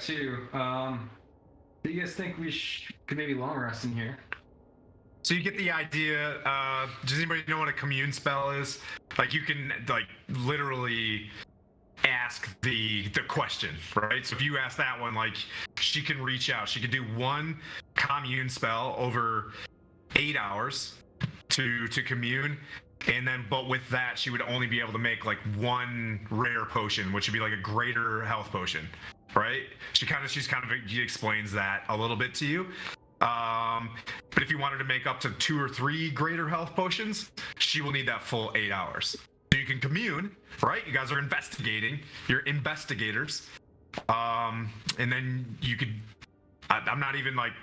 2. Do you guys think we could maybe long rest in here? So you get the idea. Does anybody know what a commune spell is? Like you can literally ask the question, right? So if you ask that one, like she can reach out. She could do 1 commune spell over 8 hours to commune. And then, but with that, she would only be able to make like 1 rare potion, which would be like a greater health potion, right? She explains that a little bit to you. But if you wanted to make up to 2 or 3 greater health potions, she will need that full 8 hours. So you can commune, right? You guys are investigating. You're investigators. And then you could. I'm not even like.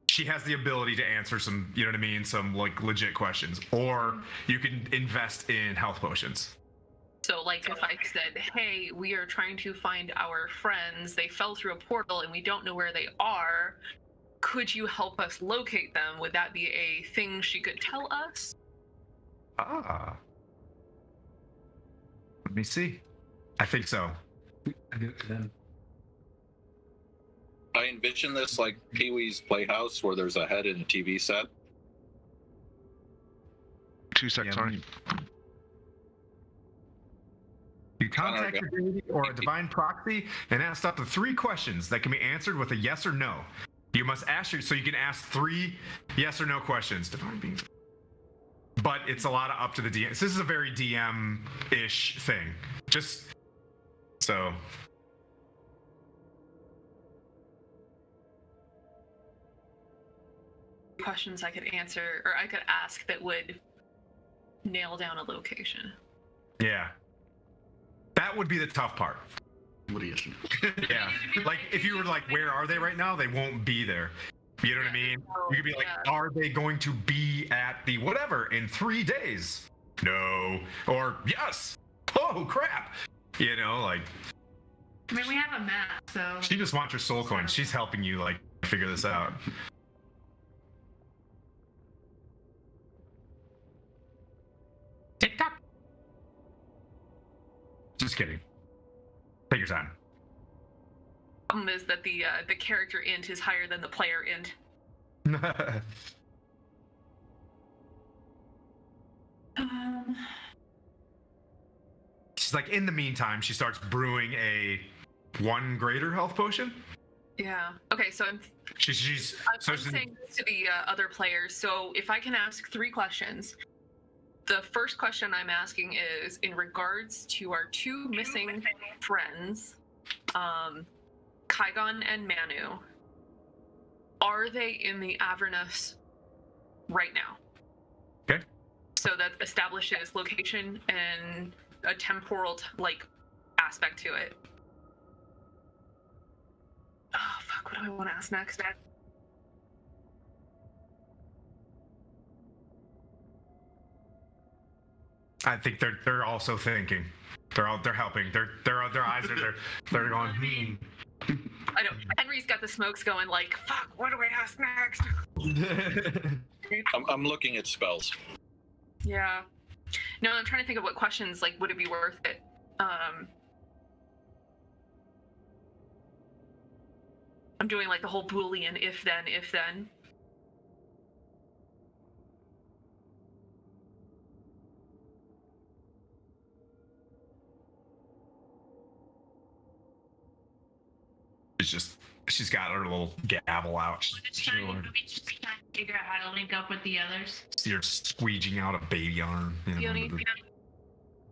She has the ability to answer some, you know what I mean, some like legit questions, or you can invest in health potions. So, like, if I said, hey, we are trying to find our friends, they fell through a portal and we don't know where they are, could you help us locate them? Would that be a thing she could tell us? Let me see. I think so. I envision this like Pee-wee's Playhouse, where there's a head in a TV set. 2 seconds, sorry. You contact your deity or a divine proxy and ask up to 3 questions that can be answered with a yes or no. You must ask so you can ask 3 yes or no questions. Divine beings. But it's a lot of up to the DM. This is a very DM-ish thing. Just so. Questions I could answer, or I could ask that would nail down a location. Yeah. That would be the tough part. What do you Yeah. Like, if you were like, where are they right now? They won't be there. You know what I mean? You could be like, are they going to be at the whatever in 3 days? No. Or yes. Oh, crap. You know, like. I mean, we have a map, so. She just wants your soul coin. She's helping you, like, figure this out. TikTok. Just kidding. Take your time. Problem is that the character int is higher than the player int. She's like, in the meantime, she starts brewing a 1 greater health potion. Yeah. Okay, so I'm saying this to the other players. So if I can ask 3 questions, the first question I'm asking is in regards to our 2 missing friends, Kygon and Manu. Are they in the Avernus right now? Okay. So that establishes location and a temporal aspect to it. Oh fuck! What do I want to ask next? I think they're also thinking. They're helping. Their eyes are they're going. I know Henry's got the smokes going. Like, fuck. What do I ask next? I'm looking at spells. Yeah. No, I'm trying to think of what questions would it be worth it. I'm doing like the whole Boolean if then. She's got her little gavel out. We just trying to figure out how to link up with the others. You're squeeging out a baby arm.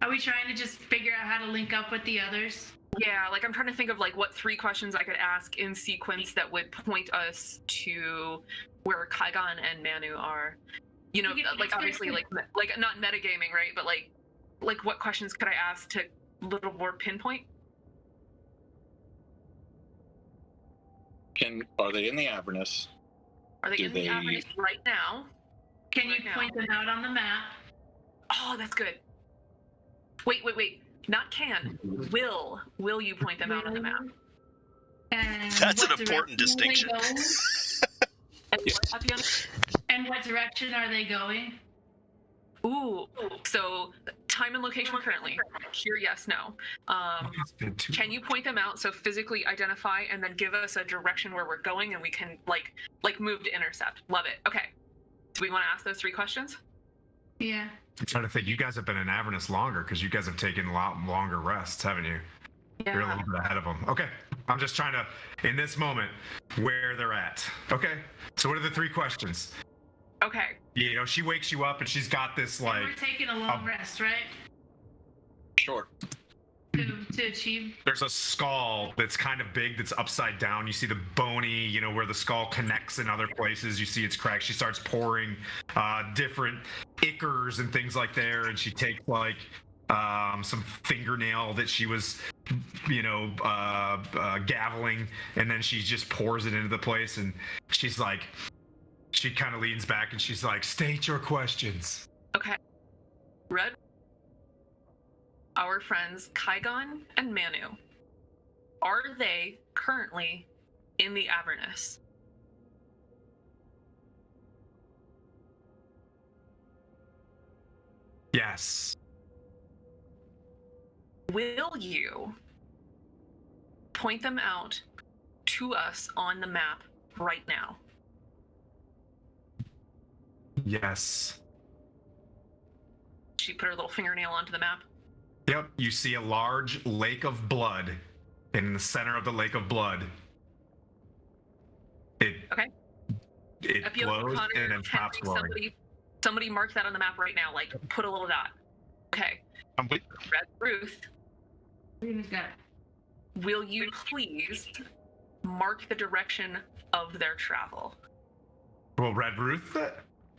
Are we trying to just figure out how to link up with the others? Yeah, like I'm trying to think of like what 3 questions I could ask in sequence that would point us to where Kygon and Manu are. You know, like obviously like not metagaming, right? But like what questions could I ask to a little more pinpoint? Are they in the Avernus? Are they in the Avernus right now? Can you point them out on the map? Oh, that's good. Wait. Not can. Will you point them out on the map? And That's an important distinction. And what direction are they going? Ooh, so time and location currently. Here, yes, no. Can you point them out, so physically identify, and then give us a direction where we're going, and we can like move to intercept? Love it. Okay. Do we want to ask those 3 questions? Yeah. I'm trying to think. You guys have been in Avernus longer because you guys have taken a lot longer rests, haven't you? Yeah. You're a little bit ahead of them. Okay. I'm just trying to, in this moment, where they're at. Okay. So what are the 3 questions? Okay. You know, she wakes you up and she's got this like. And we're taking a long rest, right? Sure. To achieve. There's a skull that's kind of big that's upside down. You see the bony, you know, where the skull connects in other places. You see it's cracked. She starts pouring different ichors and things like there, and she takes like some fingernail that she was, you know, gaveling, and then she just pours it into the place, and she's like, she kind of leans back and she's like, state your questions. Okay. Red, our friends Kygon and Manu, are they currently in the Avernus? Yes. Will you point them out to us on the map right now? Yes. She put her little fingernail onto the map. Yep. You see a large lake of blood. In the center of the lake of blood, it glows and then stops glowing. Somebody mark that on the map right now. Like, put a little dot. Okay. Red Ruth, will you please mark the direction of their travel? Well, Red Ruth?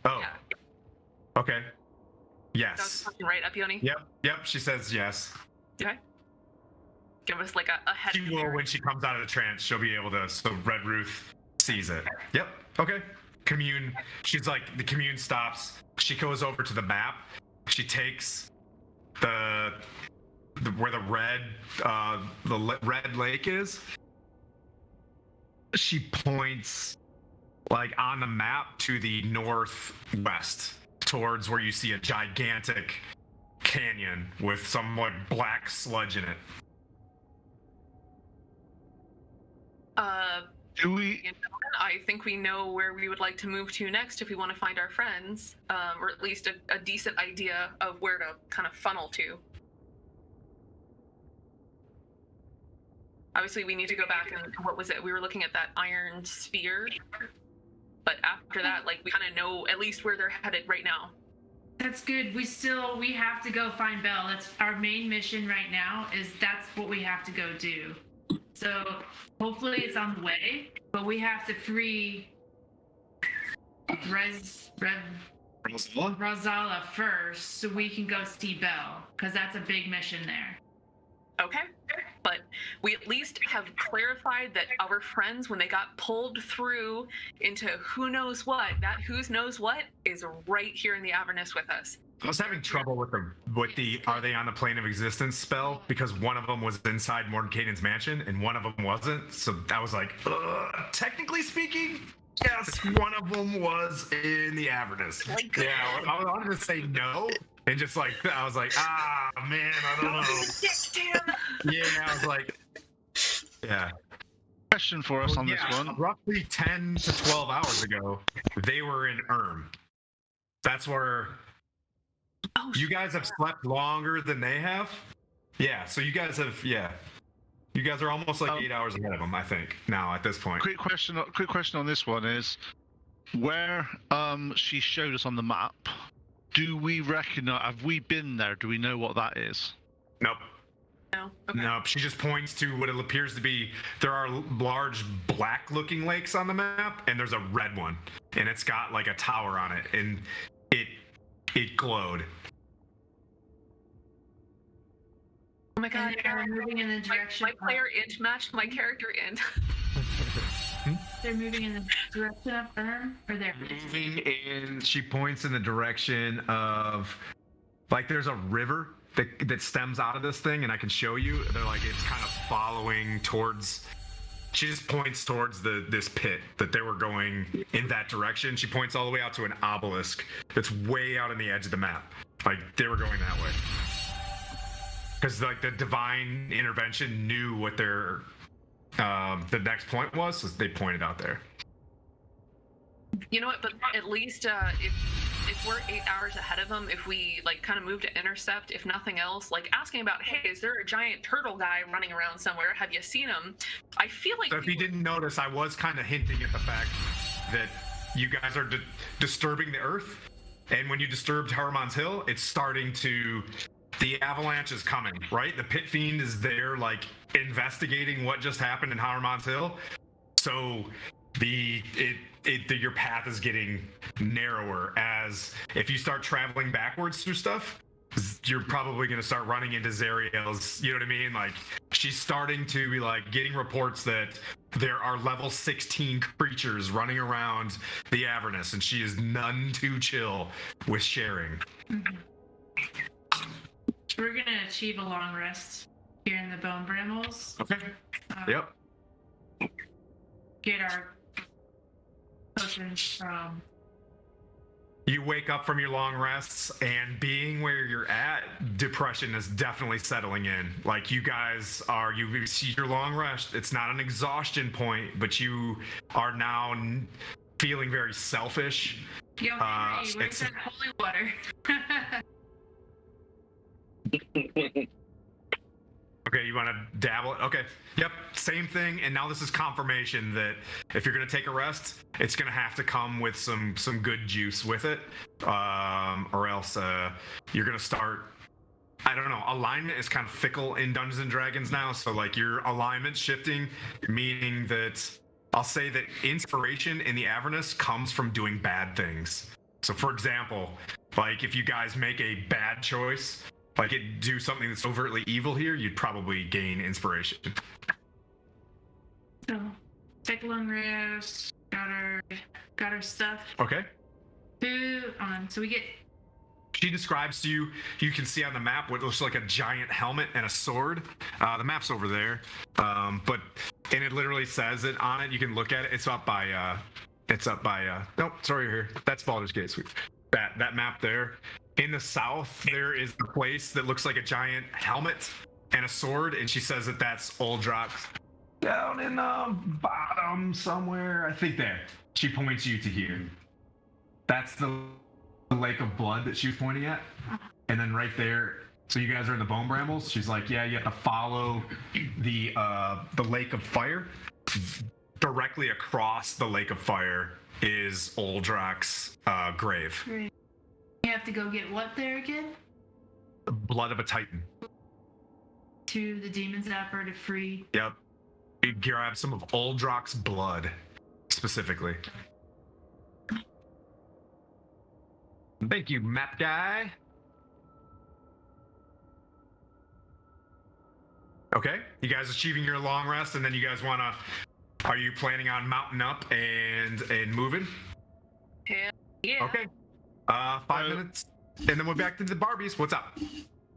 Oh. Yeah. Okay. Yes. That was the question, right, Apione? Yep. She says yes. Okay. Give us like a head. She will when she comes out of the trance. She'll be able to. So Red Ruth sees it. Yep. Okay. Commune. She's like, the commune stops. She goes over to the map. She takes the where the red lake is. She points like on the map to the northwest, towards where you see a gigantic canyon with somewhat black sludge in it. I think we know where we would like to move to next if we want to find our friends, or at least a decent idea of where to kind of funnel to. Obviously, we need to go back and, what was it? We were looking at that iron sphere, but after that, like, we kind of know at least where they're headed right now. That's good. We have to go find Belle. That's our main mission right now. That's what we have to go do. So hopefully it's on the way, but we have to free Rosala first so we can go see Belle, because that's a big mission there. Okay, but we at least have clarified that our friends, when they got pulled through into who knows what, that who knows what is right here in the Avernus with us. I was having trouble with the are they on the plane of existence spell, because one of them was inside Mordenkainen's mansion and one of them wasn't. So I was like, technically speaking, yes, one of them was in the Avernus. Yeah, I wanted to say no. And just like, I was like, man, I don't know. Damn. Yeah, I was like, yeah. Question for us on this one. Roughly 10 to 12 hours ago, they were in That's where you guys have slept longer than they have. Yeah, so you guys have, you guys are almost like 8 hours ahead of them, I think, now at this point. Quick question on this one is, where she showed us on the map, do we recognize, have we been there? Do we know what that is? Nope. No. Okay. Nope. She just points to what it appears to be. There are large black-looking lakes on the map, and there's a red one, and it's got like a tower on it, and it glowed. Oh my god! They're moving in the direction. My player int matched my character int. They're moving in the direction of Erm, or they're Moving in. She points in the direction of, like, there's a river that stems out of this thing, and I can show you. They're like, it's kind of following towards. She just points towards this pit that they were going in that direction. She points all the way out to an obelisk that's way out on the edge of the map. Like, they were going that way. Because, like, the divine intervention knew what their the next point was, so they pointed out there. You know what? But at least if we're 8 hours ahead of them, if we like kind of move to intercept, if nothing else, like asking about, hey, is there a giant turtle guy running around somewhere? Have you seen him? I feel like. So if you didn't notice, I was kind of hinting at the fact that you guys are disturbing the earth, and when you disturbed Harmon's Hill, it's starting to. The avalanche is coming, right? The pit fiend is there, like, investigating what just happened in Harmon's Hill. So your path is getting narrower, as if you start traveling backwards through stuff, you're probably going to start running into Zariel's, you know what I mean? Like, she's starting to be like getting reports that there are level 16 creatures running around the Avernus, and she is none too chill with sharing. Mm-hmm. We're gonna achieve a long rest here in the Bone Brambles. Okay. Yep. Get our potions from. You wake up from your long rests, and being where you're at, depression is definitely settling in. Like, you guys are, you see your long rest. It's not an exhaustion point, but you are now feeling very selfish. Yo, Henry, where's that holy water? Okay, you want to dabble it? Okay, yep, same thing. And now this is confirmation that if you're going to take a rest, it's going to have to come with some good juice with it, or else you're going to start. I don't know. Alignment is kind of fickle in Dungeons and Dragons now, so like your alignment's shifting, meaning that I'll say that inspiration in the Avernus comes from doing bad things. So, for example, like if you guys make a bad choice. Like, do something that's overtly evil here, you'd probably gain inspiration. So, take a long rest. Got our stuff. Okay. Food on. So we get. She describes to you. You can see on the map what looks like a giant helmet and a sword. The map's over there, and it literally says it on it. You can look at it. It's up by. Nope, sorry, here. That's Baldur's Gate. Sweet. That map there. In the south, there is a place that looks like a giant helmet and a sword, and she says that that's Uldrox down in the bottom somewhere. I think there. She points you to here. That's the lake of blood that she was pointing at. And then right there, so you guys are in the Bone Brambles. She's like, yeah, you have to follow the lake of fire. Directly across the lake of fire is Uldrox's grave. Great. You have to go get what there again? The blood of a titan. To the demon zapper to free. Yep. You grab some of Uldrox's blood, specifically. Thank you, map guy. Okay, you guys achieving your long rest, and then you guys wanna. Are you planning on mounting up and moving? Yeah. Okay. 5 minutes, and then we're back to the Barbies. What's up?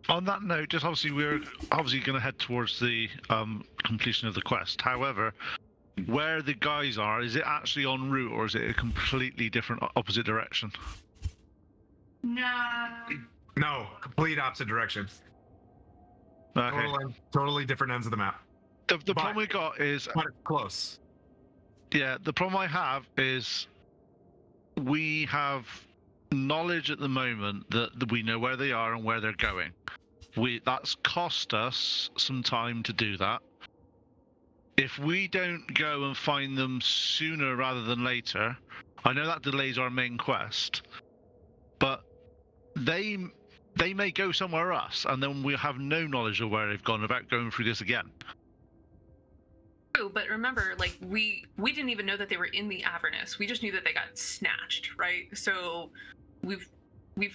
On that note, just obviously we're going to head towards the completion of the quest. However, where the guys are, is it actually en route, or is it a completely different opposite direction? No, complete opposite direction. Okay. Totally different ends of the map. The problem we got is but it's close. Yeah, the problem I have is we have knowledge at the moment that we know where they are and where they're going. That's cost us some time to do that. If we don't go and find them sooner rather than later, I know that delays our main quest, but they may go somewhere else, and then we'll have no knowledge of where they've gone without going through this again. True, but remember, like we didn't even know that they were in the Avernus. We just knew that they got snatched, right? So we've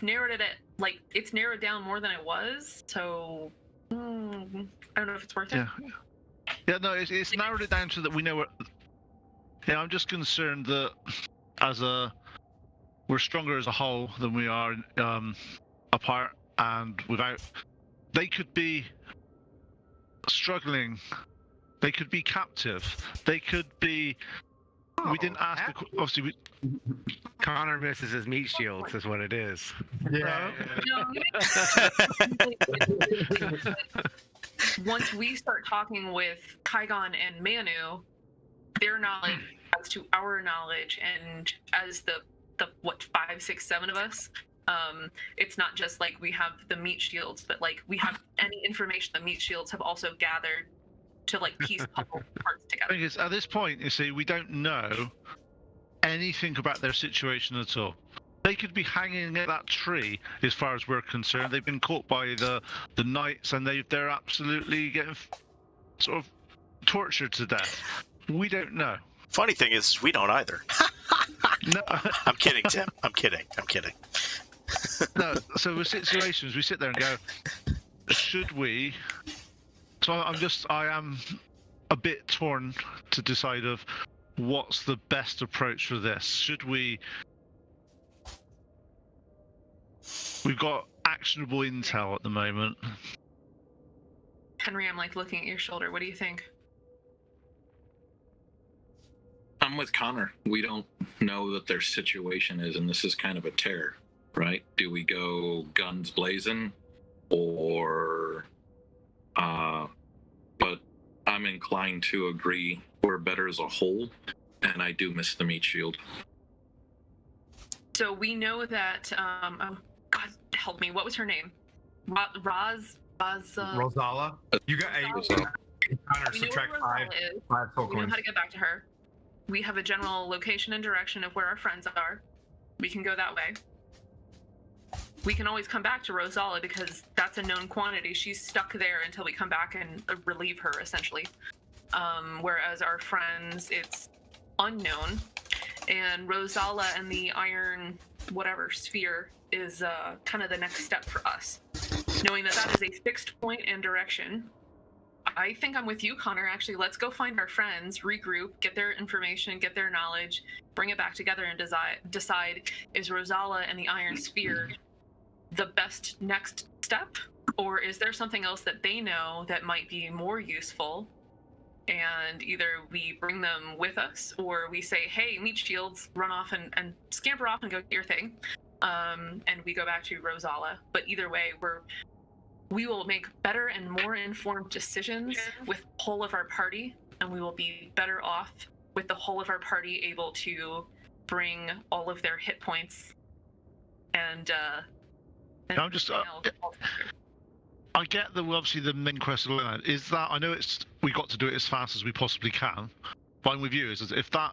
narrowed it at, like, it's narrowed down more than it was. So I don't know if it's worth it. Yeah, no, it's narrowed it down so that we know where. Yeah, I'm just concerned that we're stronger as a whole than we are apart, and without. They could be struggling. They could be captive. They could be. We didn't ask. Obviously, Connor misses his meat shields, is what it is. Yeah. Once we start talking with Kygon and Manu, their knowledge as to our knowledge, and as the what 5, 6, 7 of us, it's not just like we have the meat shields, but like we have any information the meat shields have also gathered to like piece puzzle parts together. Because at this point, you see, we don't know anything about their situation at all. They could be hanging at that tree, as far as we're concerned. They've been caught by the knights, and they're absolutely getting sort of tortured to death. We don't know. Funny thing is, we don't either. No, I'm kidding, Tim. I'm kidding. no. So with situations, we sit there and go, should we? So I am a bit torn to decide of what's the best approach for this. Should we? We've got actionable intel at the moment. Henry, I'm like looking at your shoulder. What do you think? I'm with Connor. We don't know what their situation is, and this is kind of a tear, right? Do we go guns blazing, or but I'm inclined to agree we're better as a whole, and I do miss the meat shield. So we know that oh God help me, what was her name? Rosala. You got Connor, we know subtract where 5 Rosala is. soul We know coins. how to get back to her. We have a general location and direction of where our friends are. We can go that way. We can always come back to Rosala because that's a known quantity. She's stuck there until we come back and relieve her, essentially. Whereas our friends, it's unknown. And Rosala and the iron whatever sphere is kind of the next step for us. Knowing that that is a fixed point and direction. I think I'm with you, Connor. Actually, let's go find our friends, regroup, get their information, get their knowledge, bring it back together, and decide is Rosala and the Iron Sphere the best next step, or is there something else that they know that might be more useful? And either we bring them with us, or we say, "Hey, meat shields, run off and scamper off and go get your thing," and we go back to Rosala. But either way, we will make better and more informed decisions with the whole of our party, and we will be better off with the whole of our party able to bring all of their hit points and I'm just I get that obviously the main quest is that I know we got to do it as fast as we possibly can. Fine with you is if that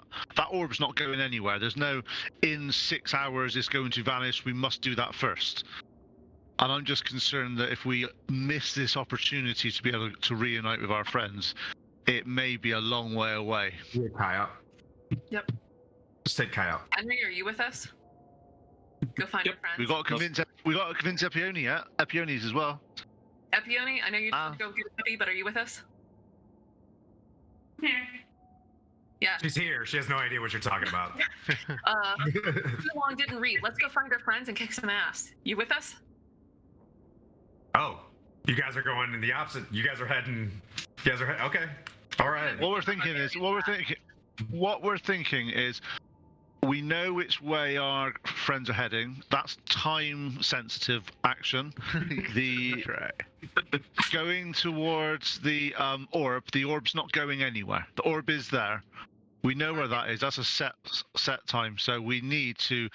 orb's not going anywhere, there's no in 6 hours it's going to vanish, we must do that first. And I'm just concerned that if we miss this opportunity to be able to reunite with our friends, it may be a long way away. Yeah, Kai up. Yep. Just take Kai up. Henry, are you with us? Go find your friends. We got to convince Epione yet. Epione's as well. Epione, I know you need to go get Epi, but are you with us? Here. Yeah. She's here. She has no idea what you're talking about. Too long didn't read. Let's go find our friends and kick some ass. You with us? Oh, you guys are going in the opposite. You guys are heading. Okay. All right. What we're thinking is we know which way our friends are heading. That's time-sensitive action. The going towards the orb. The orb's not going anywhere. The orb is there. We know where that is. That's a set time. So we need to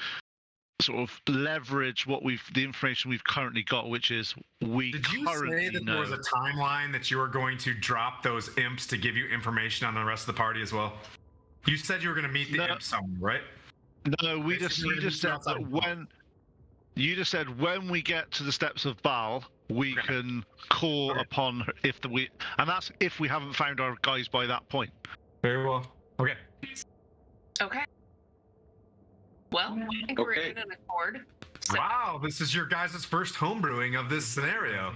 sort of leverage the information we've currently got, which is Did you say that know. there was a timeline that you were going to drop those imps to give you information on the rest of the party as well? You said you were going to meet the imps somewhere, right? No, you just said that when we get to the steps of Baal, we can call upon her and that's if we haven't found our guys by that point. Very well. Okay. Okay. Well, I think we're in an accord. So, Wow, this is your guys' first homebrewing of this scenario.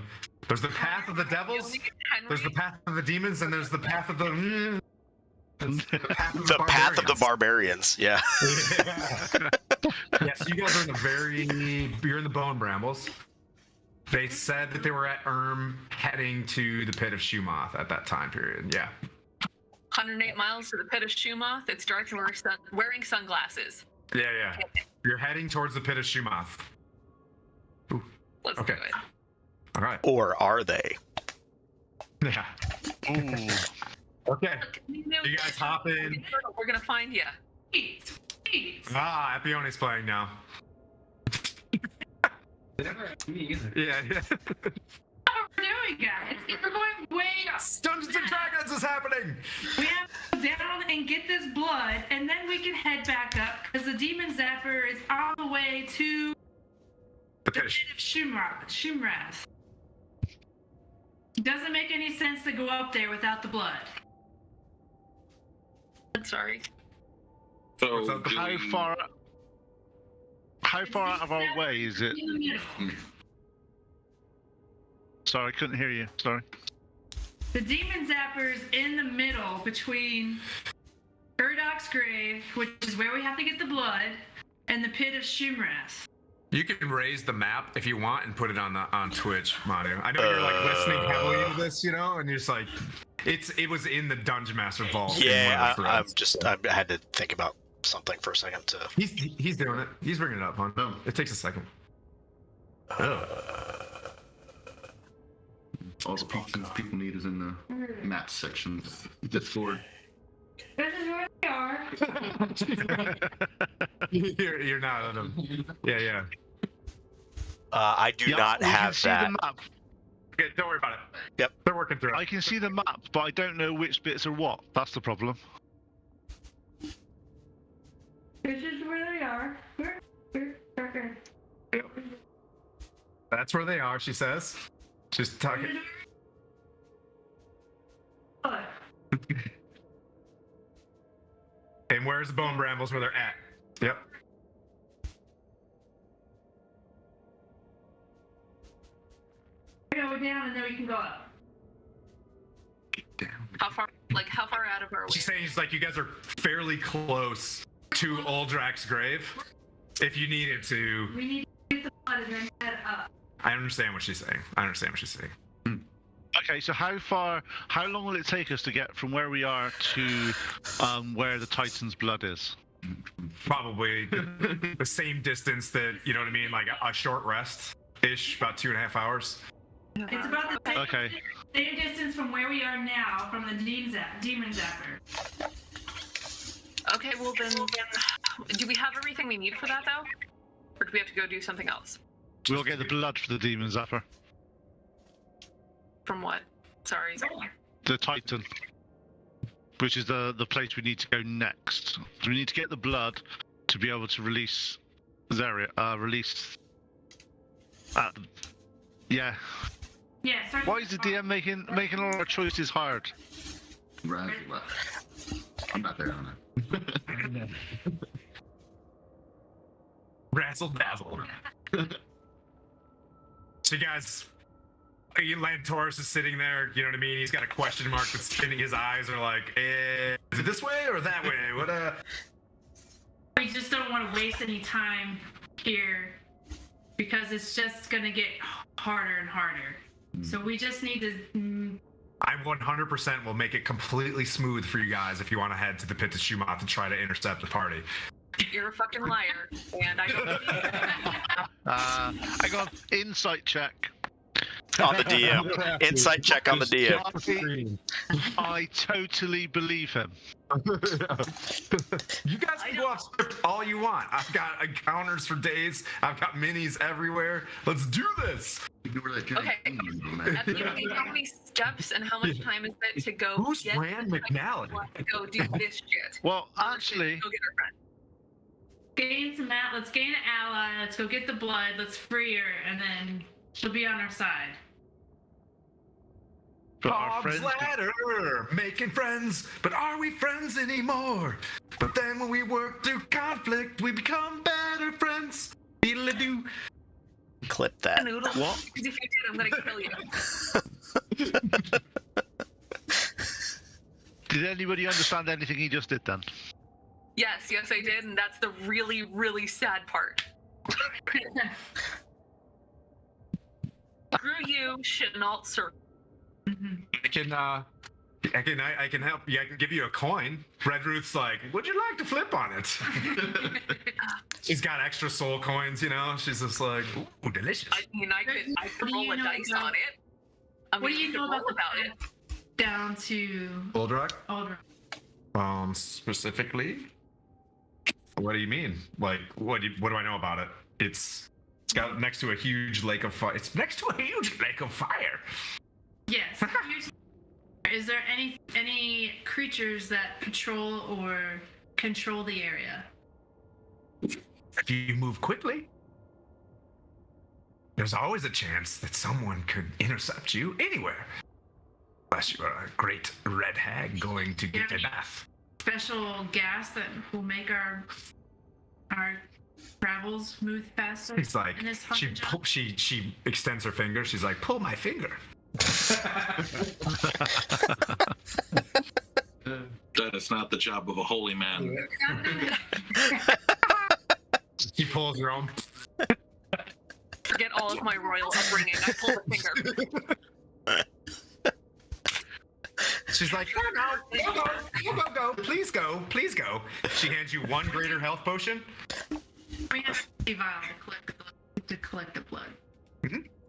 There's the path of the devils, there's the path of the demons, and there's the path of the... The path of the barbarians. Yeah. Yes, you guys are you're in the Bone Brambles. They said that they were at heading to the Pit of Shumoth at that time period. Yeah. 108 miles to the Pit of Shumoth. It's dark and we're wearing sunglasses. Yeah. You're heading towards the Pit of Shumoth. Let's do it. All right. Or are they? Yeah. Ooh. Okay. You guys hop in. We're gonna find you. Epione's playing now. Me either. Yeah. What we're doing, guys? We're going way up. Dungeons and Dragons is happening. We have to go down and get this blood, and then we can head back up because the demon zapper is on the way to the Pit of Shumrath. Doesn't make any sense to go up there without the blood. I'm sorry. So how far out of our way is it? In the middle. Sorry, I couldn't hear you. Sorry. The demon zapper's in the middle between Urdok's grave, which is where we have to get the blood, and the Pit of Shumrath. You can raise the map if you want and put it on Twitch, Manu. I know you're like listening heavily to this, and you're just like, it was in the Dungeon Master vault. Yeah, I had to think about something for a second to. He's doing it. He's bringing it up, hon. No, it takes a second. All the pieces people need is in the map section of Discord. This is where they are. You're not on them. Yeah. I do not have that. Okay, don't worry about it. Yep. They're working through it. I can see the map, but I don't know which bits are what. That's the problem. This is where they are. That's where they are, she says. Just talking. And where's the Bone Brambles where they're at? Yep. Go down and then we can go up. How far out of our way? She's saying you guys are fairly close to Uldrak's grave. If you needed to. We need to get the blood and then head up. I understand what she's saying. Okay, so how long will it take us to get from where we are to where the Titan's blood is? Probably the same distance that, you know what I mean? Like a short rest-ish, about 2.5 hours. It's about the same distance from where we are now from the demon zapper. Okay, well then, do we have everything we need for that though? Or do we have to go do something else? We'll get the blood for the demon zapper. From what? Sorry. The Titan. Which is the place we need to go next. So we need to get the blood to be able to release Zeria. Yeah. Yeah. Why is the DM making all our choices hard? I'm not there on it. Razzle dazzle. So you guys, Lantaurus is sitting there, you know what I mean? He's got a question mark that's spinning his eyes, are like, is it this way or that way? We just don't want to waste any time here because it's just going to get harder and harder. So we just need to... I 100% will make it completely smooth for you guys if you want to head to the Pit of Shumoth and try to intercept the party. You're a fucking liar, and I don't believe you. I got insight check. On the DM. Insight check on the DM. I totally believe him. You guys can go off script all you want. I've got encounters for days. I've got minis everywhere. Let's do this. Okay. Do you know how many steps and how much time is it to go? Who's get Rand to McNally? to go do this shit? Well, actually, Go get our friend. Gain some let's gain an ally. Let's go get the blood. Let's free her, and then she'll be on our side. but our Bob's friends. ladder, making friends, but are we friends anymore? But then when we work through conflict, we become better friends. Beedle-a-doo. Clip that. Noodle. What? Because if you did, I'm gonna kill you. Did anybody understand anything he just did then? Yes, I did, and that's the really, really sad part. Screw you, Chenault Sir. I can help you. I can give you a coin. Red Ruth's like, would you like to flip on it? She's got extra soul coins, you know. She's just like, ooh, delicious. I mean, I could What do roll you a know dice about- on it. I mean, What do you could know roll about it? Down to Uldrak? Aldra. Specifically, what do you mean? Like, what do I know about it? It's got next to a huge lake of fire. It's next to a huge lake of fire. Yes. Is there any creatures that patrol or control the area? If you move quickly, there's always a chance that someone could intercept you anywhere. Unless you are a great red hag going to get a bath. Special gas that will make our travels move faster. It's like in this she fucking job? she extends her finger. She's like, pull my finger. That is not the job of a holy man. She pulls her own. Forget all of my royal upbringing. I pull the finger. She's like, go, please go, please go. She hands you one greater health potion. We have a vial to collect the blood.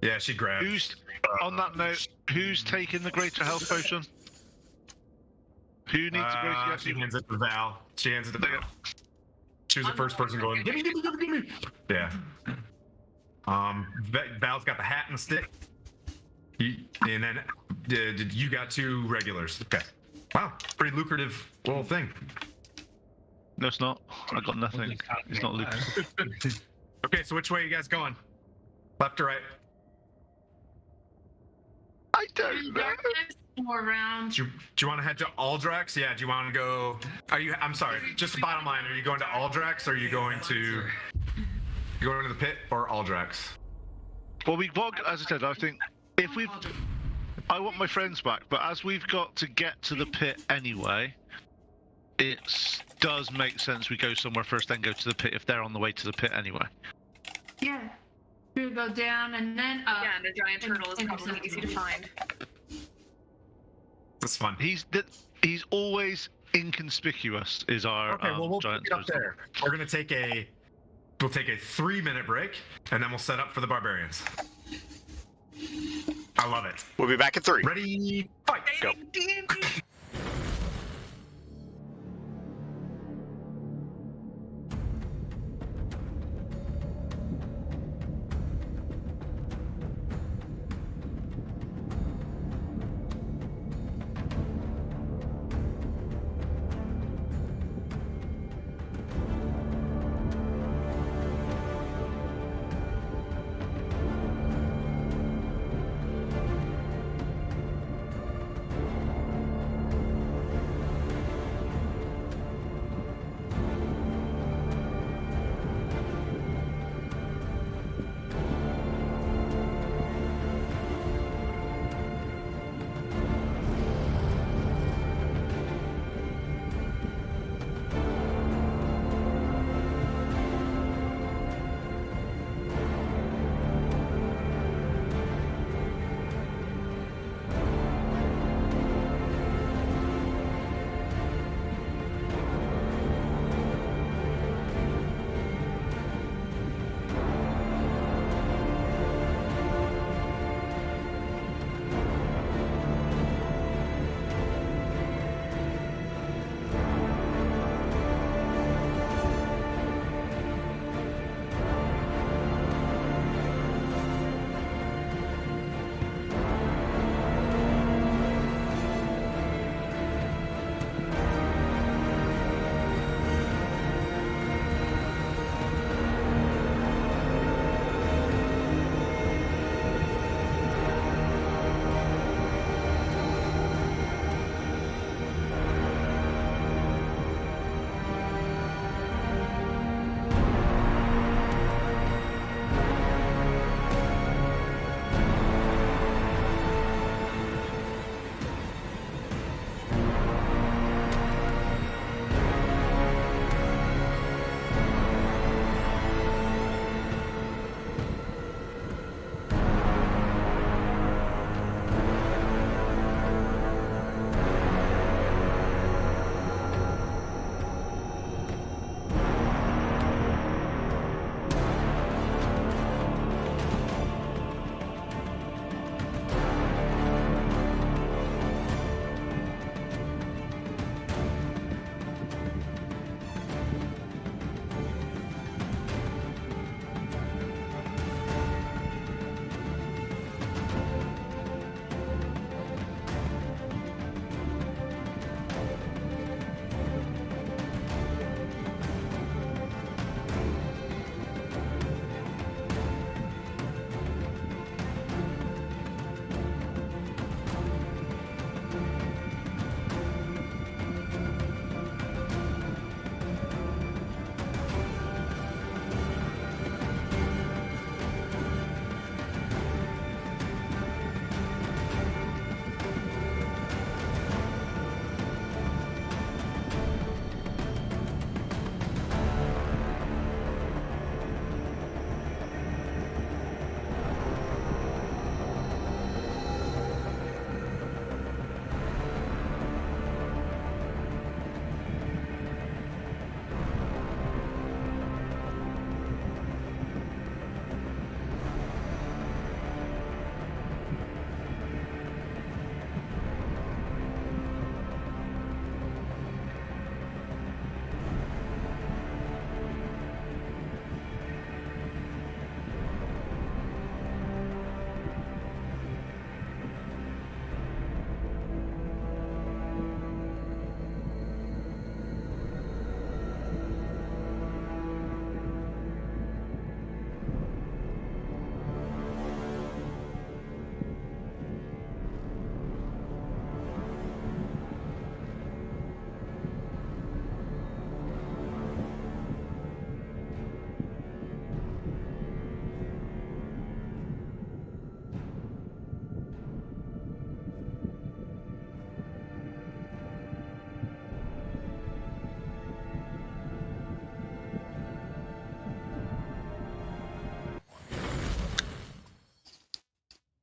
Yeah, she grabs. Who's on that note? Who's taking the greater health potion? Who needs the greater? She hands it to Val. She hands it to Val. She was the first person going, give me. Yeah. Val's got the hat and the stick. And then you got 2 regulars. Okay. Wow, pretty lucrative little thing. No, it's not. I got nothing. It's not lucrative. Okay, so which way are you guys going? Left or right? I don't know. More around. Do you want to head to Aldrax? Yeah. Do you want to go? I'm sorry. Just the bottom line. Are you going to Aldrax? Or are you going to the pit or Aldrax? Well, as I said, I think if we've, I want my friends back, but as we've got to get to the pit anyway, it does make sense we go somewhere first, then go to the pit if they're on the way to the pit anyway. Yeah. We'll go down and then up. Yeah, and the giant turtle is probably easy to find. That's fun. He's always inconspicuous. Is our Okay, well, we'll giant pick it up turtle. there. We're gonna take a 3-minute break, and then we'll set up for the barbarians. I love it. We'll be back in 3. Ready, fight, go.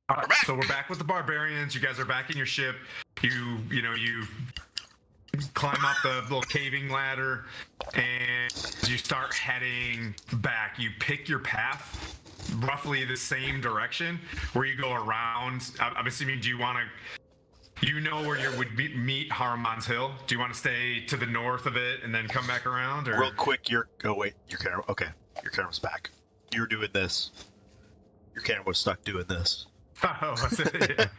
All right, so we're back with the barbarians. You guys are back in your ship. You climb up the little caving ladder, and you start heading back. You pick your path, roughly the same direction, where you go around. I'm assuming, do you want to? You know where you would meet Haruman's Hill. Do you want to stay to the north of it and then come back around? Or? Real quick, your camera. Okay, your camera's back. You're doing this. Your camera was stuck doing this. Oh, was it?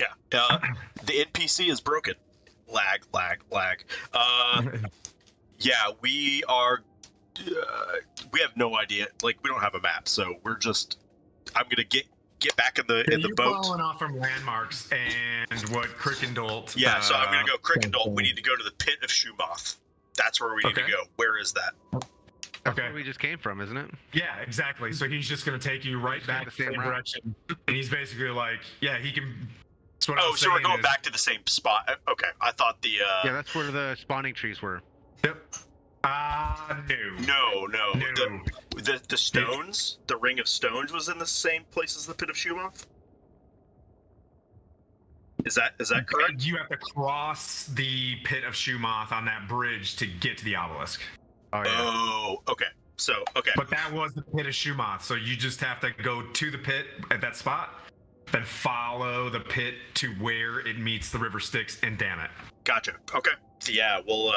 Yeah. Yeah. The NPC is broken. Lag. Yeah, we are. We have no idea. Like, we don't have a map, so we're just. I'm gonna get back in the boat. You're following off from landmarks and what Crickendolt. Yeah, so I'm gonna go Crickendolt. We need to go to the pit of Shumoth. That's where we need to go. Where is that? That's where we just came from, isn't it? Yeah, exactly. So he's just going to take you right back the same direction. And he's basically like, yeah, he can. So we're going back to the same spot. Okay, I thought the. Yeah, that's where the spawning trees were. Yep. No. No. The stones, the ring of stones, was in the same place as the pit of Shumoth. Is that correct? You have to cross the pit of Shumoth on that bridge to get to the obelisk. Oh, yeah. Oh, okay. So, okay. But that was the pit of Shumoth, so you just have to go to the pit at that spot, then follow the pit to where it meets the river Styx and dam it. Gotcha. Okay. So yeah, we'll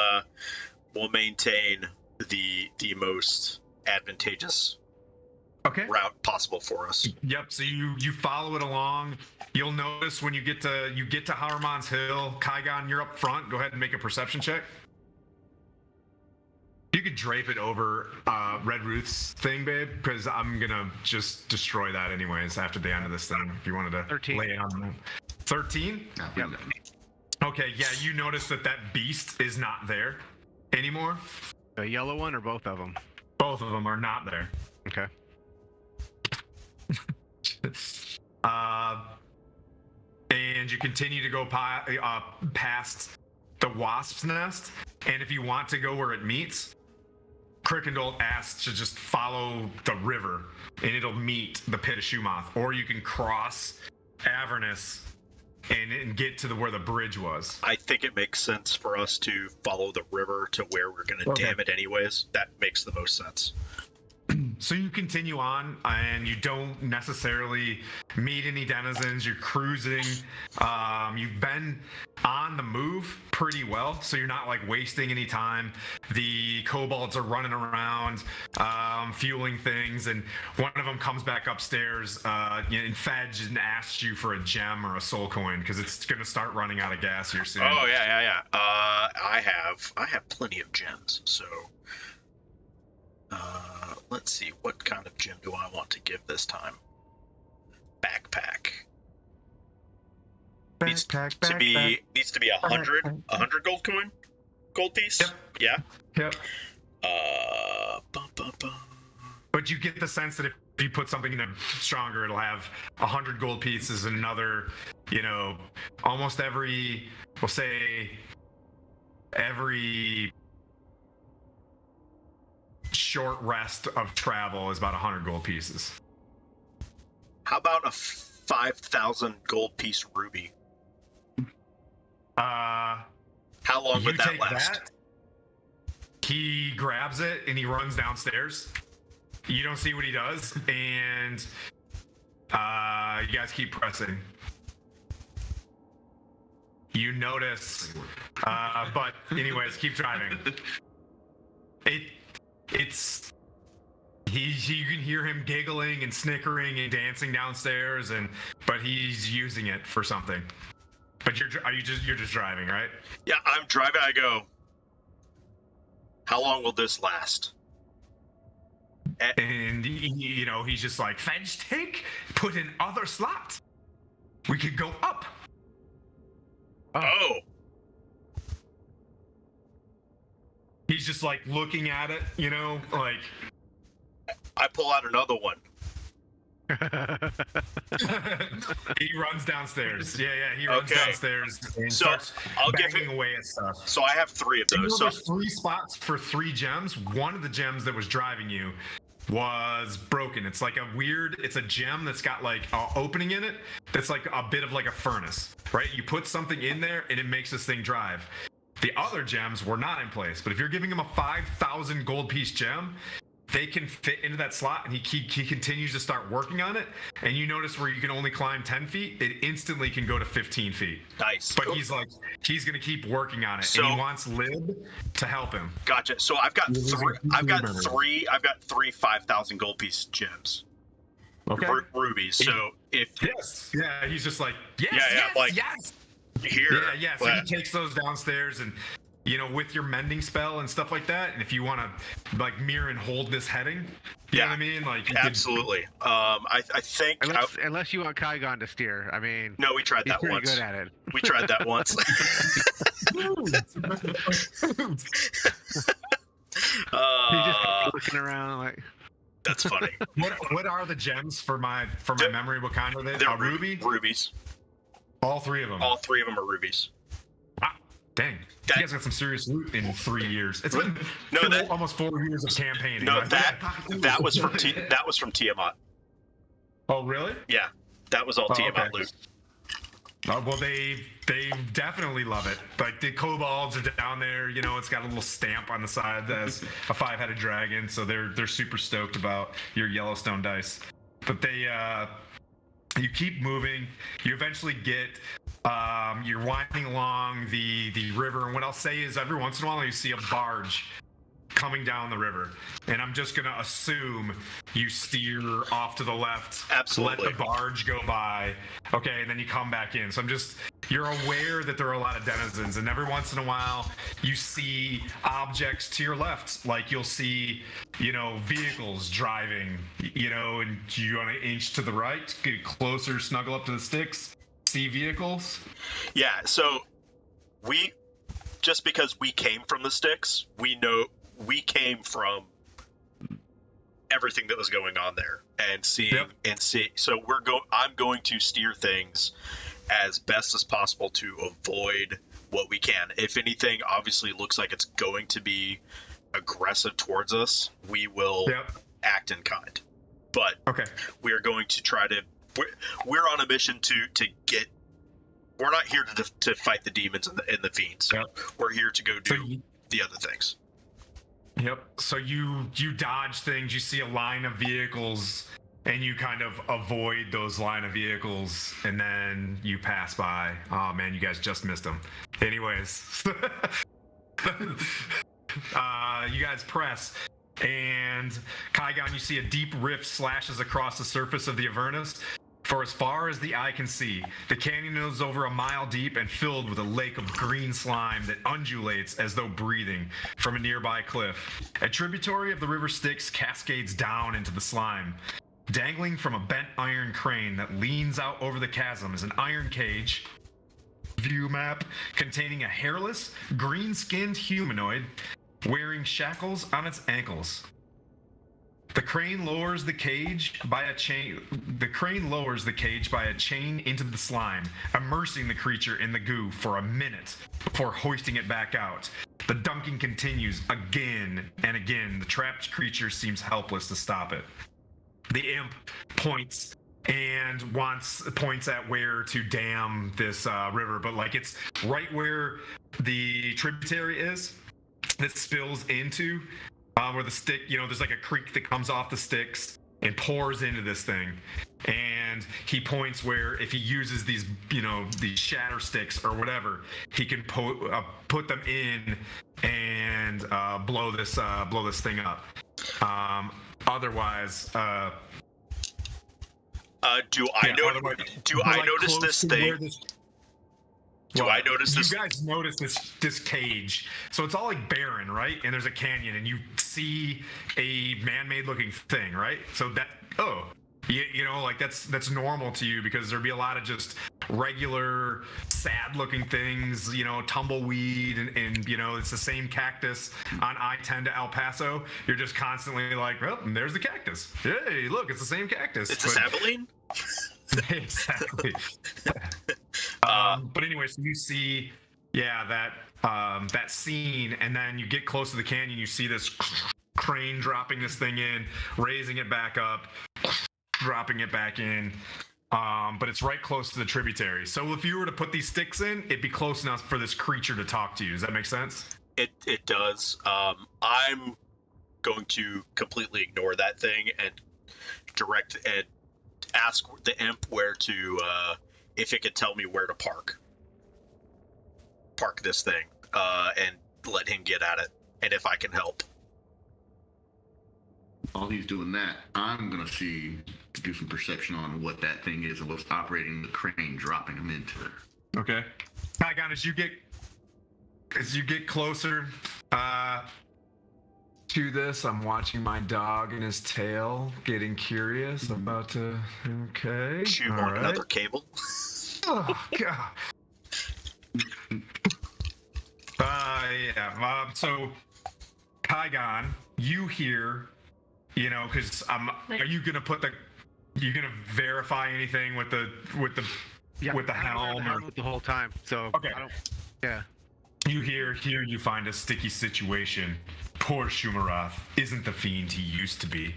maintain the most advantageous route possible for us. Yep. So you follow it along. You'll notice when you get to Haruman's Hill, Kygon, you're up front. Go ahead and make a perception check. You could drape it over Red Ruth's thing, babe, because I'm gonna just destroy that anyways after the end of this thing. If you wanted to 13. lay it on them. 13? Yep. Okay, yeah, you notice that beast is not there anymore. The yellow one or both of them? Both of them are not there. Okay. And you continue to go past the wasp's nest, and if you want to go where it meets, Crickendolt asks to just follow the river, and it'll meet the pit of Shumoth, or you can cross Avernus and get to where the bridge was. I think it makes sense for us to follow the river to where we're going to dam it anyways. That makes the most sense. So you continue on, and you don't necessarily meet any denizens. You're cruising. You've been on the move pretty well, so you're not like wasting any time. The kobolds are running around, fueling things, and one of them comes back upstairs and Fedge and asks you for a gem or a soul coin because it's going to start running out of gas here soon. Oh yeah. I have plenty of gems, so. Let's see, what kind of gem do I want to give this time? Backpack. Needs to be 100 gold piece. Yep. Yeah. Yep. But you get the sense that if you put something in stronger, it'll have 100 gold pieces and another, almost every short rest of travel is about 100 gold pieces. How about a 5,000 gold piece ruby? How long would that last? He grabs it and he runs downstairs. You don't see what he does, and you guys keep pressing. You notice, but anyways, keep driving. You can hear him giggling and snickering and dancing downstairs, but he's using it for something. But you're just driving, right? Yeah, I'm driving. I go, how long will this last? And he's just like, Fedge, put in other slot. We could go up. Oh. He's just like looking at it, like. I pull out another one. He runs downstairs. Yeah, he runs downstairs and starts banging away at stuff. So I have 3 of those. So there's 3 spots for 3 gems. One of the gems that was driving you was broken. It's like it's a gem that's got like an opening in it that's like a bit of like a furnace, right? You put something in there and it makes this thing drive. The other gems were not in place, but if you're giving him a 5,000 gold piece gem, they can fit into that slot, and he continues to start working on it. And you notice where you can only climb 10 feet, it instantly can go to 15 feet. Nice. But he's going to keep working on it, and he wants Lib to help him. Gotcha. So I've got three 5,000 gold piece gems. Okay. Rubies. So if yeah, he's just like yes, yes. Here. Yeah. So he takes those downstairs and. With your mending spell and stuff like that, and if you want to, like, mirror and hold this heading, you know what I mean? Like, absolutely. I think unless you want Kygon to steer. I mean, no, we tried that once. He's pretty good at it. We tried that once. He's just looking around like. That's funny. What are the gems for my memory? What kind are they? They're ruby. Rubies. All three of them. All three of them are rubies. Dang, you guys got some serious loot in 3 years. It's been almost 4 years of campaigning. No, that was from Tiamat. Oh, really? Yeah, that was all Tiamat loot. Oh, well, they definitely love it. Like, the kobolds are down there. It's got a little stamp on the side that has a 5-headed dragon, so they're super stoked about your Yellowstone dice. But you keep moving. You eventually get. You're winding along the river, and what I'll say is every once in a while you see a barge coming down the river, and I'm just gonna assume you steer off to the left. Absolutely. Let the barge go by. Okay, and then you come back in. So you're aware that there are a lot of denizens, and every once in a while you see objects to your left, like you'll see, vehicles driving, and you want to inch to the right, get closer, snuggle up to the sticks. See vehicles? Yeah, so just because we came from the sticks, we know we came from everything that was going on there and seeing and see. So I'm going to steer things as best as possible to avoid what we can. If anything obviously looks like it's going to be aggressive towards us, we will act in kind. But we are going to try to. We're on a mission to get. We're not here to fight the demons and the fiends. We're here to go do the other things. Yep. So you dodge things. You see a line of vehicles, and you kind of avoid those line of vehicles, and then you pass by. Oh man, you guys just missed them. Anyways, you guys press. And Kygon, you see a deep rift slashes across the surface of the Avernus. For as far as the eye can see, the canyon is over a mile deep and filled with a lake of green slime that undulates as though breathing from a nearby cliff. A tributary of the river Styx cascades down into the slime. Dangling from a bent iron crane that leans out over the chasm is an iron cage view map containing a hairless, green-skinned humanoid wearing shackles on its ankles. The crane lowers the cage by a chain. The crane lowers the cage by a chain into the slime, immersing the creature in the goo for a minute before hoisting it back out. The dunking continues again and again. The trapped creature seems helpless to stop it. The imp points at where to dam this river, but like it's right where the tributary is that spills into. Where the stick, there's like a creek that comes off the sticks and pours into this thing. And he points where if he uses these, these shatter sticks or whatever, he can put them in and blow this thing up. Otherwise, do I notice this thing? I notice this? You guys notice this cage. So it's all like barren, right? And there's a canyon, and you see a man-made looking thing, right? So that's normal to you because there'd be a lot of just regular sad-looking things, tumbleweed, and it's the same cactus on I-10 to El Paso. You're just constantly like, well, there's the cactus. Hey, look, it's the same cactus. It's a sapling? Exactly. But anyway, so you see, that scene, and then you get close to the canyon, you see this crane dropping this thing in, raising it back up, dropping it back in. But it's right close to the tributary. So if you were to put these sticks in, it'd be close enough for this creature to talk to you. Does that make sense? It does. I'm going to completely ignore that thing and direct and ask the imp where to, if it could tell me where to park this thing, and let him get at it, and if I can help. While he's doing that, I'm gonna do some perception on what that thing is and what's operating the crane, dropping him into it. Okay. Kygon, as you get closer to this, I'm watching my dog and his tail, getting curious. I'm about to. Okay. Shoot all on right. another cable. Oh God. Yeah. So, Kygon, you hear, because are you gonna verify anything with the helm or the whole time? So okay. Yeah. You here you find a sticky situation. Poor Shumarath isn't the fiend he used to be.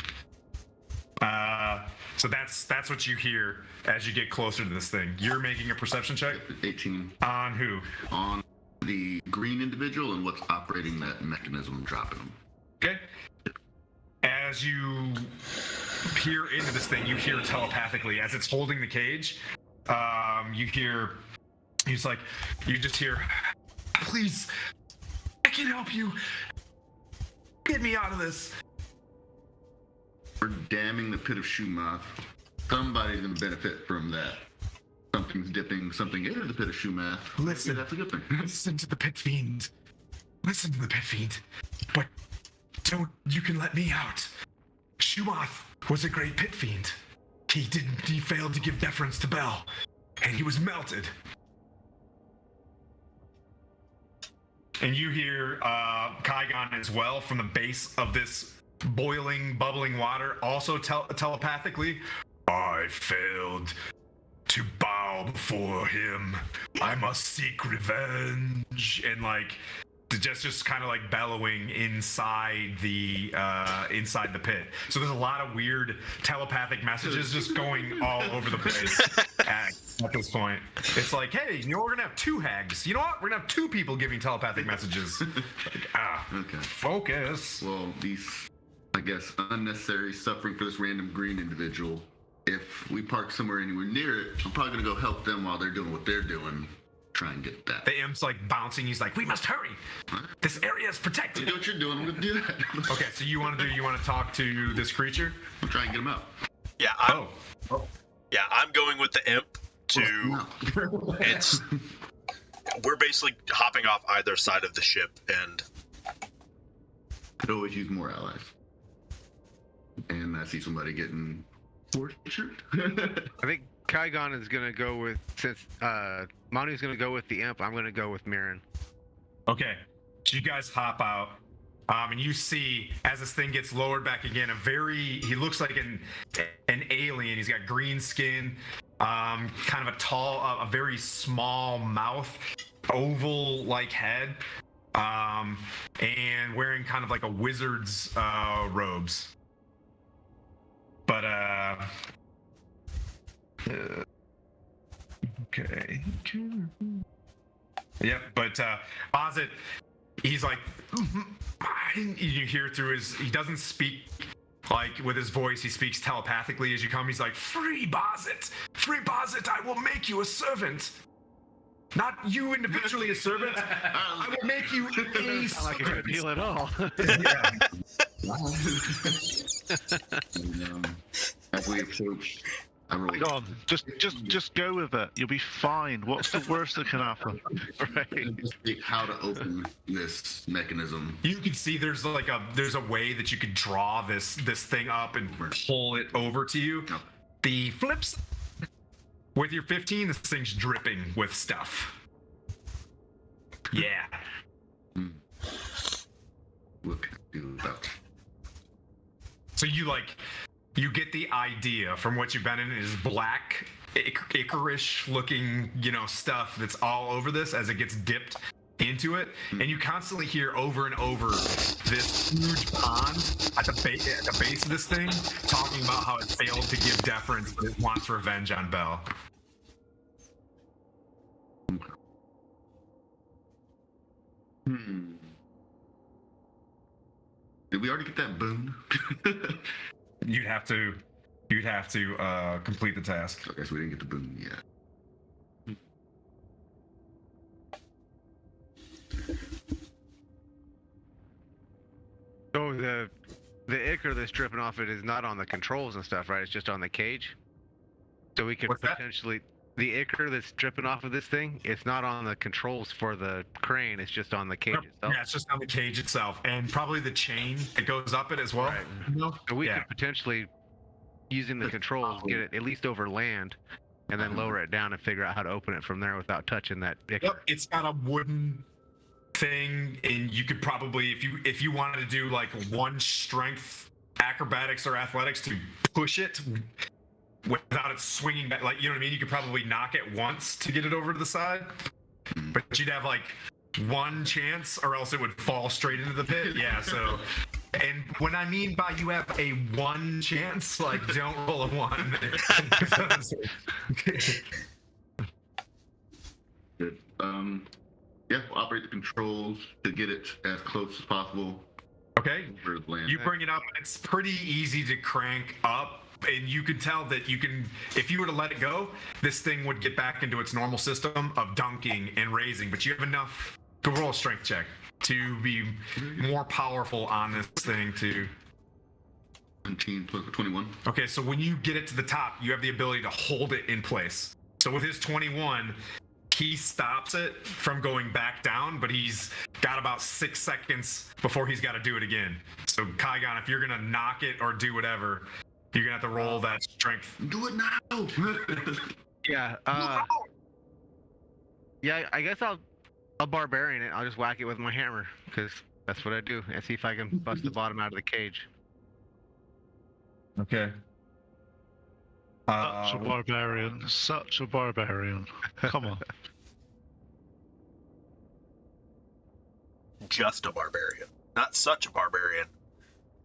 So that's what you hear as you get closer to this thing. You're making a perception check? 18. On who? On the green individual and what's operating that mechanism, dropping him. Okay. As you peer into this thing, you hear telepathically as it's holding the cage. You just hear, please, I can help you. Get me out of this. We're damming the pit of Shumath. Somebody's going to benefit from that. Something's dipping something into the pit of Shumath. Listen. That's a good thing. Listen to the pit fiend. Listen to the pit fiend. But you can let me out. Shumath was a great pit fiend. He failed to give deference to Bel. And he was melted. And you hear Kygon as well from the base of this bubbling water, also telepathically. I failed to bow before him. I must seek revenge. And just kind of bellowing inside the pit. So there's a lot of weird telepathic messages just going all over the place at this point. It's like, hey, we're gonna have two hags. You know what? We're gonna have two people giving telepathic messages. Okay. Focus. Well, these, I guess, unnecessary suffering for this random green individual. If we park somewhere anywhere near it, I'm probably gonna go help them while they're doing what they're doing. Try and get that. The imp's bouncing. He's like, we must hurry. This area is protected. Do what you're doing. I'm gonna do that. Okay, so you want to talk to this creature? I'm trying to get him out. Yeah. I'm going with the imp to. We're basically hopping off either side of the ship, and could always use more allies. And I see somebody getting tortured. I think Kygon is gonna go with, since Manu's gonna go with the imp, I'm gonna go with Mirren. Okay, so you guys hop out, and you see as this thing gets lowered back again, he looks like an alien. He's got green skin, kind of a very small mouth, oval-like head, and wearing kind of like a wizard's robes. But okay. Yep, but Ozit, he's like, you hear through he doesn't speak with his voice, he speaks telepathically as you come. He's like, free Bozit, I will make you a servant. Not you individually a servant. I will make you a servant. Not like a good deal at all. And, as we approach, I roll. Go on, just go with it. You'll be fine. What's the worst that can happen? Right. How to open this mechanism? You can see there's a way that you could draw this thing up and pull it over to you. No. The flips with your 15, this thing's dripping with stuff. Yeah. What can I do about it? So you get the idea from what you've been in is black, Icarish looking, stuff that's all over this as it gets dipped into it, and you constantly hear over and over this huge pond at the base of this thing talking about how it failed to give deference, but it wants revenge on Bell. Did we already get that boon? You'd have to complete the task. I guess we didn't get the boon yet. So the ichor that's dripping off it is not on the controls and stuff, right? It's just on the cage. So we could What's that? potentially the ichor that's dripping off of this thing. It's not on the controls for the crane. It's just on the cage itself. Yeah, it's just on the cage itself, and probably the chain that goes up it as well. Right. So we Yeah. could potentially, using the controls, get it at least over land, and then lower it down and figure out how to open it from there without touching that ichor. Yep, it's got a wooden thing, and you could probably, if you wanted to do like one strength acrobatics or athletics to push it without it swinging back, like, you know what I mean, you could probably knock it once to get it over to the side, but you'd have like one chance, or else it would fall straight into the pit. Yeah, so, and when I mean by you have a one chance, like, don't roll a one. Good. Yeah, we'll operate the controls to get it as close as possible Okay, over the land. you bring it up, it's pretty easy to crank up, and you can tell that you can, if you were to let it go, this thing would get back into its normal system of dunking and raising, but you have enough to roll a strength check to be more powerful on this thing to... 17 plus 21. Okay, so when you get it to the top, you have the ability to hold it in place. So with his 21, he stops it from going back down, but he's got about 6 seconds before he's got to do it again. So Kygon, if you're gonna knock it or do whatever, you're gonna have to roll that strength. Do it now! Yeah. Yeah. I guess I'll barbarian it. I'll just whack it with my hammer, because that's what I do, and see if I can bust the bottom out of the cage. Okay. Such a barbarian. Such a barbarian. Come on. Just a barbarian, not such a barbarian.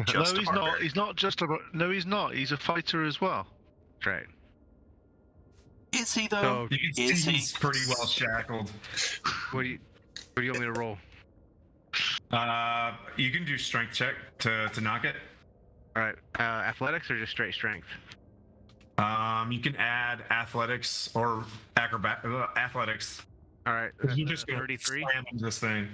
Just No, a he's barbarian. not. He's not just a. No, he's not. He's a fighter as well. That's right. Is he though? So You can Is see he? he's pretty well shackled. what do you want me to roll? You can do strength check to knock it. All right. Athletics or just straight strength? You can add athletics or athletics. All right. You just gonna 33. slam into this thing.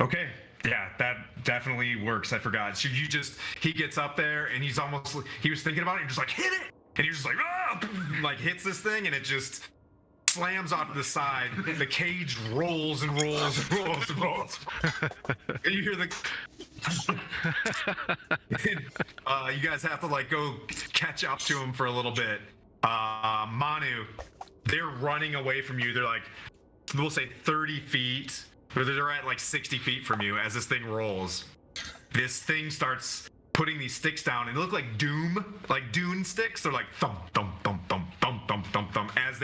Okay. Yeah, that definitely works. I forgot. So he gets up there and he was thinking about it. And just like, hit it, and he's just like, ah, like hits this thing, and it just slams off to the side. The cage rolls and rolls and rolls and rolls. And you hear you guys have to like go catch up to him for a little bit. Manu, they're running away from you. They're like, we'll say 30 feet, or they're at like 60 feet from you as this thing rolls. This thing starts putting these sticks down, and they look like dune sticks. They're like thump, thump, thump, thump, thump, thump, thump, thump, as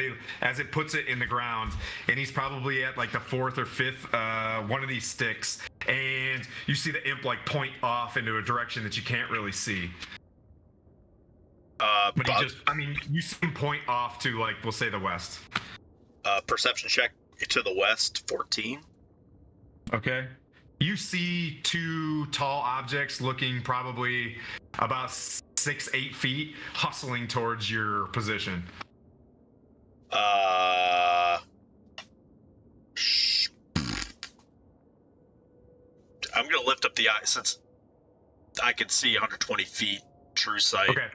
it puts it in the ground. And he's probably at like the 4th or 5th one of these sticks. And you see the imp like point off into a direction that you can't really see. But you see him point off to, like, we'll say the west. Perception check to the west, 14. Okay. You see 2 tall objects looking probably about 6-8 feet, hustling towards your position. I'm gonna lift up the eye since I can see 120 feet true sight. Okay.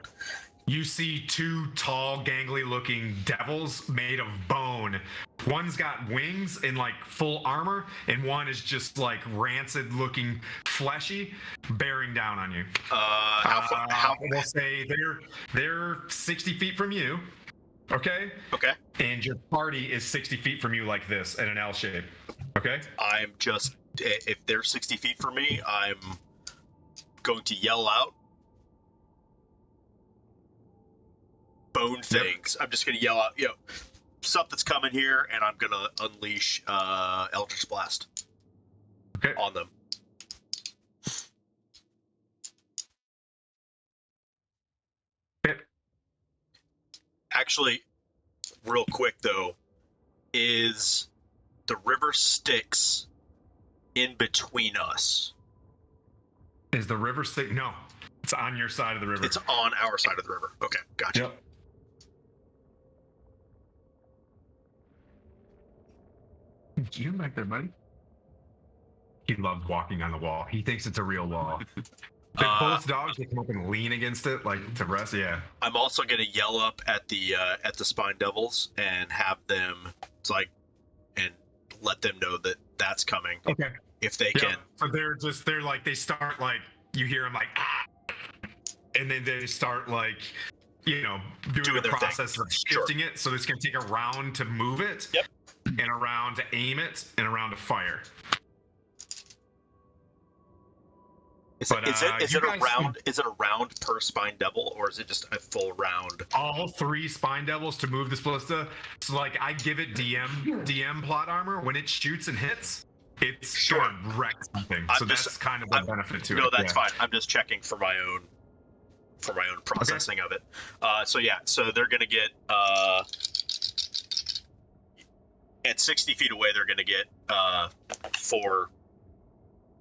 You see 2 tall, gangly-looking devils made of bone. One's got wings and like full armor, and one is just like rancid-looking, fleshy, bearing down on you. We'll say they're 60 feet from you. Okay. Okay. And your party is 60 feet from you, like this, in an L shape. Okay. I'm just, if they're 60 feet from me, I'm going to yell out. Bone things. I'm just gonna yell out, something's coming here, and I'm gonna unleash Eldritch Blast on them. Actually, real quick though, is the river Styx in between us? Is the river Styx? No, it's on your side of the river. It's on our side of the river. Okay, gotcha. Yep. You back there, buddy? He loves walking on the wall. He thinks it's a real wall. Both dogs, they come up and lean against it, like to rest. Yeah. I'm also gonna yell up at the Spine Devils and have them and let them know that that's coming. Okay. If they can. So they start like, you hear them like, ah! And then they start like, doing the process of shifting it. So it's gonna take a round to move it. Yep. And a round to aim it, and a round to fire. Is it a round per Spine Devil, or is it just a full round? All 3 Spine Devils to move this ballista. So like, I give it DM plot armor. When it shoots and hits, it's gonna wreck something. So that's kind of the benefit to it. No, that's fine. I'm just checking for my own processing of it. So they're gonna get at 60 feet away. They're gonna get 4.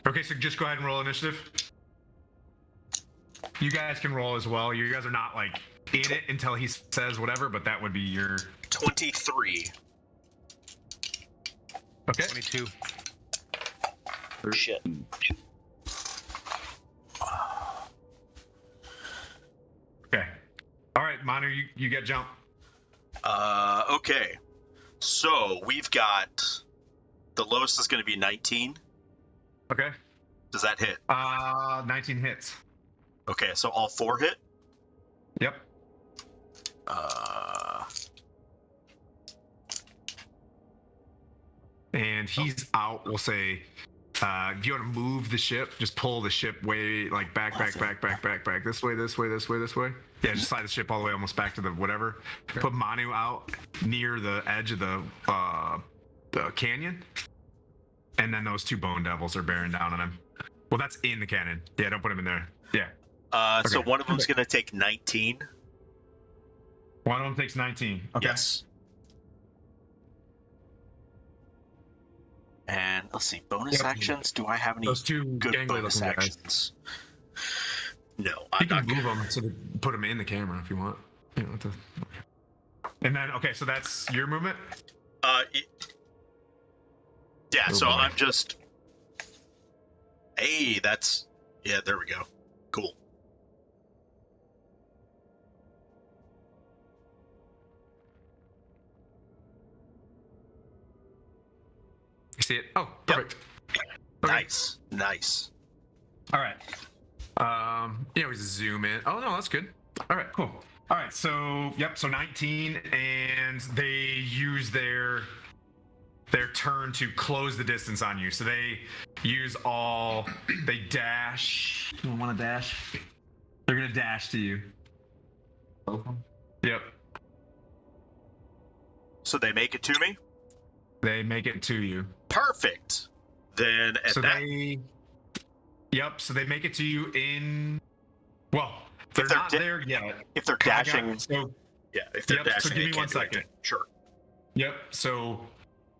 Okay, so just go ahead and roll initiative. You guys can roll as well. You guys are not like in it until he says whatever, but that would be your 23. Okay. 22. Shit. Okay. All right, Manu, you get jump. Okay. So we've got the lowest is going to be 19. Okay. Does that hit? 19 hits. Okay, so all 4 hit? Yep. And he's out, we'll say, if you want to move the ship, just pull the ship way, like back, this way. Yeah, just slide the ship all the way almost back to the whatever. Okay. Put Manu out near the edge of the canyon. And then those 2 bone devils are bearing down on him. Well, that's in the cannon. Yeah, don't put him in there. Yeah. Okay. So one of them's going to take 19. One of them takes 19. Okay. Yes. And let's see, bonus actions. Do I have any those 2 good bonus actions? No, you can move them to put them in the camera if you want. And then so that's your movement. Yeah. So I'm just. Hey, that's there we go. Cool. You see it? Oh, perfect. Yep. Okay. Nice. All right. We zoom in. Oh no, that's good. All right, cool. All right, so so 19, and they use their turn to close the distance on you. So they use they dash. You don't want to dash? They're gonna dash to you. Yep. So they make it to me? They make it to you. Perfect. Then so they make it to you in. Well, they're not there yet. If they're dashing. If they're dashing. So give me 1 second. Sure. Yep. So,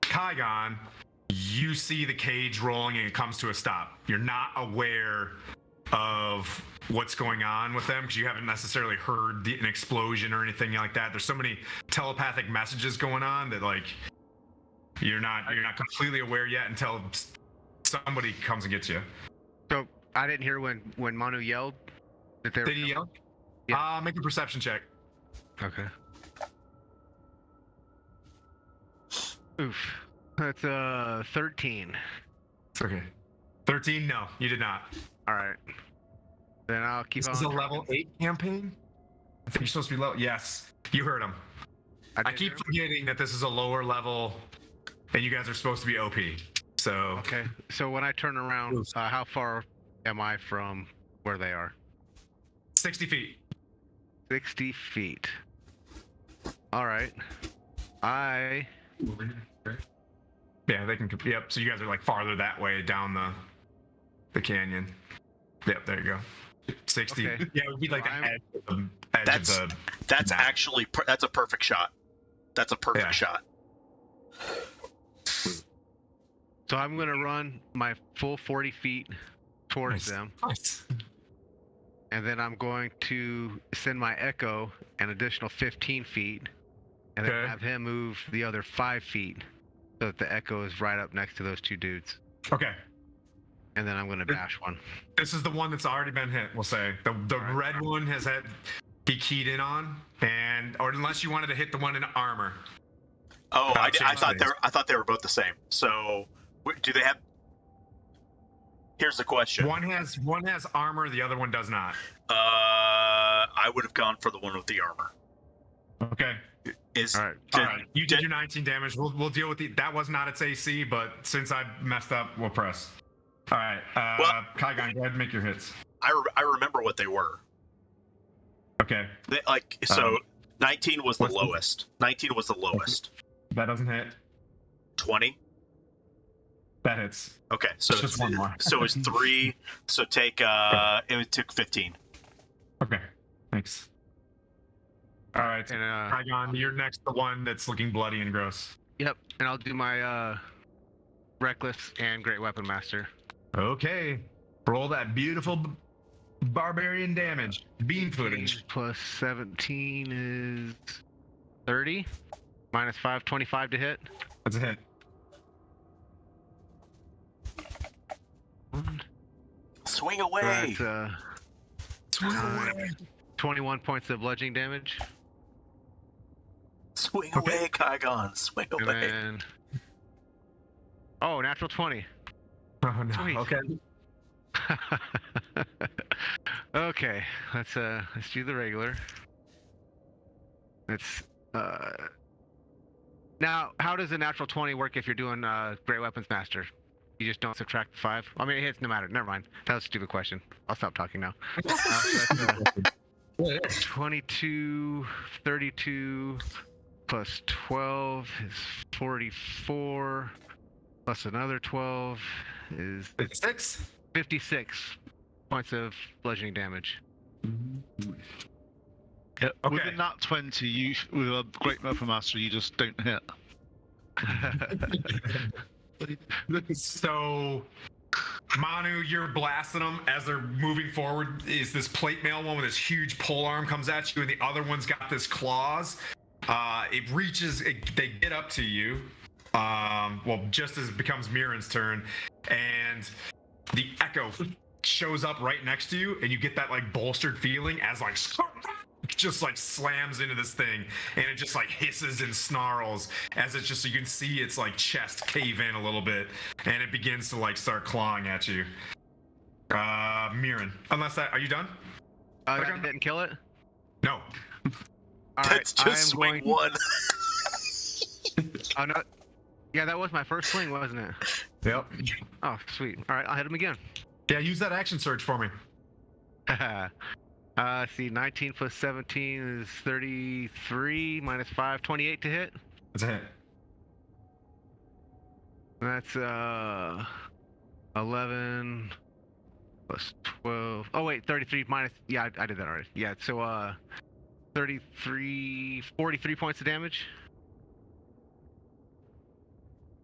Kygon, you see the cage rolling and it comes to a stop. You're not aware of what's going on with them because you haven't necessarily heard an explosion or anything like that. There's so many telepathic messages going on that you're not completely aware yet until somebody comes and gets you. So I didn't hear when Manu yelled. Did he yell? Yeah. Make a perception check. Okay. Oof. That's 13. Okay. 13? No, you did not. All right. Then I'll keep on. This is a level 8 campaign? I think you're supposed to be low. Yes, you heard him. I keep forgetting that this is a lower level and you guys are supposed to be OP. So. Okay. So when I turn around, how far am I from where they are? 60 feet. 60 feet. All right. I Yeah, they can. Yep. So you guys are like farther that way down the canyon. Yep. There you go. 60. Okay. Yeah, it would be like the I'm- edge of the. That's map. actually that's a perfect shot. That's a perfect Yeah. shot. So I'm gonna run my full 40 feet towards Nice. them, Nice. and then I'm going to send my echo an additional 15 feet, and then Okay. have him move the other 5 feet, so that the echo is right up next to those two dudes. Okay. And then I'm gonna bash one. This is the one that's already been hit. We'll say the Alright. red one has had he keyed in on, or unless you wanted to hit the one in armor. Oh, I change thought things. I thought they were both the same. So do they have? Here's the question. One has armor, the other one does not. I would have gone for the one with the armor. Okay. Is All right. All right. You did your 19 damage. We'll deal with that was not its AC, but since I messed up, we'll press. All right. Well- Kygon, go ahead and make your hits. I remember what they were. Okay. They, so 19 was the what's the- lowest. 19 was the lowest. That doesn't hit. 20. That hits. Okay, so It's just one more. So it's 3. So take it took 15. Okay. Thanks. All right. And Kygon, you're next. The one that's looking bloody and gross. yep. And I'll do my reckless and great weapon master. Okay. Roll that beautiful barbarian damage. Bean footage. Plus 17 is 30. Minus 5, 25 to hit. That's a hit. Swing away. That's Swing away. 21 points of bludgeoning damage. Swing Okay. away, Kygon. Swing And away. then... Oh, natural 20. Oh no. Sweet. Okay. Okay, let's do the regular. It's now, how does a natural 20 work if you're doing great weapons master? You just don't subtract the 5. I mean, it hits no matter. Never mind. That was a stupid question. I'll stop talking now. So that's, 22, 32 plus 12 is 44. Plus another 12 is 6. 56 points of bludgeoning damage. Yeah, Okay. Within that 20, you with a great weapon master, you just don't hit. So, Manu, you're blasting them as they're moving forward. Is this plate mail one with this huge pole arm comes at you, and the other one's got this claws. It reaches. They get up to you. Well, just as it becomes Miran's turn, and the echo shows up right next to you, and you get that like bolstered feeling as like just like slams into this thing, and it just like hisses and snarls as it's just, you can see its like chest cave in a little bit, and it begins to like start clawing at you. Miran, unless that, are you done? That didn't kill it? No. All That's right, just swing one. Oh, no. Yeah, that was my first swing, wasn't it? Yep. Oh, sweet. All right, I'll hit him again. Yeah, use that action surge for me. See, 19 plus 17 is 33, minus 5, 28 to hit. That's a hit. That's 11 plus 12. Oh wait, 33 minus. Yeah, I did that already. Yeah, so 43 points of damage.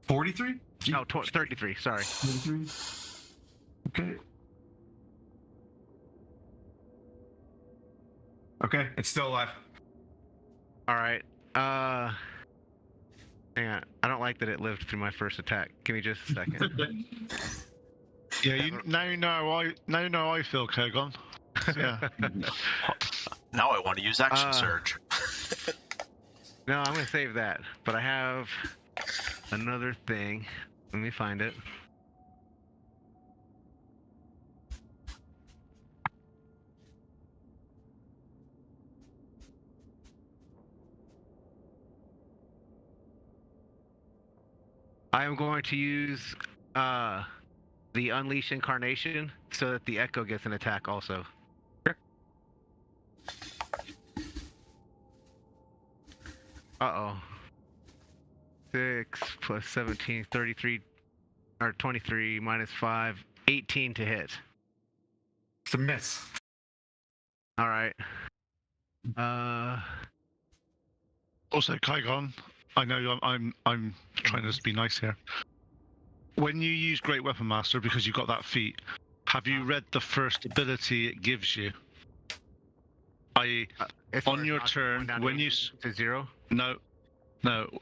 43? No, 33. Sorry. 43. Okay. Okay, it's still alive. All right. Hang on. I don't like that it lived through my first attack. Give me just a second. Yeah, now you know how I feel, Kygon. Yeah. Now I want to use action surge. No, I'm gonna save that. But I have another thing. Let me find it. I am going to use the Unleash Incarnation so that the Echo gets an attack also. Uh-oh. 6 plus 17, 33, or 23 minus 5, 18 to hit. It's a miss. All right. Also, Kygon, I know I'm trying to be nice here. When you use Great Weapon Master, because you got that feat, have you read the first ability it gives you? On your turn, when you to 0. No,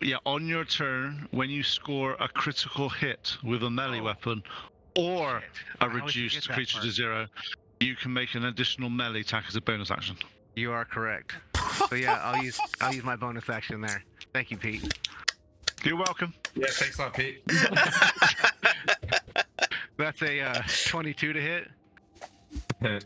yeah, on your turn, when you score a critical hit with a melee weapon or a reduced creature to 0, you can make an additional melee attack as a bonus action. You are correct. So yeah, I'll use my bonus action there. Thank you, Pete. You're welcome. Yeah, thanks a lot, Pete. That's a 22 to hit. Hit.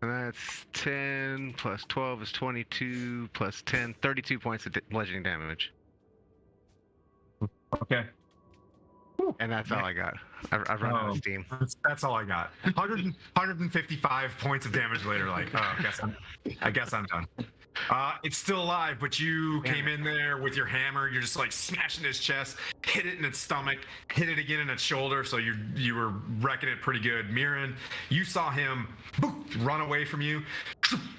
And that's 10 plus 12 is 22 plus 10, 32 points of bludgeoning damage. Okay. And that's all I got. I've run out of steam. That's all I got. 155 points of damage later. Like, oh, I guess I'm done. It's still alive, but you came in there with your hammer. You're just like smashing his chest, hit it in its stomach, hit it again in its shoulder. So you were wrecking it pretty good. Mirren, you saw him run away from you,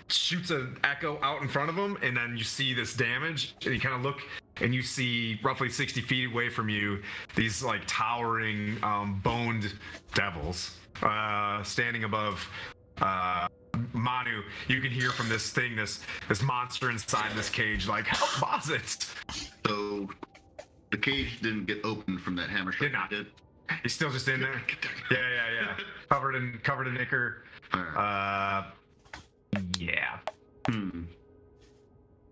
shoots an echo out in front of him, and then you see this damage, and you kind of look, and you see roughly 60 feet away from you these like towering boned devils standing above Manu. You can hear from this thing, this monster inside this cage, like, help it. So the cage didn't get opened from that hammer shot. Did not. He's still just in there. Yeah. Covered in ichor. Yeah.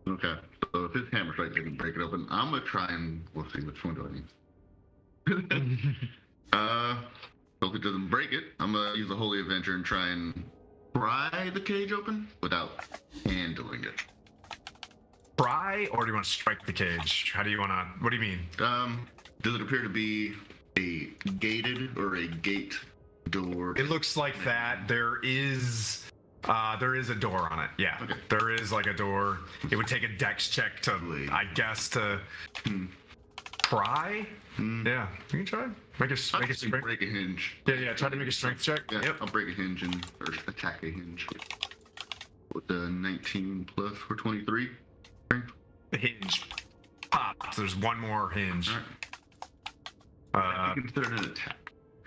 Okay. So if his hammer strike didn't break it open, I'm gonna try and we'll see which one do I need. So if it doesn't break it, I'm gonna use a Holy Adventure and try and pry the cage open without handling it. Pry, or do you want to strike the cage? How do you want to? What do you mean? Does it appear to be a gated or a gate door? It looks like that. There is a door on it. Yeah, okay. There is like a door. It would take a dex check to, I guess, to pry. Yeah, you can try. Make a strength. Break a hinge. Yeah. Try to make a strength check. Yeah, yep. I'll break a hinge or attack a hinge with the 19 plus for 23. The hinge pops. There's one more hinge. All right. You consider it an attack.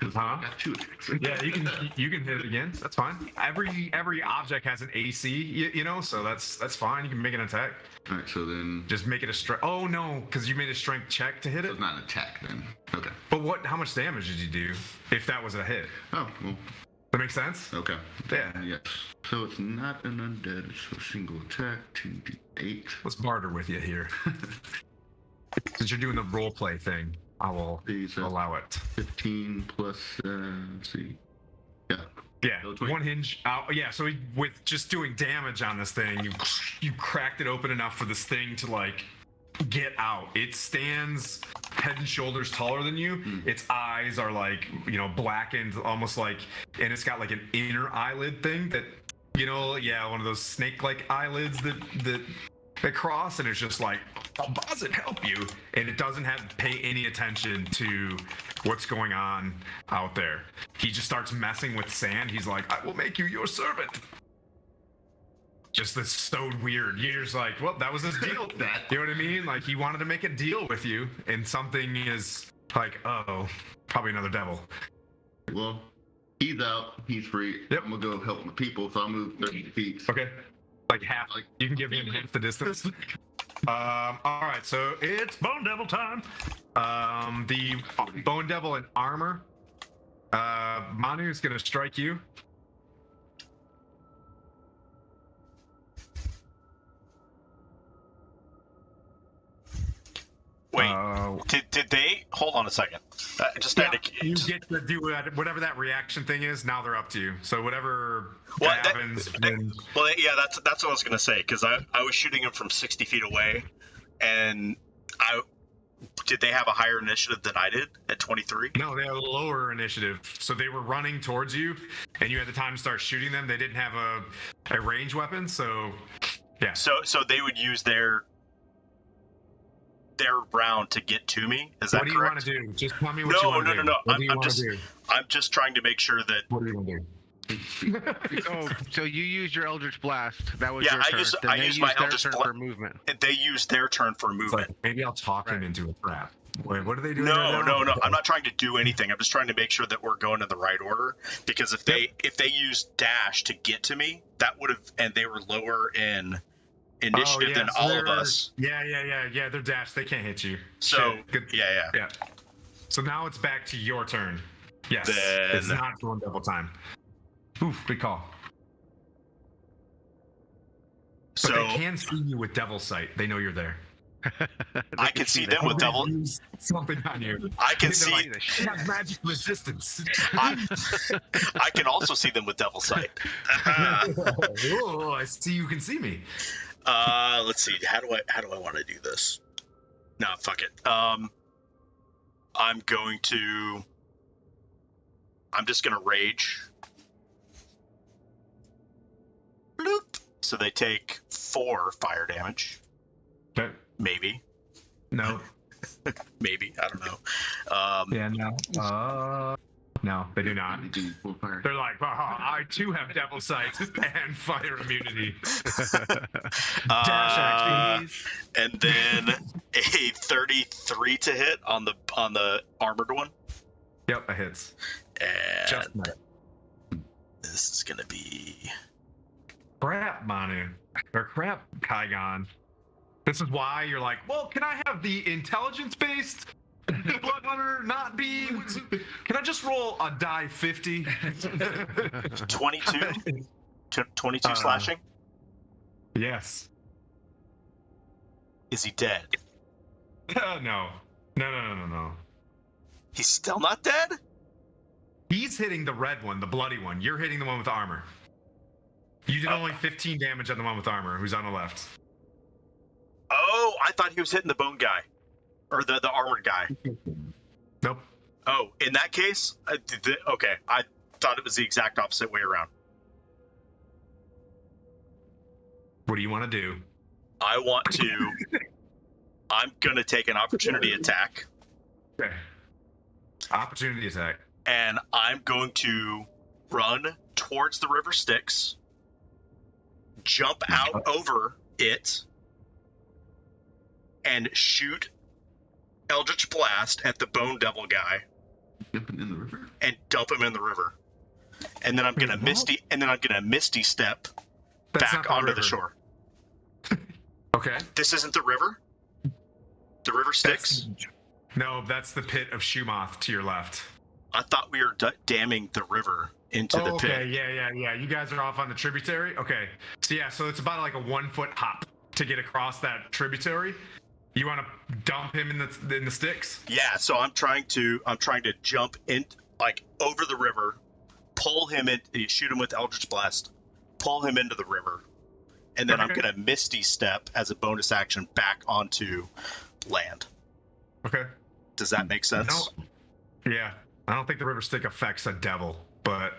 I got 2 attacks. Yeah, you can hit it again. That's fine. Every object has an AC, you know, so that's fine. You can make an attack. All right, so then just make it a strength. Oh no, because you made a strength check to hit it. So it's not an attack then. Okay. But how much damage did you do if that was a hit? Oh, well. That makes sense. Okay. Yeah. Yes. So it's not an undead. It's a single attack. 2d8. Let's barter with you here. Since you're doing the role play thing, I will allow it. 15 plus, let's see. Yeah, one hinge out. Yeah, so with just doing damage on this thing, you cracked it open enough for this thing to like get out. It stands head and shoulders taller than you. Its eyes are like, you know, blackened, almost like, and it's got like an inner eyelid thing that, you know, one of those snake-like eyelids that cross, and it's just like, how does it help you? And it doesn't have to pay any attention to what's going on out there. He just starts messing with sand. He's like, I will make you your servant. Just this so weird. You're just like, well, that was his deal. You know what I mean? Like, he wanted to make a deal with you, and something is like, oh, probably another devil. Well, he's out. He's free. Yep. I'm gonna go help my people, so I'll move 30 feet. Okay. Like half. You can give him half the distance. All right, so it's Bone Devil time. The Bone Devil in armor. Manu is gonna strike you. Wait, did they? Hold on a second. You get to do whatever that reaction thing is. Now they're up to you. So whatever happens. That's what I was gonna say, because I was shooting him from 60 feet away, and did they have a higher initiative than I did at 23? No, they had a lower initiative. So they were running towards you, and you had the time to start shooting them. They didn't have a range weapon, so Yeah. So they would use their round to get to me. Is that what do you correct? want to do? Just tell me what you want to do. No. What do you want to do? I'm just trying to make sure that. What do you want to do? So you used your Eldritch Blast. That was Yeah, your turn. I used my Eldritch turn Blast for movement. They used their turn for movement. Like, maybe I'll talk him into a trap. Wait, what are they doing? No. right now? I'm not trying to do anything. I'm just trying to make sure that we're going in the right order. Because if they used dash to get to me, that would have, and they were lower in initiative than all of us. Yeah. They're dashed. They can't hit you. So Shit. Good. yeah. So now it's back to your turn. Yes. Then- It's not going double time. Oof, good call. But So they can see you with Devil Sight. They know you're there. I can see them with devil. Use something on you. I can They're see. like, "She has magic resistance. I can also see them with devil sight. Oh, I see you can see me. Let's see. How do I want to do this? No, fuck it. I'm just gonna rage. Bloop. So they take 4 fire damage. Okay. Maybe. No. Maybe. I don't know. Yeah, no. No, they do not. They do full fire. They're like, I too have Devil Sight and fire immunity. Dash action. And then a 33 to hit on the armored one. Yep, that hits. And Just met. this is gonna be Crap, Manu. Or crap, Kygon. This is why you're like, well, can I have the intelligence-based Blood Hunter not be? Can I just roll a die 50? 22. 22 slashing. Yes. Is he dead? No. He's still not dead? He's hitting the red one, the bloody one. You're hitting the one with armor. You did only 15 damage on the one with armor, who's on the left. Oh, I thought he was hitting the bone guy. Or the armored guy. Nope. Oh, in that case, okay. I thought it was the exact opposite way around. What do you want to do? I'm gonna take an opportunity attack. Okay. Opportunity attack. And I'm going to run towards the river Styx, jump out over it, and shoot Eldritch Blast at the Bone Devil guy. Jumping in the river. And dump him in the river. And then I'm gonna misty step back onto the shore. Okay. This isn't the river? The river Styx? No, that's the pit of Shumoth to your left. I thought we were damming the river into the pit. Okay, yeah. You guys are off on the tributary? Okay. So it's about like a 1-foot hop to get across that tributary. You want to dump him in the Styx? Yeah, so I'm trying to jump in like over the river, pull him in, shoot him with Eldritch Blast, pull him into the river, and then I'm gonna Misty Step as a bonus action back onto land. Okay. Does that make sense? No. Yeah. I don't think the river stick affects a devil, but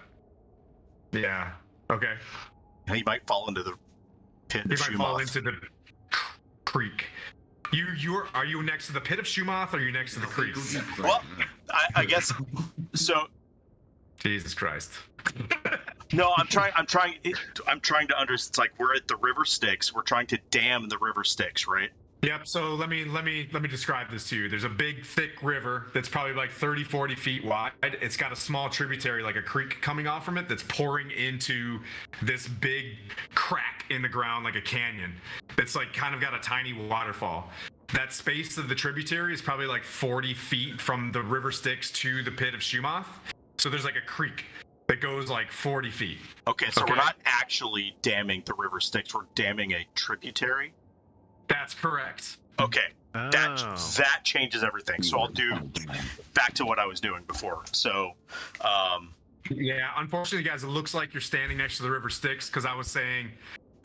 yeah. Okay. He might fall into the pit. He might fall into the creek. Are you next to the pit of Shumoth or are you next to the creek? Well, I guess so. Jesus Christ. No, I'm trying to understand. It's like we're at the river Styx. We're trying to dam the river Styx, right? Yep. So let me describe this to you. There's a big, thick river that's probably like 30, 40 feet wide. It's got a small tributary, like a creek, coming off from it that's pouring into this big crack in the ground, like a canyon. That's like kind of got a tiny waterfall. That space of the tributary is probably like 40 feet from the river Styx to the pit of Shumoth. So there's like a creek that goes like 40 feet. Okay, so we're not actually damming the river Styx. We're damming a tributary. That's correct. Okay, that changes everything. So I'll do back to what I was doing before. So, yeah, unfortunately, guys, it looks like you're standing next to the river Styx because I was saying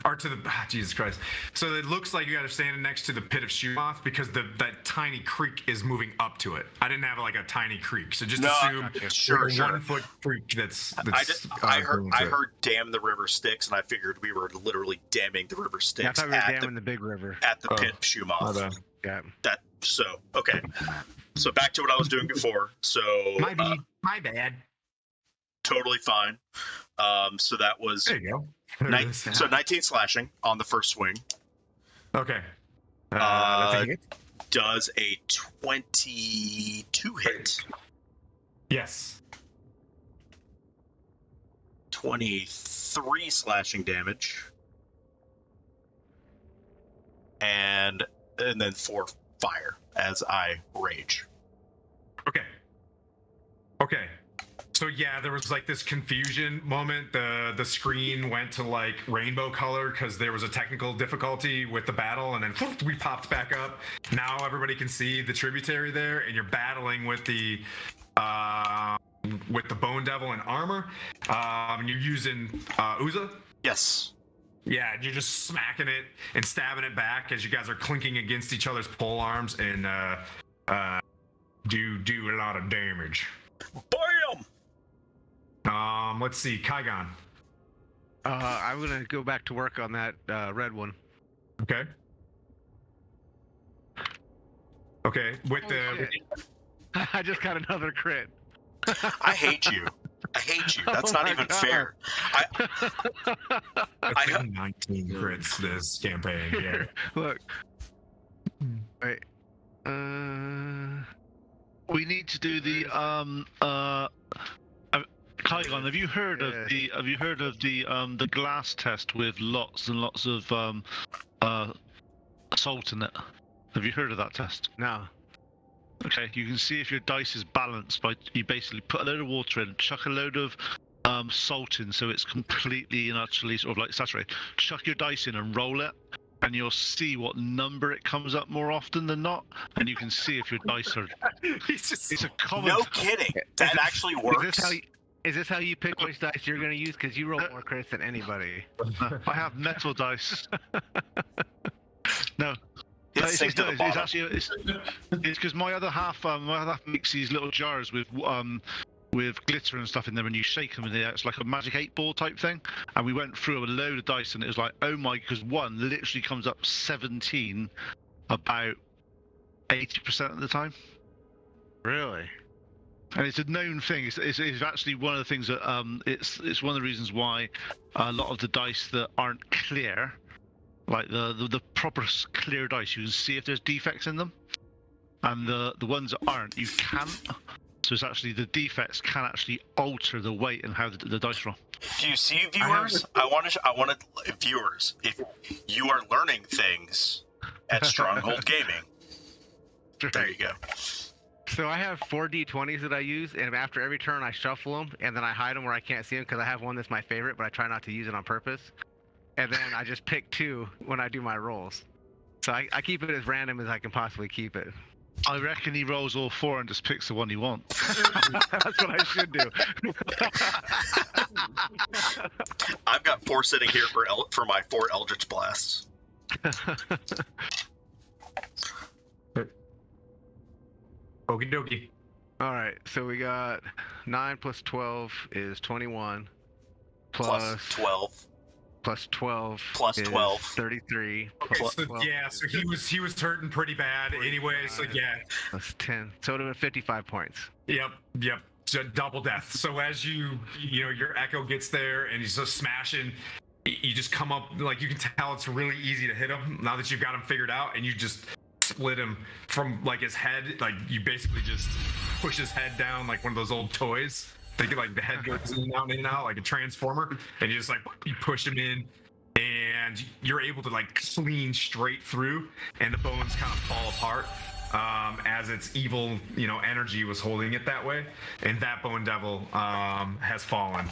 or to the Jesus Christ. So it looks like you guys are standing next to the pit of Shumoth because that tiny creek is moving up to it. I didn't have like a tiny creek, so just assume sure. 1 foot creek. That's I heard dam the river Styx, and I figured we were literally damming the river Styx. I thought we were damming the big river at the pit of Shumoth. Yeah. Okay. So back to what I was doing before. So my bad. Totally fine. So that was there you go. 19 slashing on the first swing. Okay. Does a 22 hit? Yes. 23 slashing damage. And then 4 fire as I rage. Okay. So yeah, there was like this confusion moment. The screen went to like rainbow color because there was a technical difficulty with the battle, and then we popped back up. Now everybody can see the tributary there, and you're battling with the Bone Devil in armor. You're using Uza. Yes. Yeah, you're just smacking it and stabbing it back as you guys are clinking against each other's pole arms and do a lot of damage. Bam! Let's see, Kygon. I'm gonna go back to work on that red one. Okay. With I just got another crit. I hate you. That's not even fair. I have 19 crits this campaign. Yeah. Look. Wait. We need to do the Kygon, have you heard of the glass test with lots and lots of salt in it? Have you heard of that test? No. Okay, you can see if your dice is balanced by you basically put a load of water in, chuck a load of salt in so it's completely and utterly sort of like saturated. Chuck your dice in and roll it, and you'll see what number it comes up more often than not, and you can see if your dice are. It's a common. No kidding. That actually works. Is this how you pick which dice you're going to use? Because you roll more crits than anybody. I have metal dice. No. It's because my other half makes these little jars with glitter and stuff in them, and you shake them, and it's like a magic 8-ball type thing. And we went through a load of dice, and it was like, oh my, because one literally comes up 17 about 80% of the time. Really? And it's a known thing. It's actually one of the things that it's one of the reasons why a lot of the dice that aren't clear, like the proper clear dice, you can see if there's defects in them, and the ones that aren't, you can't. So it's actually the defects can actually alter the weight and how the dice roll. Do you see, viewers? I want viewers. If you are learning things at Stronghold Gaming, there you go. So I have 4 D20s that I use, and after every turn I shuffle them, and then I hide them where I can't see them because I have one that's my favorite, but I try not to use it on purpose. And then I just pick 2 when I do my rolls. So I keep it as random as I can possibly keep it. I reckon he rolls all 4 and just picks the one he wants. That's what I should do. I've got 4 sitting here for my 4 Eldritch Blasts. Okie dokie. All right, so we got 9 plus 12 is 21. Plus 12. Plus 12. Plus 12. 33. Okay, so he was hurting pretty bad anyway. So yeah. Plus 10. So it would have been 55 points. Yep. So double death. So as your echo gets there and he's just smashing, you just come up, like you can tell it's really easy to hit him now that you've got him figured out, and you just split him from like his head. Like you basically just push his head down like one of those old toys. Like the head goes in and out like a transformer, and you just like you push him in, and you're able to like clean straight through, and the bones kind of fall apart as its evil energy was holding it that way, and that Bone Devil has fallen.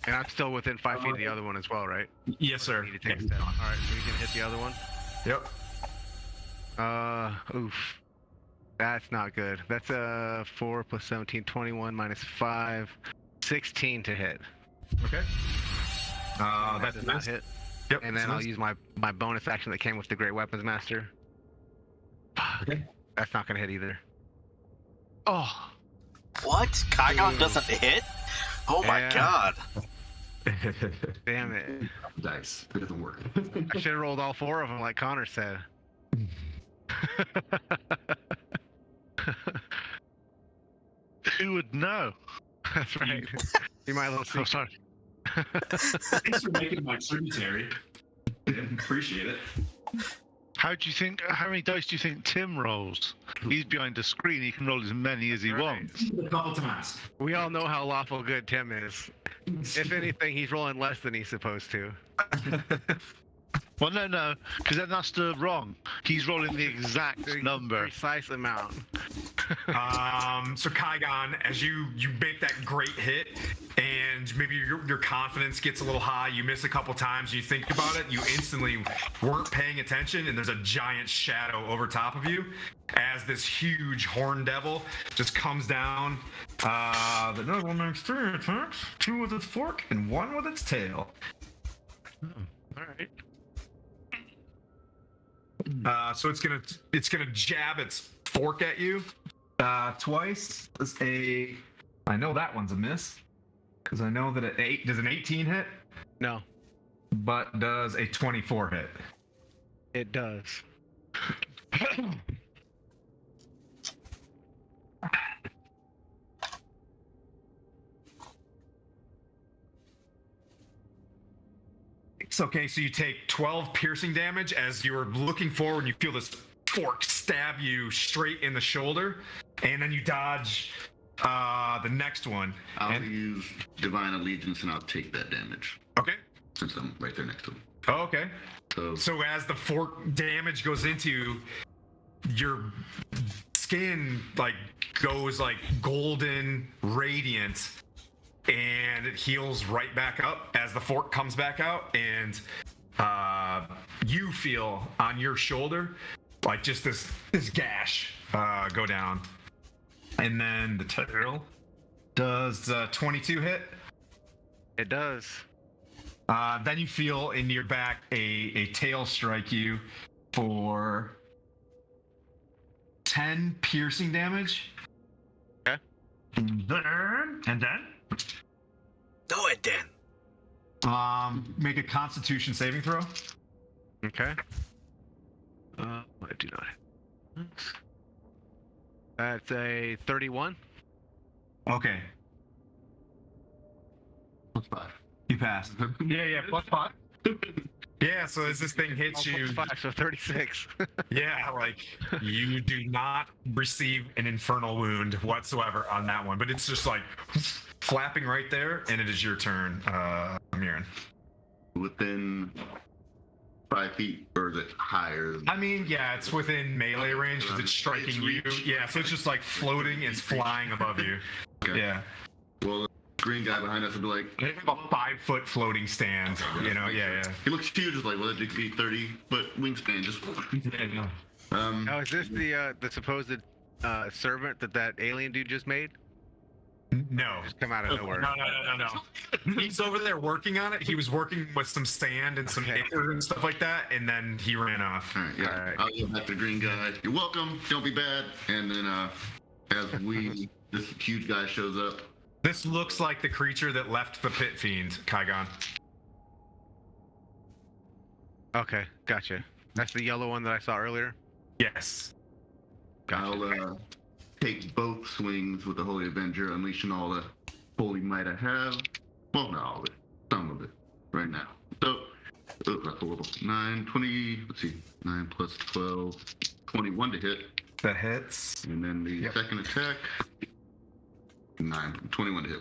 And I'm still within 5 feet of the other one as well, right? Yes, sir. All right, so we can hit the other one. Yep. Oof. That's not good. That's 4 plus 17, 21 minus 5, 16 to hit. Okay. That does not hit. Yep. And then I'll use my bonus action that came with the Great Weapons Master. Okay. That's not gonna hit either. Oh, What? Kygon doesn't hit? Oh my Yeah. god. Damn it. Dice. It doesn't work. I should have rolled all 4 of them like Connor said. who would know? That's right. You might look Oh, sorry. Thanks for making my tributary. Appreciate it. How many dice do you think Tim rolls? He's behind the screen. He can roll as many as he Right. wants. A couple times. We all know how lawful good Tim is. If anything, he's rolling less than he's supposed to. Well, no, because then that's the wrong. He's rolling the exact number. Precise amount. So Kygon, as you make that great hit, and maybe your confidence gets a little high, you miss a couple times, you think about it, you instantly weren't paying attention, and there's a giant shadow over top of you as this huge horn devil just comes down. The devil makes 3 attacks, 2 with its fork and 1 with its tail. All right. So it's gonna jab its fork at you twice. I know that one's a miss because I know that does an 18 hit, No, but does a 24 hit. it does. It's okay. So you take 12 piercing damage as you're looking forward and you feel this fork stab you straight in the shoulder, and then you dodge the next one. I'll use Divine Allegiance and I'll take that damage Okay. since I'm right there next to him. Oh, okay. So So as the fork damage goes into you, your skin goes golden radiant, and it heals right back up as the fork comes back out, and you feel on your shoulder just this gash go down, and then the tail does 22 hit. It does. Then you feel in your back a tail strike you for 10 piercing damage. Okay. And then Do it then. make a Constitution saving throw. Okay. I do not. That's a 31. Okay. plus 5. You passed. Yeah, +5. Yeah, so as this thing hits you, 5, so 36. yeah, you do not receive an infernal wound whatsoever on that one, but it's just flapping right there, and it is your turn, Miran. Within 5 feet, or is it higher? I mean, yeah, it's within melee range because it's striking you. Yeah, so it's just floating, it's flying above you. Okay. Yeah. Well, the green guy behind us would be like, They have a 5-foot floating stand, yeah. he looks huge, just well, it could be 30-foot wingspan, just. Now, is this the supposed servant that alien dude just made? No. Just come out of nowhere. No. He's over there working on it. He was working with some sand and some ichor and stuff like that, and then he ran off. All right, yeah. All right. I'll go back to the green guy. You're welcome. Don't be bad. And then as this huge guy shows up. This looks like the creature that left the pit fiend, Kygon. Okay, gotcha. That's the yellow one that I saw earlier. Yes. I'll take both swings with the Holy Avenger, unleashing all the holy might I have. Well, not all of it. Some of it right now. So, that's a little. 9, 20, let's see. 9 plus 12, 21 to hit. That hits. And then the second attack, 21 to hit.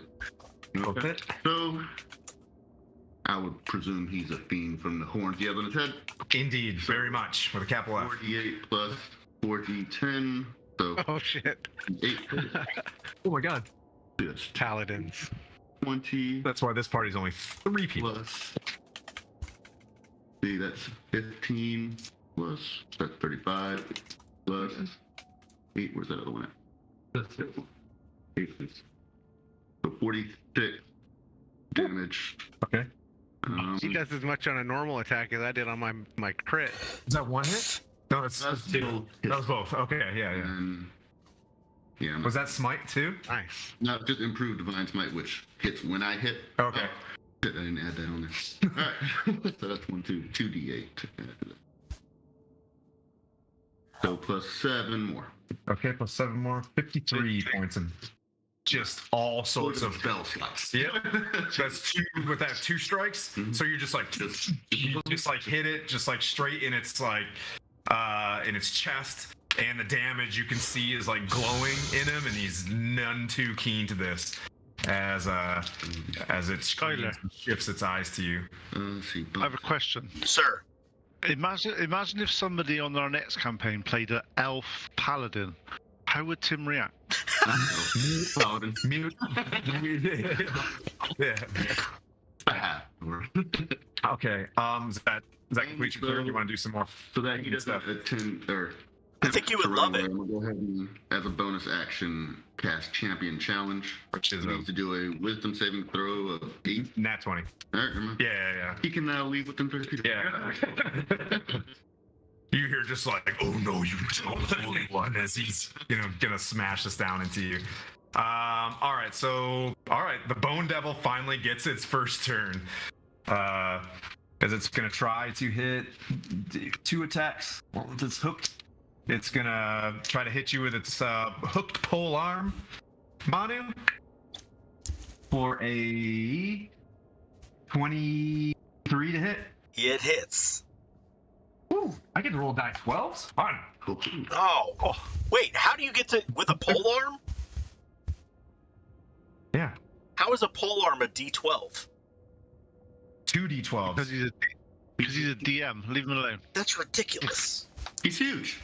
Okay. So, I would presume he's a fiend from the horns he has on his head. Indeed, very much, with a capital F. 48 plus 40, 10. So, Oh shit. 8 Oh my god. plus Paladins. 20 That's why this party's only 3 people. plus. See, that's 15 plus. That's 35 plus 8. Where's that other one at? That's it. 8 plus. So 46 damage. Okay. He does as much on a normal attack as I did on my crit. Is that one hit? No, that's That's two. both That was both. Okay, yeah. And, yeah. Was that smite too? Nice. No, just improved divine smite, which hits when I hit. Okay. I didn't add that on there. All right. So that's 2d8. So plus 7 more. Okay, plus 7 more. 53 points and just all sorts of bell slots. Yep. That's 2 with that 2 strikes. Mhm. So you're just like you just like hit it just like straight in its like in its chest, and the damage you can see is like glowing in him, and he's none too keen to this as it shifts its eyes to you. Let's see. I have a question. Sir. Imagine if somebody on our next campaign played an elf paladin. How would Tim react? Paladin. Mute. Yeah. Okay. Is that complete your clear? Do you want to do some more? So that he does a 10 or. I think you would love it. I'm gonna go ahead and, as a bonus action, cast Champion Challenge. Which is he needs to do a Wisdom saving throw of 8. Nat 20. All right, remember? Yeah. He can now leave within 30 feet. Yeah. You hear just like, oh no, you don't only one, as he's gonna smash this down into you. All right, the Bone Devil finally gets its first turn. As it's gonna try to hit 2 attacks. Well, it's hooked. It's gonna try to hit you with its hooked pole arm, Manu, for a 23 to hit. It hits. Ooh, I get to roll die 12s. Fun. Oh, wait. How do you get to with a pole arm? Yeah. How is a pole arm a D12? 2d12s. Because he's a DM. Leave him alone. That's ridiculous. He's huge.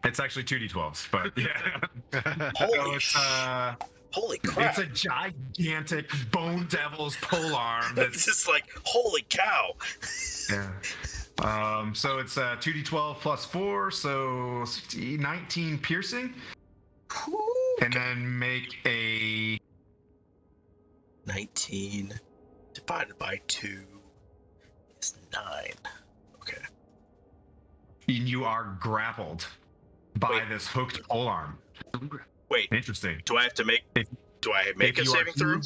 It's actually 2d12s, but yeah. Holy crap. It's a gigantic Bone Devil's pole arm It's just like, holy cow. Yeah. So it's 2d12 plus 4, so 19 piercing. And then make a 19 divided by 2 is 9. Okay. You are grappled by this hooked pole arm. Wait. Interesting. Do I have to make a saving throw?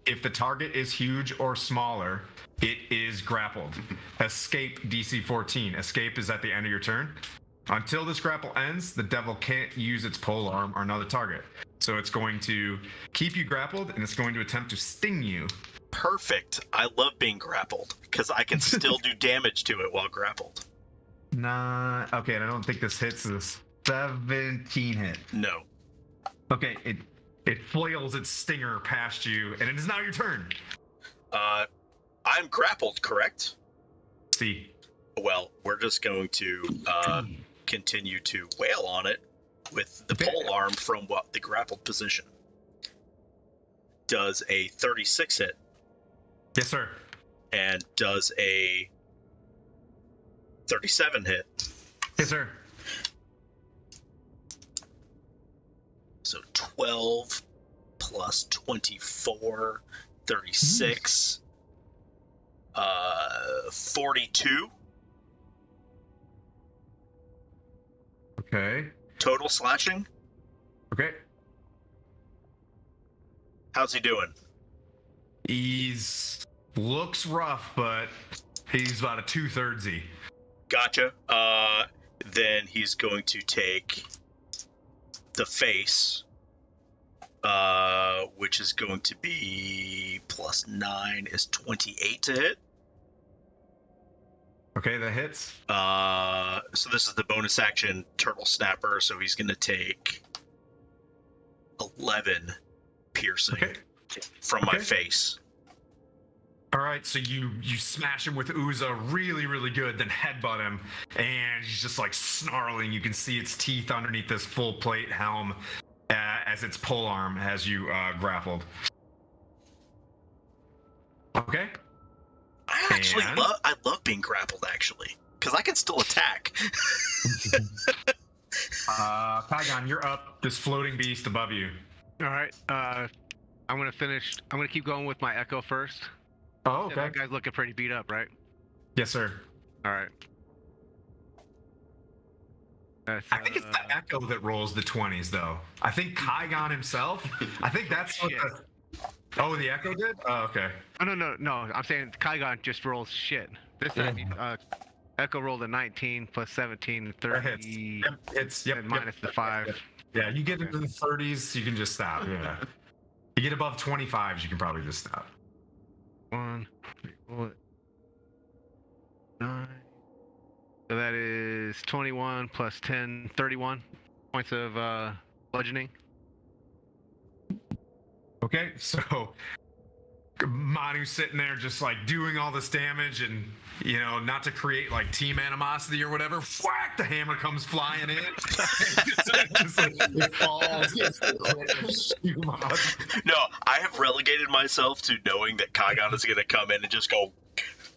If the target is huge or smaller, it is grappled. Escape DC 14. Escape is at the end of your turn. Until this grapple ends, the devil can't use its pole arm or another target. So it's going to keep you grappled, and it's going to attempt to sting you. Perfect. I love being grappled because I can still do damage to it while grappled. Nah. Okay, and I don't think this hits this 17 hit. No. Okay, it flails its stinger past you, and it is now your turn. I'm grappled, correct? See. Well, we're just going to continue to wail on it with the pole arm from the grappled position. Does a 36 hit? Yes, sir. And does a 37 hit? Yes, sir. So 12 plus 24, 36, 42. Okay. Total slashing? Okay. How's he doing? He's looks rough, but he's about a 2/3. Gotcha. Then he's going to take the face, which is going to be plus 9 is 28 to hit. Okay, that hits. So this is the bonus action turtle snapper, so he's going to take 11 piercing from my face. All right, so you smash him with Uza really, really good, then headbutt him, and he's just like snarling. You can see its teeth underneath this full plate helm as its polearm has you grappled. Okay. I love being grappled, actually, because I can still attack. Kygon, you're up. This floating beast above you. All right. I'm gonna keep going with my echo first. Oh, Yeah, okay. that guy's looking pretty beat up, right? Yes, sir. All right. That's, I think it's the Echo that rolls the 20s, though. I think Kygon himself. I think that's what the. Oh, the Echo did? Oh, okay. Oh, no. I'm saying Kygon just rolls shit. This time, Echo rolled a 19 plus 17, 30. Yep, it's and minus the 5. Yeah, you get into the 30s, you can just stop. Yeah. You get above 25s, you can probably just stop. 1, 9. So that is 21 plus 10, 31 points of bludgeoning. Okay, so Manu's sitting there just like doing all this damage and, you know, not to create like team animosity or whatever, whack, the hammer comes flying in. It falls. No, I have relegated myself to knowing that Kygon is going to come in and just go,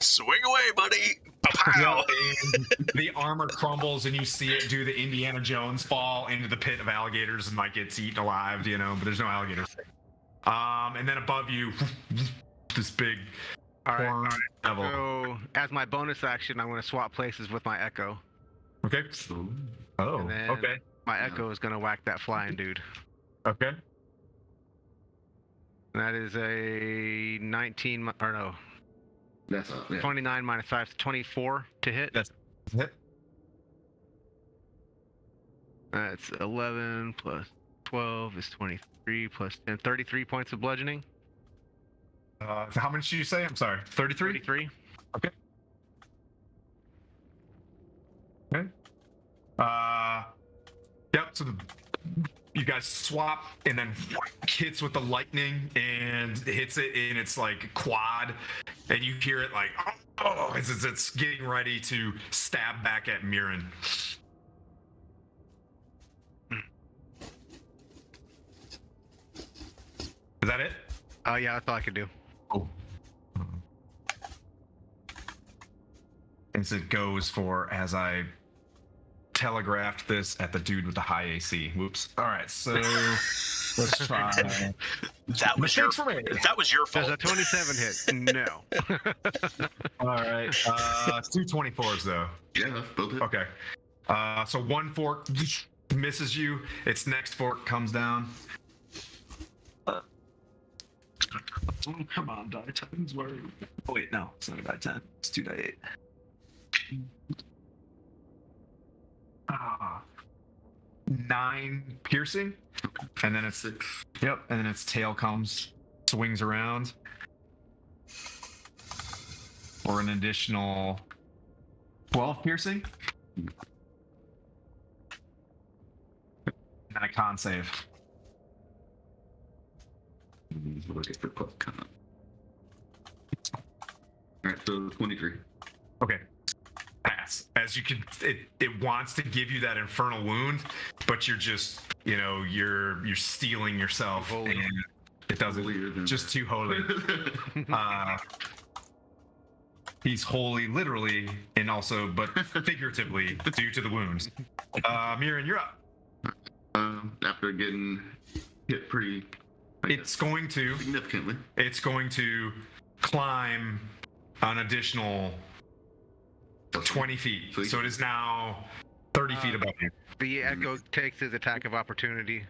swing away, buddy. Pow. The armor crumbles and you see it do the Indiana Jones fall into the pit of alligators and like gets eaten alive, you know, but there's no alligators. And then above you, this big horn devil. So as my bonus action, I'm going to swap places with my Echo. Okay. Oh, And then okay. My Echo is going to whack that flying dude. Okay. And that is a 19, or no, That's up. Yeah. 29 minus 5 is 24 to hit. That's hit. That's 11 plus 12 is 23 plus 10, 33 points of bludgeoning. How much did you say? I'm sorry. 33? 33. Okay. Okay. Yep. So you guys swap, and then hits with the lightning, and hits it in its like quad, and you hear it like oh, it's getting ready to stab back at Mirren. Is that it? Oh yeah, that's all I can do. Oh. As it goes for, as I telegraphed this at the dude with the high AC. Whoops. All right, so let's try. That was your fault. Does a 27 hit? No. All right. It's 2 24s though. Yeah, that's both it. Okay. So one fork misses you. Its next fork comes down. Oh, come on, die 10s. Where? Oh wait, no, it's not a die 10. It's 2 die 8. Ah. 9 piercing, and then it's 6. Yep, and then its tail comes, swings around for an additional 12 piercing. And a con save. Look at the con. All right, so 23. Okay. Pass. As you can, it wants to give you that infernal wound, but you're just, you know, you're stealing yourself, and it doesn't. Just too holy. He's holy, literally, and also, but figuratively, due to the wounds. Mirren, you're up. After getting hit pretty, it's going to significantly. It's going to climb an additional 20 feet. So it is now 30 feet above you. The Echo takes his attack of opportunity.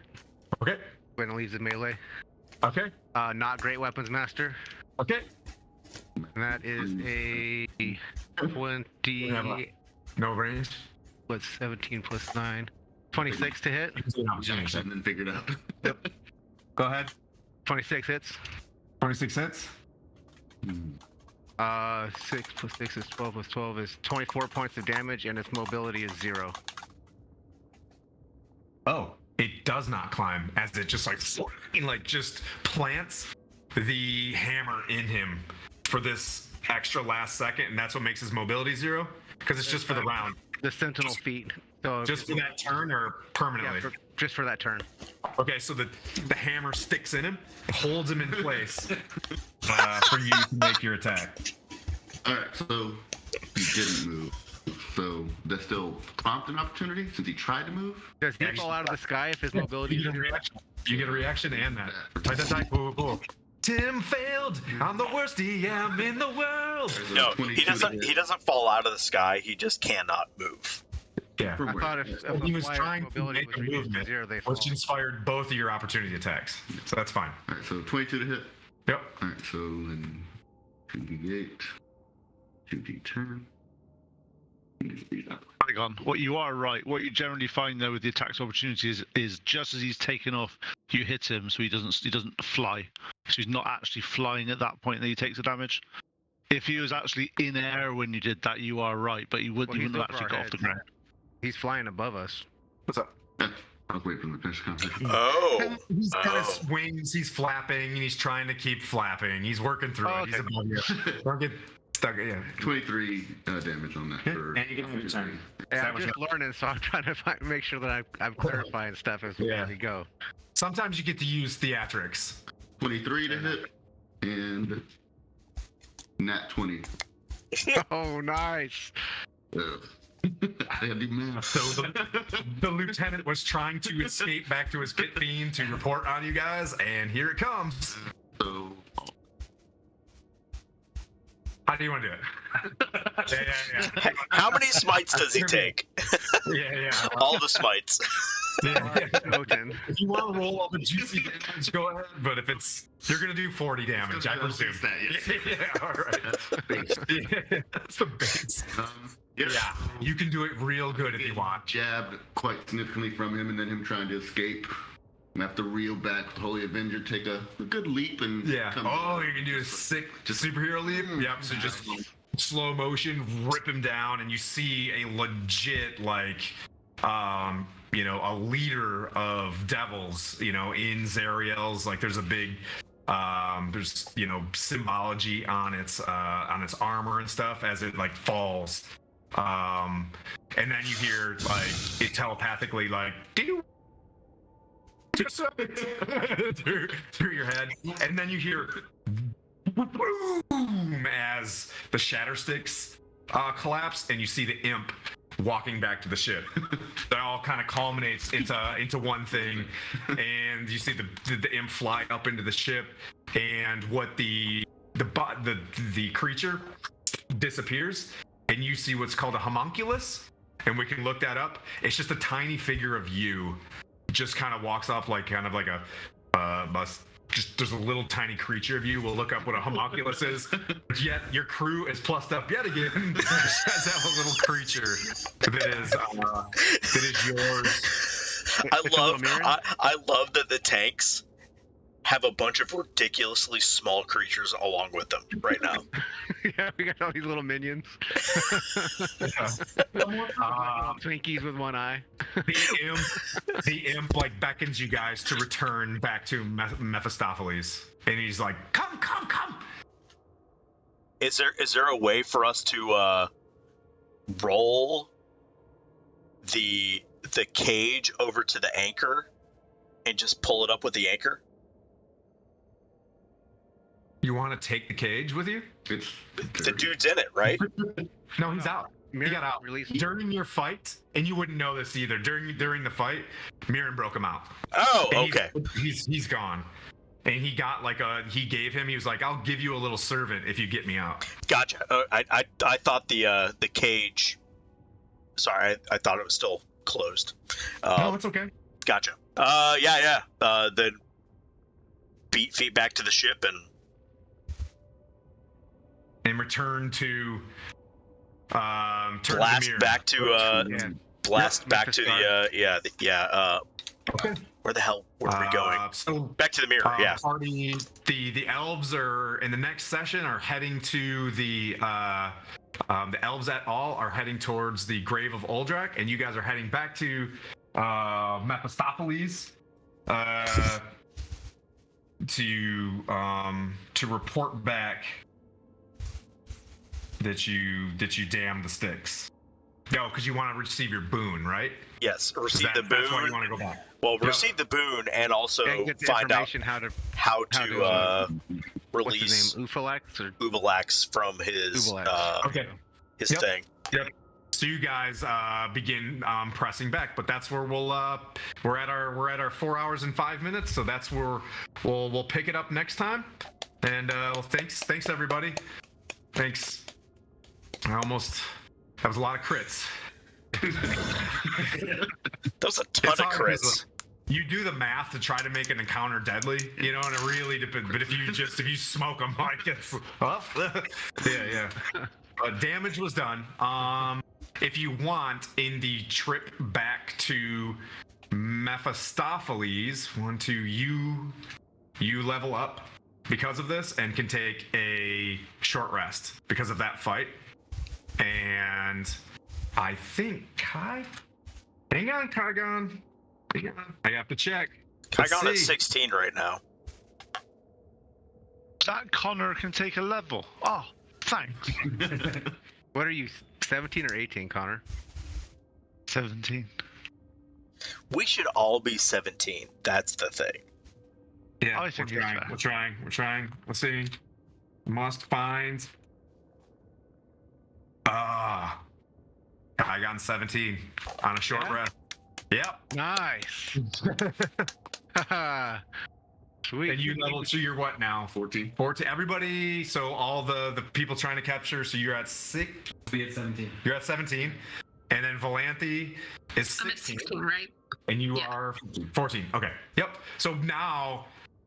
Okay. When it leaves the melee. Okay. Not great weapons master. Okay. And that is a 20. No range. What's 17 plus 9? 26 to hit. And then figured out. Yep. Go ahead. 26 hits. 26 hits. 6 plus 6 is 12 plus 12 is 24 points of damage, and its mobility is 0. Oh, it does not climb, as it just like just plants the hammer in him for this extra last second, and that's what makes his mobility 0, because it's just for the round. The sentinel feet. So just for that turn or permanently? Yeah, just for that turn. Okay, so the hammer sticks in him, holds him in place for you to make your attack. All right, so he didn't move. So that's still prompt an opportunity since he tried to move. Does he fall out of the sky if his mobility is 0? You get a reaction and that. Type. Cool. Tim failed world. I'm the worst DM in the world. There's a No, 22 he to doesn't. hit. He doesn't fall out of the sky. He just cannot move. Yeah. For I where? thought if He a was flyer's trying to mobility make was a reduced to movement, 0, they fall. which inspired both of your opportunity attacks. So that's fine. All right, so 22 to hit. Yep. All right, so then 2d8, 2d10. Kygon, what you are right. What you generally find though with the attacks opportunities is just as he's taken off, you hit him, so he doesn't fly. So he's not actually flying at that point that he takes the damage. If he was actually in air when you did that, you are right, but he Well, wouldn't have he's actually over got our off the heads. ground. He's flying above us. What's up? I'll wait for the finish conversation. Oh, He's kind of Oh. swings, he's flapping, and he's trying to keep flapping. He's working through Oh, it. He's okay. above you. Don't get stuck. Yeah. 23 damage on that. For And you can have your turn. Yeah, I'm just learning, so I'm trying to make sure that I'm clarifying stuff as Yeah. we go. Sometimes you get to use theatrics. 23 to hit, and nat 20. Oh, nice. I gotta do math. So the lieutenant was trying to escape back to his pit fiend to report on you guys, and here it comes. So How do you want to do it? Yeah. how many smites does he take? Yeah. All the smites. Yeah. Spoken. If you want to roll all the juicy damage, go ahead. But if it's you're gonna do 40 damage, I presume. That, yes. Yeah, all right. That's the base. Yeah, that's the base. Yeah, Yeah, you can do it real good if you want. Jabbed quite significantly from him, and then him trying to escape. I have to reel back with Holy Avenger, take a good leap, and Yeah. come Oh, back. you can do a sick superhero leap. Yep. So just slow motion, rip him down, and you see a legit a leader of devils, in Zariel's. Like there's a big there's symbology on its armor and stuff as it falls. And then you hear it telepathically do you through your head, and then you hear boom as the shatter sticks collapse, and you see the imp walking back to the ship. That all kind of culminates into one thing, and you see the imp fly up into the ship, and what the creature disappears, and you see what's called a homunculus, and we can look that up. It's just a tiny figure of you, just kind of walks up there's a little tiny creature of you. We'll look up what a homunculus is. Yet your crew is plussed up yet again. Just have a little creature that is yours. I love that the tanks have a bunch of ridiculously small creatures along with them right now. Yeah, we got all these little minions. Twinkies with one eye. The imp beckons you guys to return back to Mephistopheles, and he's like, "Come!" Is there a way for us to roll the cage over to the anchor and just pull it up with the anchor? You want to take the cage with you? The dude's in it, right? No, he's out. He got out Release. during your fight, and you wouldn't know this either. During the fight, Mirren broke him out. Oh, And okay. He's gone, and he got he was like, "I'll give you a little servant if you get me out." Gotcha. I thought the cage. Sorry, I thought it was still closed. No, it's okay. Gotcha. Yeah. Then feet back to the ship and return to blast Mirren. back to blast back to the Okay. Where the hell were we going? So Back to the mirror. Yeah. Party. The elves are in the next session are heading to the elves at all are heading towards the grave of Uldrak, and you guys are heading back to Mephistopheles to report back that you damned the sticks. No, because you want to receive your boon, right? Yes. Receive the boon. That's why you want to go back. Well, receive the boon and also And get the find out information how to what's release his name? Ufalax or Uvalax from his Uvalax. Okay. his Yep. thing. Yep. So you guys begin pressing back, but that's where we're at our 4 hours and 5 minutes. So that's where we'll pick it up next time. And well, thanks everybody. Thanks. That was a lot of crits. That was a ton It's of hard 'cause, crits. You do the math to try to make an encounter deadly, you know, and it really depends. But if you smoke them, like it's yeah. Damage was done. If you want, in the trip back to Mephistopheles, you level up because of this and can take a short rest because of that fight. And I think hang on, Kygon. I have to check. Kygon at 16 right now. That Connor can take a level. Oh, thanks. What are you, 17 or 18, Connor? 17. We should all be 17. That's the thing. Yeah, I think we're trying. Let's see. Must find. I got 17 on a short rest. Yep. Nice. Sweet. And you leveled, so you're what now? 14. 14. Everybody, so all the people trying to capture, so you're at 6. Be at 17. You're at 17. And then Valanthe is 16. I'm at 16, right? And you are 14. Okay. Yep. So now,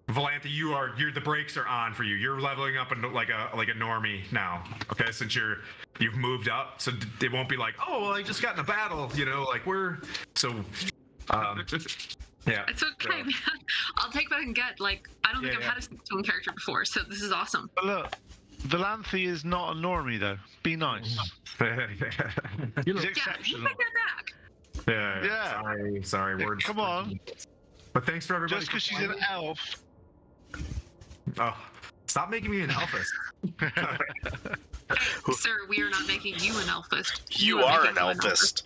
Valanthe, you're the brakes are on for you. You're leveling up into like a normie now. Okay, since you've moved up, so it won't be like, oh, well, I just got in a battle, you know, like we're so. Yeah. It's okay, man. I'll take what I can get. Like, I don't think I've had a 16 character before, so this is awesome. But look, Valanthe is not a normie, though. Be nice. He's exceptional. You take that back. Yeah. Sorry. Words. Come on. But thanks for everybody. Just because she's an elf. Oh, stop making me an elfist. Hey, sir, we are not making you an elfist. You are an elfist.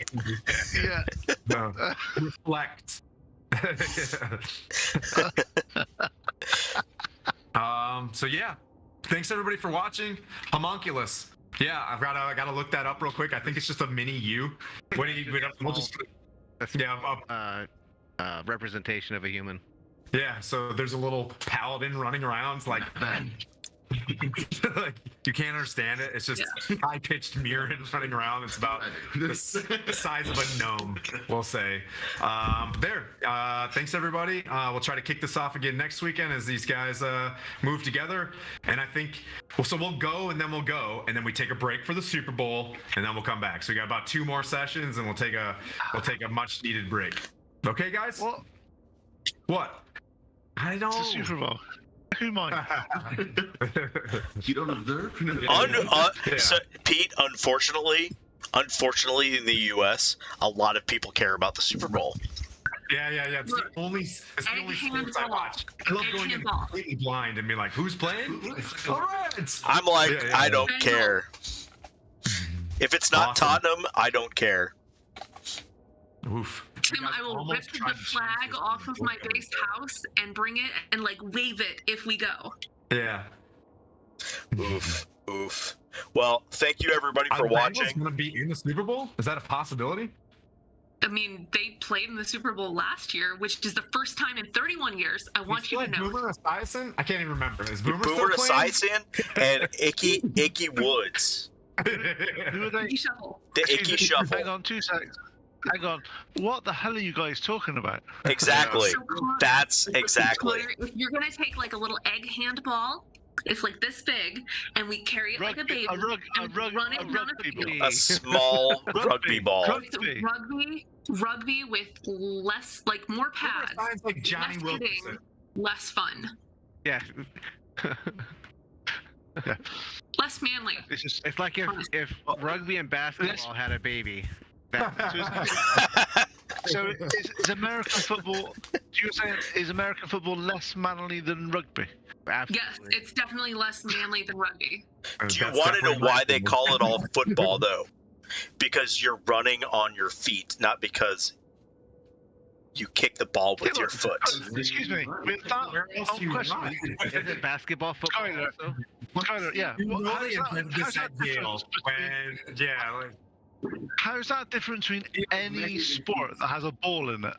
Yeah. No. Reflect. So yeah, thanks everybody for watching. Homunculus. Yeah, I gotta look that up real quick. I think it's just a mini you. What do you? We'll just. Representation of a human. Yeah. So there's a little paladin running around. It's like. Like, you can't understand it. It's just high-pitched Mirren running around. It's about the size of a gnome, we'll say. Thanks everybody. We'll try to kick this off again next weekend as these guys move together. And I think we'll go and then we take a break for the Super Bowl and then we'll come back. So we got about 2 more sessions and we'll take a much-needed break. Okay, guys? What? I don't. It's the Super Bowl. Who might? You don't observe? So, Pete, unfortunately in the U.S., a lot of people care about the Super Bowl. Yeah. It's the only sports I watch. I love going in completely blind and be like, who's playing? All right. I'm like, I don't care. If it's not Tottenham, I don't care. Oof. Tim, I will rip the flag off of my base house and bring it and like wave it if we go. Yeah. Oof. Well, thank you everybody for watching. Bengals gonna be in the Super Bowl? Is that a possibility? I mean, they played in the Super Bowl last year, which is the first time in 31 years. I want you to know. Boomer Esiason? I can't even remember. Is Boomer still Boomer playing? Esiason and Icky Woods. Who are they? Icky Shuffle. The Icky Shuffle. Hang on 2 seconds. Hang on. What the hell are you guys talking about? Exactly. So, That's exactly. If you're gonna take like a little egg handball, it's like this big, and we carry it like a baby, and run it down the field. A small rugby ball. Rugby with less, like more pads. Sounds like Johnny less Wilson. hitting, less fun. Yeah. Less manly. It's like if rugby and basketball had a baby. So is American football? You're saying is American football less manly than rugby? Absolutely. Yes, it's definitely less manly than rugby. Do you want to know why they call it all football though? Because you're running on your feet, not because you kick the ball with your foot. Excuse me. With that question, Is it basketball football? Tyler, yeah. How's that different between any sport that has a ball in it?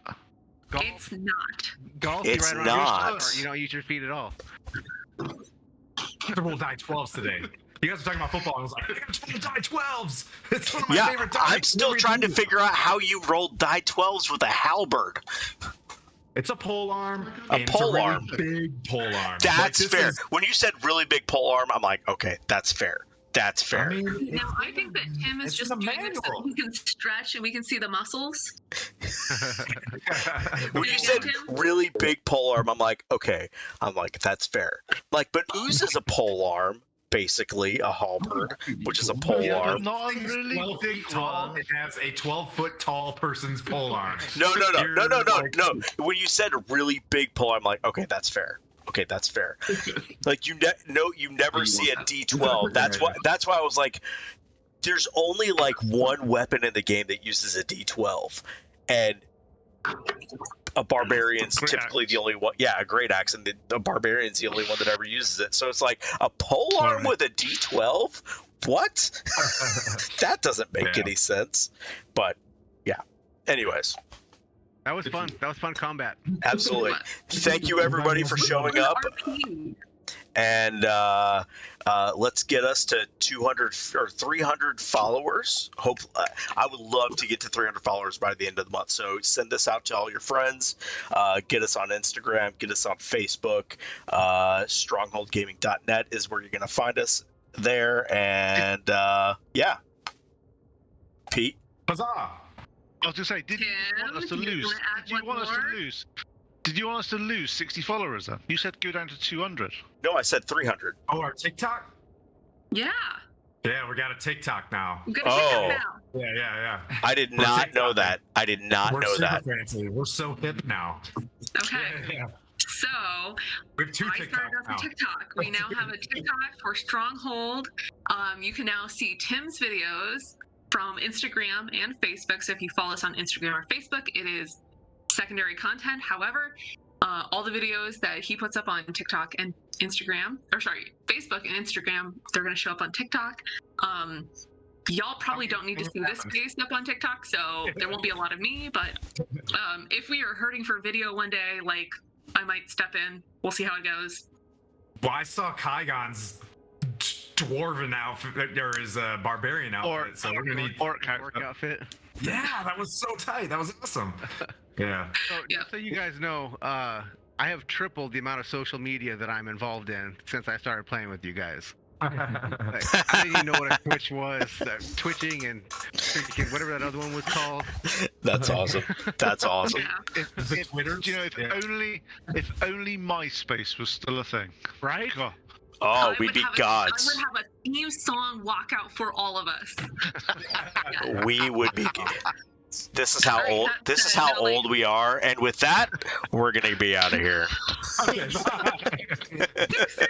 Golf. It's not. Golf. It's you not. You don't use your feet at all. have to roll die 12s today. You guys were talking about football. I was like, I got to roll die 12s. It's one of my favorite dice. I'm still trying to figure out how you rolled die 12s with a halberd. It's a pole arm. A and pole it's a really arm. Big pole arm. That's Like, fair. When you said really big pole arm, I'm like, okay, that's fair. That's fair. I mean, Now I think that Tim is it's just the doing this so manual. that he can stretch and we can see the muscles. When you said really big pole arm, I'm like, okay. I'm like, that's fair. Like, but ooze is a pole arm, basically a halberd, which is a pole Yeah, arm. not a really 12 big feet tall. one. It has a 12-foot tall person's pole arm. No. Like- When you said a really big pole, I'm like, okay, that's fair. Okay, that's fair. Like you never see a D12. That's why I was like, there's only like one weapon in the game that uses a D12, and a barbarian's Great typically axe. the only one. Yeah, a great axe, and the barbarian's the only one that ever uses it. So it's like a pole arm with a D12. What? That doesn't make Yeah. any sense. But yeah. Anyways. That was fun. That was fun combat. Absolutely. Thank you, everybody, for showing up. RP. And let's get us to 200 or 300 followers. I would love to get to 300 followers by the end of the month. So send this out to all your friends. Get us on Instagram. Get us on Facebook. StrongholdGaming.net is where you're going to find us there. And yeah. Pete? Huzzah! I was going to say, did you want us to Tim, do you lose? wanna add Did you one want us to more? lose? Did you want us to lose 60 followers then? You said go down to 200. No, I said 300. Oh, our TikTok? Yeah. Yeah, we got a TikTok now. I'm gonna Oh. check that now. Yeah. I did We're not TikTok. know that. I did not We're know super that. fancy. We're so hip now. Okay. Yeah. So We have two I started TikToks up now. a TikTok. We now have a TikTok for Stronghold. You can now see Tim's videos from Instagram and Facebook. So if you follow us on Instagram or Facebook, it is secondary content. However, all the videos that he puts up on TikTok and Instagram, or sorry, Facebook and Instagram, they're going to show up on TikTok. Y'all probably don't need to see this face up on TikTok, so there won't be a lot of me. But if we are hurting for video one day, like I might step in. We'll see how it goes. Well, I saw Kygon's dwarven outfit, or his barbarian outfit, so we're gonna need. Orc outfit. Yeah, that was so tight. That was awesome. Yeah. So, just so you guys know, I have tripled the amount of social media that I'm involved in since I started playing with you guys. Like, I didn't even know what a Twitch was. Twitching and freaking whatever that other one was called. That's awesome. That's awesome. Yeah. Twitter. Do you know, if only MySpace was still a thing. Right? God. Oh, I we'd would be have gods. I would have a theme song walkout for all of us. Yeah. We would be. This is how Alright, old. that's This is it. how No, like- old we are. And with that, we're gonna be out of here. Okay, bye. Deuces!